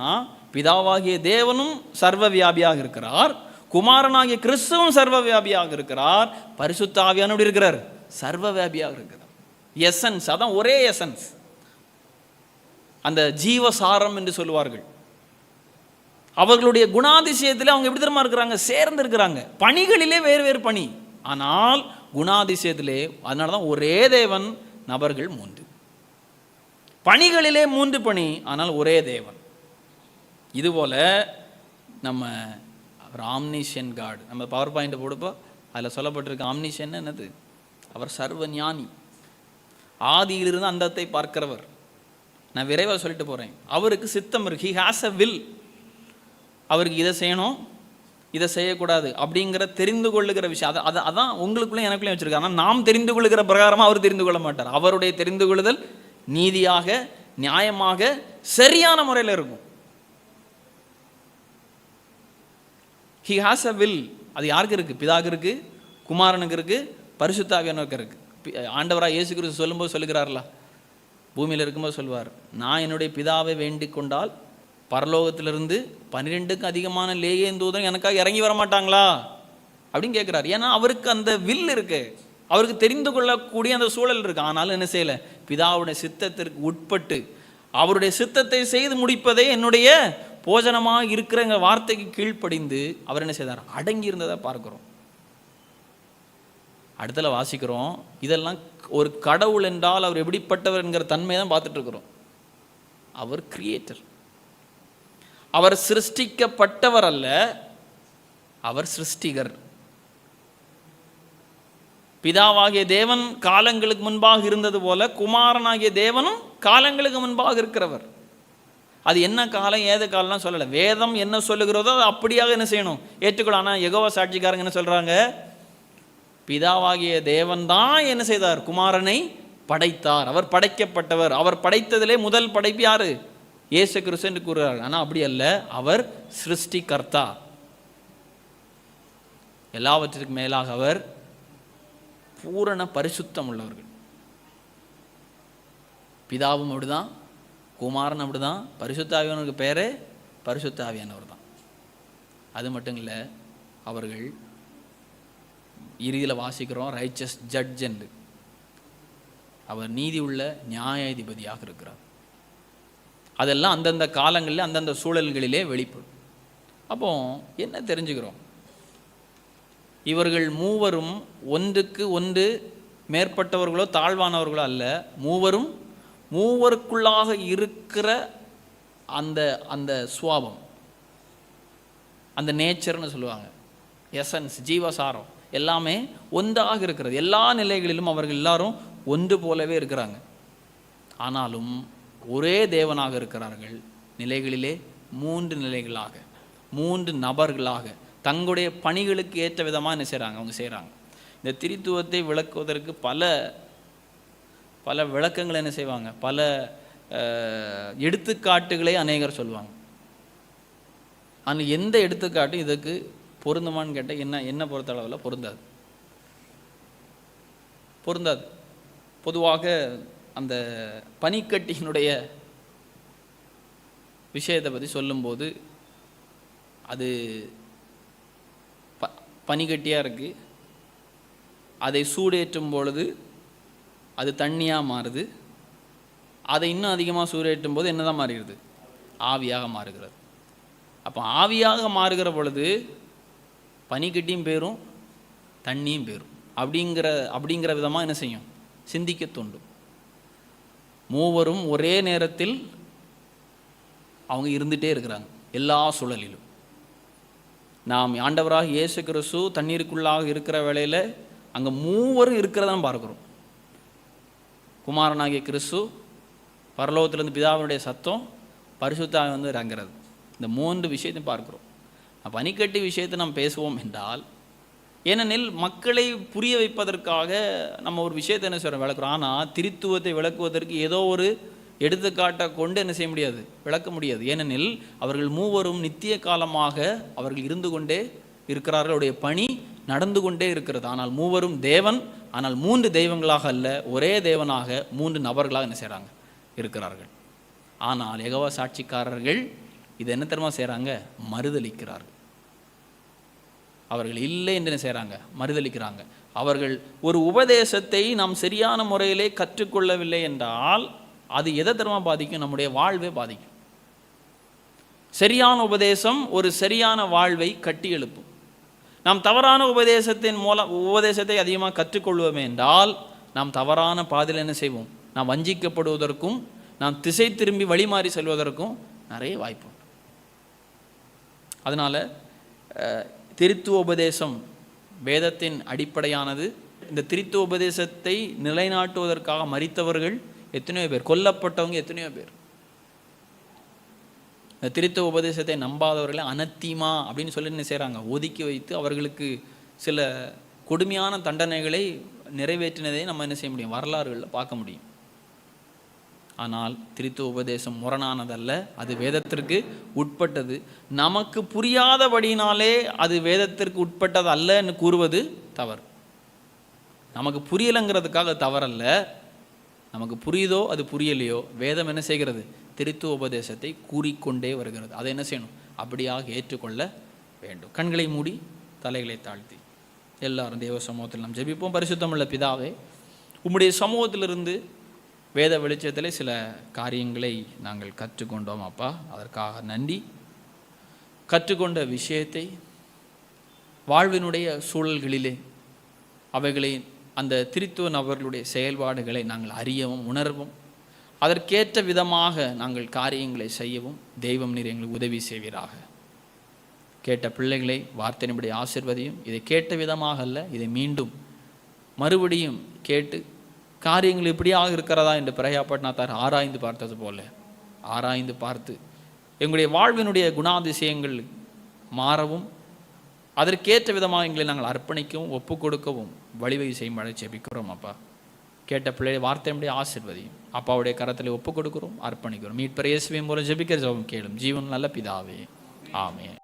பிதாவாகிய தேவனும் சர்வ வியாபியாக இருக்கிறார், குமாரனாகிய கிறிஸ்துவும் சர்வ வியாபியாக இருக்கிறார், பரிசுத்த ஆவியானவர் இருக்கிறார், சர்வ வியாபியாக இருக்கிறார். எசன்ஸ், அதான் ஒரே எசன்ஸ், அந்த ஜீவசாரம் என்று சொல்லுவார்கள். அவர்களுடைய குணாதிசயத்தில் அவங்க எப்படி தெரியுமா இருக்கிறாங்க, சேர்ந்து இருக்கிறாங்க. பணிகளிலே வேறு வேறு பணி, ஆனால் குணாதிசயத்திலே, அதனால தான் ஒரே தேவன், நபர்கள் 3, பணிகளிலே 3 பணி, ஆனால் ஒரே தேவன். இதுபோல் நம்ம ஆம்னிஷியன் காட், நம்ம பவர் பாயிண்ட் போடுப்போ அதில் சொல்லப்பட்டிருக்க ஆம்னிஷியன் என்னது, அவர் சர்வ ஞானி, ஆதியிலிருந்து அந்தத்தை பார்க்கிறவர். நான் விரைவாக சொல்லிட்டு போகிறேன். அவருக்கு சித்தம் இருக்கு, ஹி ஹாஸ் அ வில். அவருக்கு இதை செய்யணும், இதை செய்யக்கூடாது அப்படிங்கிற தெரிந்து கொள்ளுகிற விஷயம், அதான் உங்களுக்குள்ளே எனக்குள்ளேயும் வச்சுருக்காரு. ஆனால் நாம் தெரிந்து கொள்ளுகிற பிரகாரமாக அவர் தெரிந்து கொள்ள மாட்டார். அவருடைய தெரிந்து கொள்ளுதல் நீதியாக, நியாயமாக, சரியான முறையில் இருக்கும். He has a will. அது யாருக்கு இருக்குது, பிதாவுக்கு இருக்குது, குமாரனுக்கு இருக்குது, பரிசுத்த ஆவியானவருக்கு இருக்குது. ஆண்டவராக இயேசு கிறிஸ்து சொல்லும்போது சொல்லுகிறார்களா, பூமியில் இருக்கும்போது சொல்லுவார், நான் என்னுடைய பிதாவை வேண்டிக் கொண்டால் பரலோகத்திலிருந்து 12க்கும் அதிகமான லேகியன் தூதன் எனக்காக இறங்கி வர மாட்டாங்களா அப்படின்னு கேட்குறாரு. ஏன்னா அவருக்கு அந்த வில் இருக்கு, அவருக்கு தெரிந்து கொள்ளக்கூடிய அந்த சூழல் இருக்கு. ஆனாலும் என்ன செய்யலை, பிதாவுடைய சித்தத்திற்கு உட்பட்டு அவருடைய சித்தத்தை செய்து முடிப்பதே என்னுடைய போஜனமாக இருக்கிற வார்த்தைக்கு கீழ்ப்படிந்து அவர் என்ன செய்தார், அடங்கி இருந்ததை பார்க்கிறோம். அடுத்தல வாசிக்கிறோம், இதெல்லாம் ஒரு கடவுள் என்றால் அவர் எப்படிப்பட்டவர் என்கிற தன்மையை தான் பார்த்துட்டு இருக்கிறோம். அவர் கிரியேட்டர், அவர் சிருஷ்டிக்கப்பட்டவர் அல்ல, அவர் சிருஷ்டிகர். பிதாவாகிய தேவன் காலங்களுக்கு முன்பாக இருந்தது போல குமாரனாகிய தேவனும் காலங்களுக்கு முன்பாக இருக்கிறவர். அது என்ன காலம் ஏது காலம்லாம் சொல்லலை, வேதம் என்ன சொல்லுகிறதோ அதை அப்படியாக என்ன செய்யணும், ஏற்றுக்கொள்ள. ஆனால் யெகோவா சாட்சிக்காரங்க என்ன சொல்கிறாங்க, பிதாவாகிய தேவன் தான் என்ன செய்தார்? குமாரனை படைத்தார். அவர் படைக்கப்பட்டவர். அவர் படைத்ததிலே முதல் படைப்பு யாரு? இயேசு கிறிஸ்து என்று கூறுகிறார். ஆனால் அப்படி அல்ல, அவர் சிருஷ்டிகர்த்தா. எல்லாவற்றிற்கு மேலாக அவர் பூரண பரிசுத்தம் உள்ளவர்கள். பிதாவும் அப்படிதான், குமாரன் அப்படிதான், பரிசுத்த ஆவியானவருக்கு பேரே பரிசுத்த ஆவியானவர் தான். அது மட்டும் இல்லை, அவர்கள் இறுதியில் வாசிக்கிறோம் ரைச்சஸ் ஜட்ஜ் என்று. அவர் நீதி உள்ள நியாயாதிபதியாக இருக்கிறார். அதெல்லாம் அந்தந்த காலங்களில் அந்தந்த சூழல்களிலே வெளிப்படும். அப்போ என்ன தெரிஞ்சுக்கிறோம்? இவர்கள் மூவரும் ஒன்றுக்கு ஒன்று மேற்பட்டவர்களோ தாழ்வானவர்களோ அல்ல. மூவருக்குள்ளாக இருக்கிற அந்த அந்த சுவாபம், அந்த நேச்சர்னு சொல்லுவாங்க, எசன்ஸ், ஜீவசாரம் எல்லாமே ஒன்றாக இருக்கிறது. எல்லா நிலைகளிலும் அவர்கள் எல்லாரும் ஒன்று போலவே இருக்கிறாங்க. ஆனாலும் ஒரே தேவனாக இருக்கிறார்கள். நிலைகளிலே 3 நிலைகளாக, 3 நபர்களாக தங்களுடைய பணிகளுக்கு ஏற்ற விதமாக என்ன செய்கிறாங்க? அவங்க செய்கிறாங்க. இந்த திரித்துவத்தை விளக்குவதற்கு பல பல விளக்கங்கள் என்ன செய்வாங்க? பல எடுத்துக்காட்டுகளை அநேகர் சொல்லுவாங்க. ஆனால் எந்த எடுத்துக்காட்டும் இதுக்கு பொருந்துமான்னு கேட்டால் என்ன பொறுத்தளவில் பொருந்தாது. பொதுவாக அந்த பனிக்கட்டியினுடைய விஷயத்தை பற்றி சொல்லும்போது, அது பனிக்கட்டியாக இருக்குது. அதை சூடேற்றும் பொழுது அது தண்ணியாக மாறுது. அதை இன்னும் அதிகமாக சூடேற்றும் போது என்ன தான் மாறுகிறது? ஆவியாக மாறுகிறது. அப்போ ஆவியாக மாறுகிற பொழுது பனிக்கட்டியும் பேரும் தண்ணியும் பேரும் அப்படிங்கிற விதமாக என்ன செய்யும்? சிந்திக்க தோண்டும். மூவரும் ஒரே நேரத்தில் அவங்க இருந்துகிட்டே இருக்கிறாங்க எல்லா சூழலிலும். நாம் ஆண்டவராக இயேசு கிறிஸ்து தண்ணீருக்குள்ளாக இருக்கிற வேளையில் அங்கே மூவரும் இருக்கிறதான் பார்க்குறோம். குமாரனாகிய கிறிஸ்து, பரலோகத்திலிருந்து பிதாவினுடைய சத்தம், பரிசுத்த ஆவி வந்து இறங்குறது. இந்த 3 விஷயத்தையும் பார்க்குறோம். பனிக்கட்டி விஷயத்தை நாம் பேசுவோம் என்றால், ஏனெனில் மக்களை புரிய வைப்பதற்காக நம்ம ஒரு விஷயத்தை என்ன செய்கிறோம்? விளக்குறோம். ஆனால் திரித்துவத்தை விளக்குவதற்கு ஏதோ ஒரு எடுத்துக்காட்டை கொண்டு என்ன செய்ய முடியாது? விளக்க முடியாது. ஏனெனில் அவர்கள் மூவரும் நித்திய காலமாக அவர்கள் இருந்து கொண்டே இருக்கிறார்கள். அவருடைய பணி நடந்து கொண்டே இருக்கிறது. ஆனால் மூவரும் தேவன், ஆனால் 3 தெய்வங்களாக அல்ல, ஒரே தேவனாக 3 நபர்களாக என்ன செய்கிறாங்க? இருக்கிறார்கள். ஆனால் யெகோவா சாட்சிக்காரர்கள் இது என்ன தெரியுமா செய்கிறாங்க? மறுதலிக்கிறார்கள். அவர்கள் இல்லை என்று என்ன செய்கிறாங்க? மறுதலிக்கிறாங்க. அவர்கள் ஒரு உபதேசத்தை நாம் சரியான முறையிலே கற்றுக்கொள்ளவில்லை என்றால் அது எதை தெரியுமா பாதிக்கும்? நம்முடைய வாழ்வை பாதிக்கும். சரியான உபதேசம் ஒரு சரியான வாழ்வை கட்டி எழுப்பும். நாம் தவறான உபதேசத்தை அதிகமாக கற்றுக்கொள்வோமே என்றால் நாம் தவறான பாதையில் என்ன செய்வோம்? நாம் வஞ்சிக்கப்படுவதற்கும் நாம் திசை திரும்பி வழிமாறி செல்வதற்கும் நிறைய வாய்ப்பு. அதனால் திரித்துவ உபதேசம் வேதத்தின் அடிப்படையானது. இந்த திரித்துவ உபதேசத்தை நிலைநாட்டுவதற்காக மரித்தவர்கள் எத்தனையோ பேர், கொல்லப்பட்டவங்க எத்தனையோ பேர். இந்த திரித்துவ உபதேசத்தை நம்பாதவர்களை அனத்தீமா அப்படின்னு சொல்லி என்ன செய்கிறாங்க? ஒதுக்கி வைத்து அவர்களுக்கு சில கொடுமையான தண்டனைகளை நிறைவேற்றினதை நம்ம என்ன செய்ய முடியும்? வரலாறுகளில் பார்க்க முடியும். ஆனால் திரித்துவ உபதேசம் முரணானதல்ல, அது வேதத்திற்கு உட்பட்டது. நமக்கு புரியாதபடினாலே அது வேதத்திற்கு உட்பட்டது அல்லன்னு கூறுவது தவறு. நமக்கு புரியலைங்கிறதுக்காக தவறல்ல. நமக்கு புரியுதோ அது புரியலையோ, வேதம் என்ன செய்கிறது? திரித்துவ உபதேசத்தை கூறிக்கொண்டே வருகிறது. அதை என்ன செய்யணும்? அப்படியாக ஏற்றுக்கொள்ள வேண்டும். கண்களை மூடி தலைகளை தாழ்த்தி எல்லாரும் தேவ சமூகத்தில் நாம் ஜெபிப்போம். பரிசுத்தமுள்ள பிதாவே, உம்முடைய சமூகத்திலிருந்து வேத வெளிச்சத்தில் சில காரியங்களை நாங்கள் கற்றுக்கொண்டோம் அப்பா. அதற்காக நன்றி. கற்றுக்கொண்ட விஷயத்தை வாழ்வினுடைய சூழல்களிலே அவைகளை அந்த திரித்துவ நபர்களுடைய செயல்பாடுகளை நாங்கள் அறியவும் உணரவும் அதற்கேற்ற விதமாக நாங்கள் காரியங்களை செய்யவும் தெய்வம் நீர் எங்களுக்கு உதவி செய்வீராக. கேட்ட பிள்ளைகளை வார்த்தையின்படி ஆசீர்வதியும். இதை கேட்ட விதமாக அல்ல, இதை மீண்டும் மறுபடியும் கேட்டு காரியங்கள் இப்படியாக இருக்கிறதா என்று பிரயாப்பட்டினாத்தார் ஆராய்ந்து பார்த்தது போல ஆராய்ந்து பார்த்து எங்களுடைய வாழ்வினுடைய குணாதிசயங்கள் மாறவும் அதற்கேற்ற விதமாக எங்களை நாங்கள் அர்ப்பணிக்கவும் ஒப்பு கொடுக்கவும் வழிவகை செய்யும்படி ஜெபிக்கிறோம் அப்பா. கேட்ட பிள்ளைய வார்த்தை முடிய ஆசீர்வதியும். அப்பாவுடைய கரத்தில் ஒப்பு கொடுக்கிறோம், அர்ப்பணிக்கிறோம். மீட்பர் இயேசுவின் மூலம் ஜெபிக்கிற ஜெபம் கேளும் ஜீவன் நல்ல பிதாவே, ஆமென்.